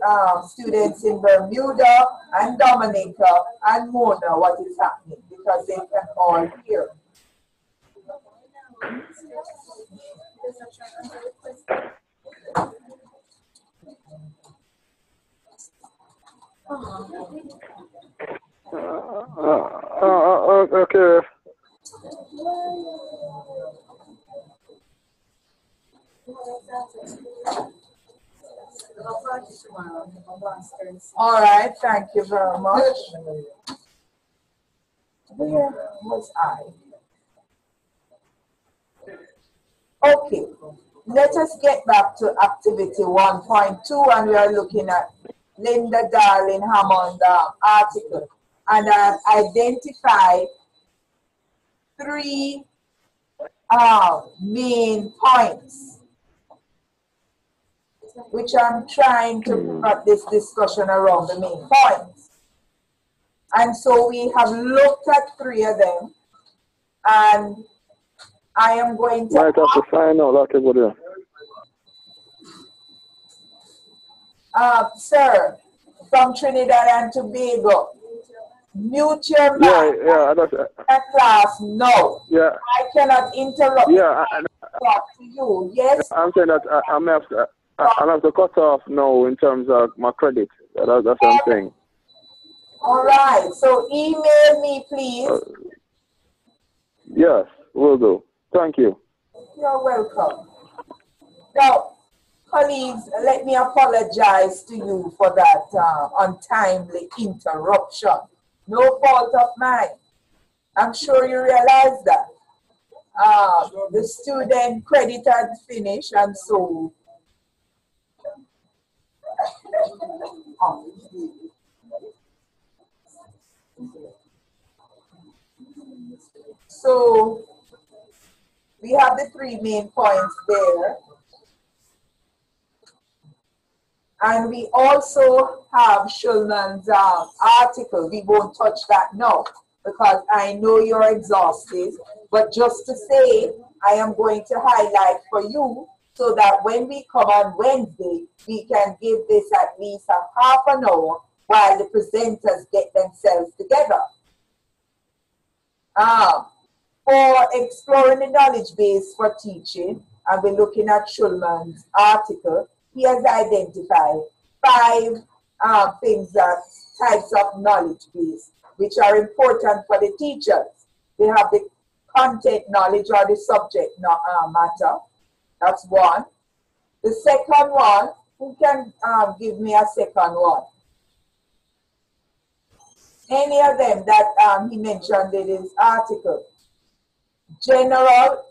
students in Bermuda and Dominica and Mona what is happening because they can all hear. Okay. All right, thank you very much. Where was I? Okay, let us get back to activity 1.2 and we are looking at Linda Darling Hammond article. And I've identified 3 main points, which I'm trying to put this discussion around the main points. And so we have looked at 3 of them, and I am going to... Might have to sign out, Lattibeaudiere. Sir, from Trinidad and Tobago, mute your mic. Class, no. Yeah. I cannot interrupt. Yeah, talk to you. Yes. I'm saying that I'm have to cut off now in terms of my credit. That's what I'm saying. All right. So email me, please. Yes, will do. Thank you. You're welcome. Now, colleagues, let me apologize to you for that untimely interruption. No fault of mine. I'm sure you realize that. The student credit had finished, and so we have the 3 main points there. And we also have Shulman's article. We won't touch that now because I know you're exhausted. But just to say, I am going to highlight for you so that when we come on Wednesday, we can give this at least a half an hour while the presenters get themselves together. For exploring the knowledge base for teaching, and we're looking at Shulman's article, he has identified 5 things that types of knowledge base, which are important for the teachers. They have the content knowledge or the subject matter. That's one. The second one, who can give me a second one? Any of them that he mentioned in his article. General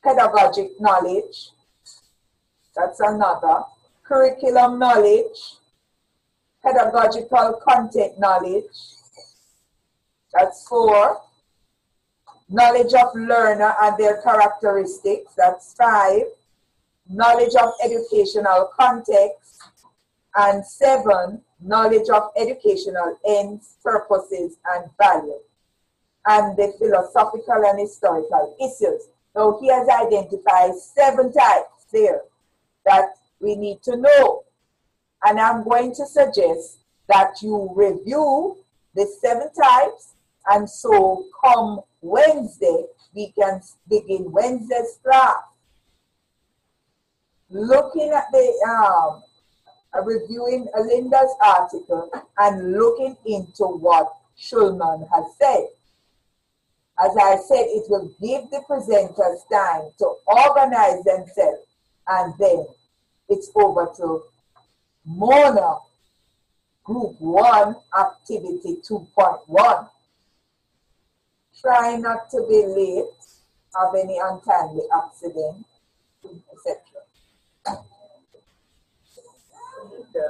pedagogic knowledge. That's another. Curriculum knowledge. Pedagogical content knowledge. That's 4. Knowledge of learner and their characteristics. That's 5. Knowledge of educational context. And 7. Knowledge of educational ends, purposes, and value. And the philosophical and historical issues. So he has identified 7 types there that we need to know. And I'm going to suggest that you review the 7 types, and so come Wednesday, we can begin Wednesday's class. Looking at the, reviewing Linda's article and looking into what Shulman has said. As I said, it will give the presenters time to organize themselves, and then it's over to Mona, Group 1, Activity 2.1. Try not to be late, have any untimely accident, etc.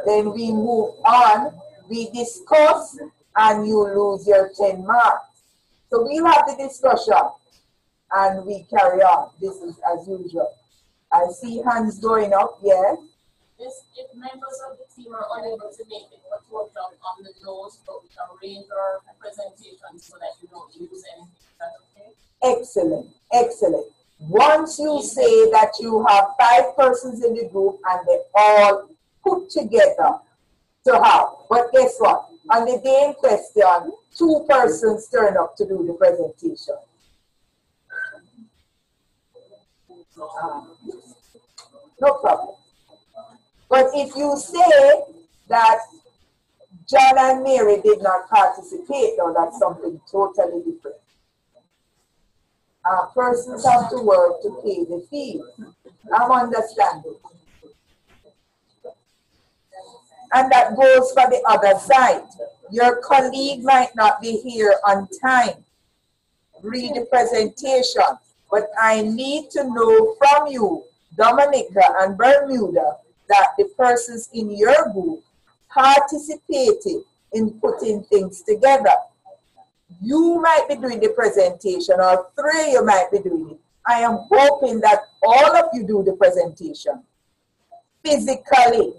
Then we move on, we discuss, and you lose your 10 marks. So we have the discussion, and we carry on. This is as usual. I see hands going up, yes? If members of the team are unable to make it, but work on the notes, but we can arrange our presentation so that you don't lose anything. Is that okay? Excellent, excellent. Once you say that you have 5 persons in the group and they all put together to have, but guess what? On the day in question, 2 persons turn up to do the presentation. No problem. But if you say that John and Mary did not participate, now that's something totally different. Persons have to work to pay the fee. I'm understanding. And that goes for the other side. Your colleague might not be here on time. Read the presentation. But I need to know from you, Dominica and Bermuda, that the persons in your group participated in putting things together. You might be doing the presentation, or 3 you might be doing it. I am hoping that all of you do the presentation physically.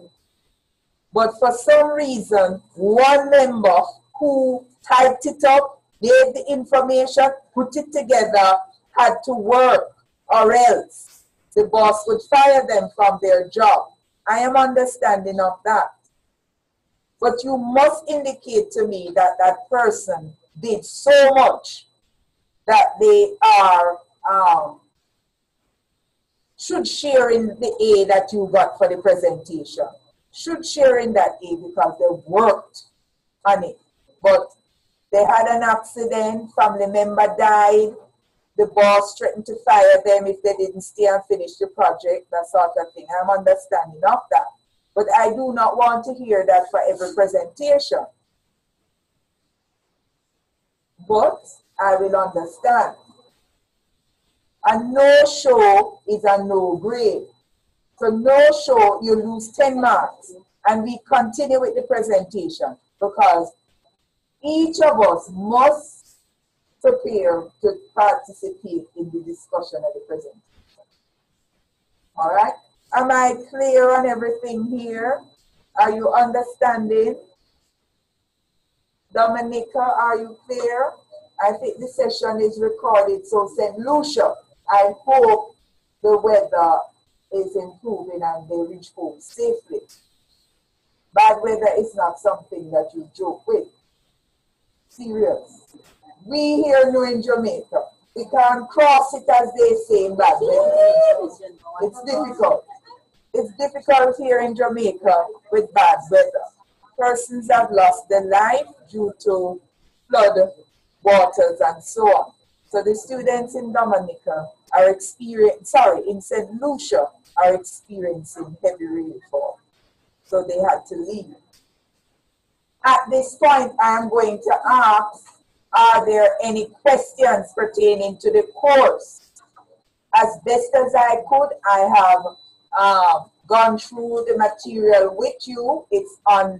But for some reason, one member who typed it up, gave the information, put it together, had to work, or else the boss would fire them from their job. I am understanding of that. But you must indicate to me that that person did so much that they are should share in the A that you got for the presentation. Should share in that A because they worked on it. But they had an accident, family member died, the boss threatened to fire them if they didn't stay and finish the project, that sort of thing. I'm understanding of that. But I do not want to hear that for every presentation. But I will understand. A no-show is a no-grade. So no-show, you lose 10 marks. And we continue with the presentation because each of us must prepare to participate in the discussion of the presentation. All right? Am I clear on everything here? Are you understanding? Dominica, are you clear? I think the session is recorded, so St. Lucia, I hope the weather is improving and they reach home safely. Bad weather is not something that you joke with. Serious. We here know in Jamaica, we can't cross it as they say in bad weather. It's difficult. It's difficult here in Jamaica with bad weather. Persons have lost their life due to flood waters and so on. So the students in Dominica are in St. Lucia are experiencing heavy rainfall. So they had to leave. At this point, I am going to ask, are there any questions pertaining to the course? As best as I could, I have gone through the material with you. It's on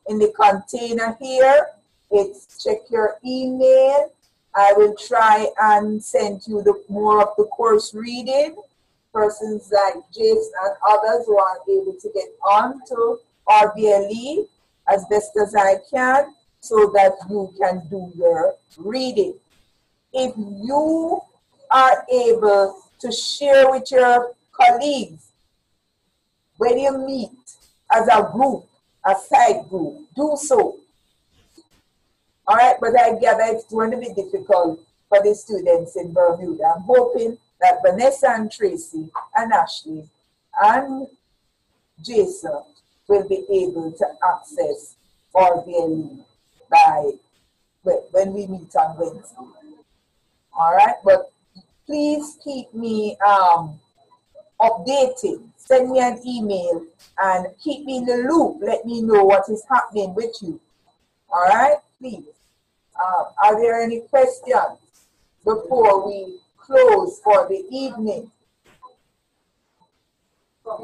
in the container here. It's check your email. I will try and send you more of the course reading. Persons like Jason and others who are able to get on to RBLE as best as I can so that you can do your reading. If you are able to share with your colleagues when you meet as a group, a side group, do so. All right, but I gather it's going to be difficult for the students in Bermuda. I'm hoping that Vanessa and Tracy and Ashley and Jason will be able to access RBLE by when we meet on Wednesday. All right, but please keep me updated. Send me an email and keep me in the loop. Let me know what is happening with you. All right, please. Are there any questions before we close for the evening?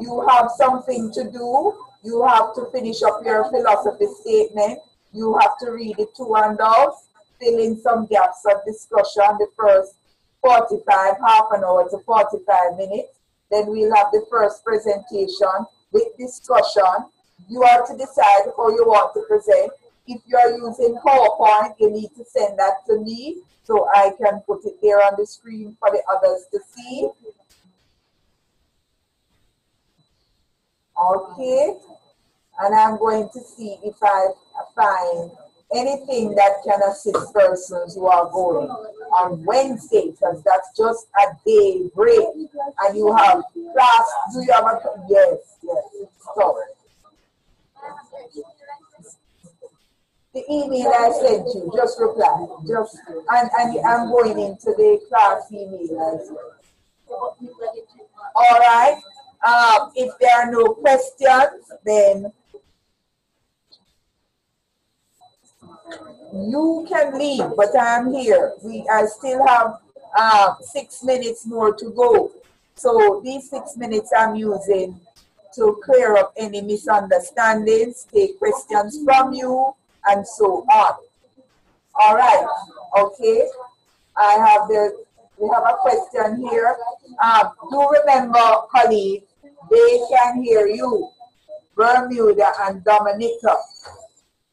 You have something to do. You have to finish up your philosophy statement. You have to read the two handouts, fill in some gaps of discussion, the first 45, half an hour to 45 minutes. Then we'll have the first presentation with discussion. You are to decide how you want to present. If you are using PowerPoint, you need to send that to me so I can put it there on the screen for the others to see. Okay, and I'm going to see if I find anything that can assist persons who are going on Wednesday, because that's just a day break. And you have class, do you have a, yes, so. The email I sent you, just reply, and I'm going into the class email as well. All right. If there are no questions, then you can leave, but I'm here. I still have 6 minutes more to go. So these 6 minutes I'm using to clear up any misunderstandings, take questions from you, and so on. All right, okay. We have a question here. Do remember, colleagues, they can hear you, Bermuda and Dominica.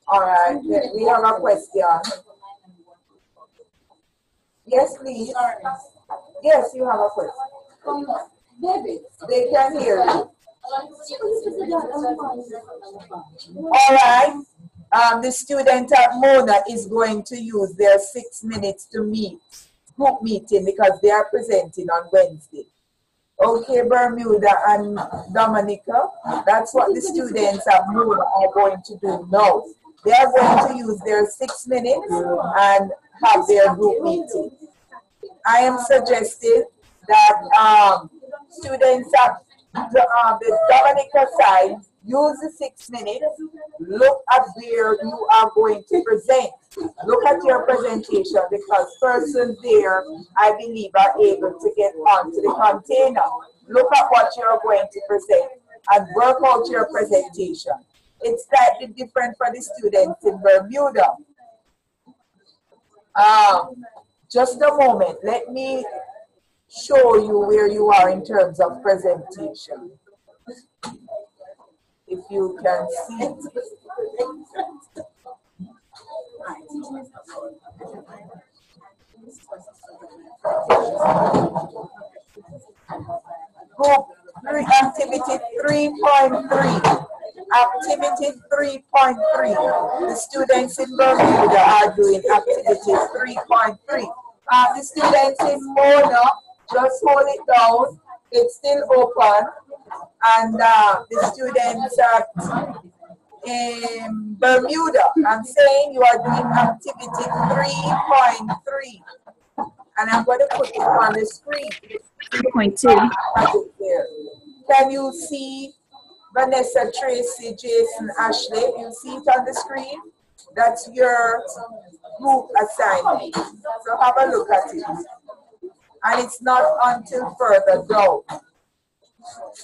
All right, we have a question. Yes, please. Yes, you have a question. They can hear you. All right. The student at Mona is going to use their 6 minutes to meet, group meeting, because they are presenting on Wednesday. Okay, Bermuda and Dominica, that's what the students at Mona are going to do now. They are going to use their 6 minutes and have their group meeting. I am suggesting that students at the Dominica side use the 6 minutes, look at where you are going to present. Look at your presentation, because persons there, I believe, are able to get onto the container. Look at what you're going to present and work out your presentation. It's slightly different for the students in Bermuda. Just a moment, let me show you where you are in terms of presentation. If you can see. Group activity 3.3. Activity 3.3. The students in Bermuda are doing activity 3.3. The students in Mona, just hold it down. It's still open. And the students in Bermuda, I'm saying you are doing activity 3.3. And I'm going to put it on the screen. 3.2. Can you see Vanessa, Tracy, Jason, Ashley? You see it on the screen? That's your group assignment. So have a look at it. And it's not until further down.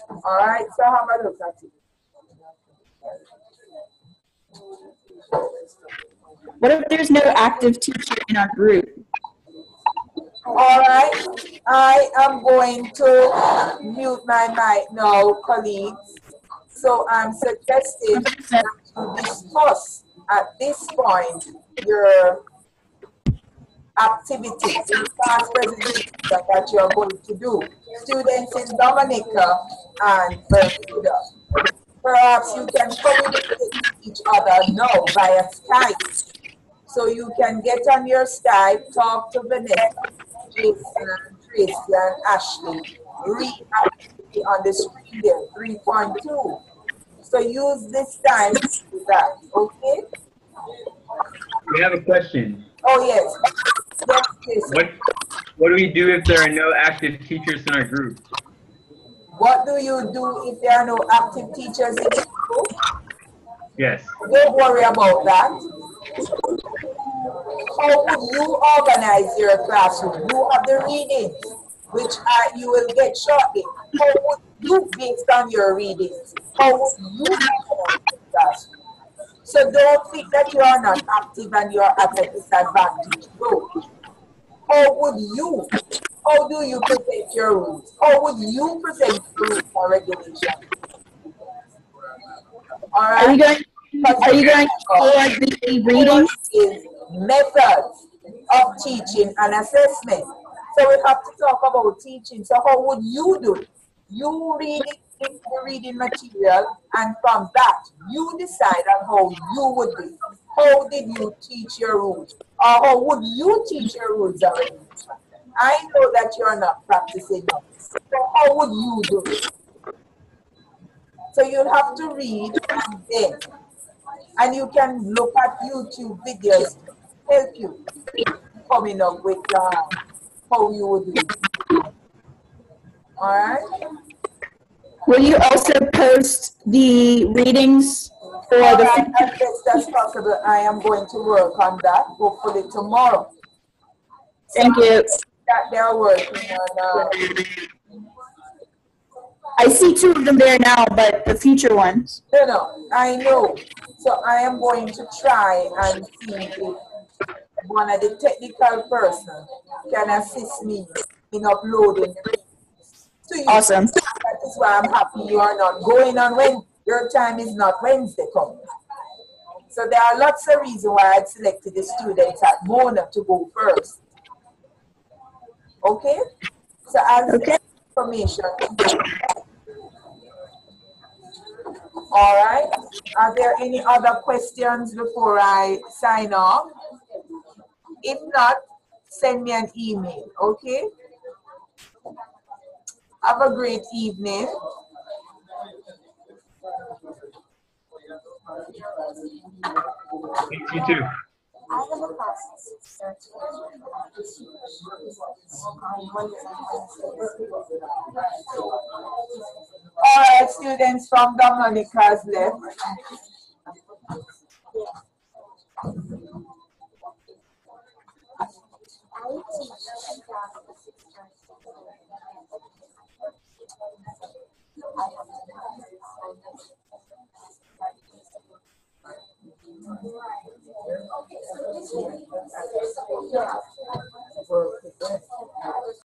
All right, so have a look at it. What if there's no active teacher in our group? All right, I am going to mute my mic now, colleagues. So I'm suggesting that you discuss at this point your activities, the class presentation that you're going to do. Students in Dominica and Bermuda. Perhaps you can communicate with each other now via Skype. So you can get on your Skype, talk to Vanessa, Jason, and Tracy, and Ashley. Read activity on the screen there, 3.2. So use this time to do that, okay? We have a question. Oh, yes. Yes, Jason. What do we do if there are no active teachers in our group? What do you do if there are no active teachers in the group? Yes. Don't worry about that. How would you organize your classroom? You have the readings, which you will get shortly. How would you, based on your readings, how would you organize your classroom? So don't think that you are not active and you are at a disadvantage. No. How do you present your rules? How would you present rules and regulations? All right? Are you going to forward the readings? Is methods of teaching and assessment. So we have to talk about teaching. So how would you do it? You read it in the reading material, and from that, you decide on how you would do it. How did you teach your rules? Or how would you teach your rules and regulations? I know that you're not practicing them. So how would you do it? So you'll have to read and then. And you can look at YouTube videos to help you coming up with how you would do it. All right? Will you also post the readings for All the right, as best as possible. I am going to work on that, hopefully tomorrow. Thank you. That they are working on. I see 2 of them there now, but the future ones. No, I know. So I am going to try and see if one of the technical persons can assist me in uploading the readings to you. Awesome. That is why I'm happy you are not going on when your time is not Wednesday coming. So there are lots of reasons why I selected the students at Mona to go first. Okay? So I'll get information. All right. Are there any other questions before I sign off? If not, send me an email, okay? Have a great evening. You too. All right, students from Dominica's left.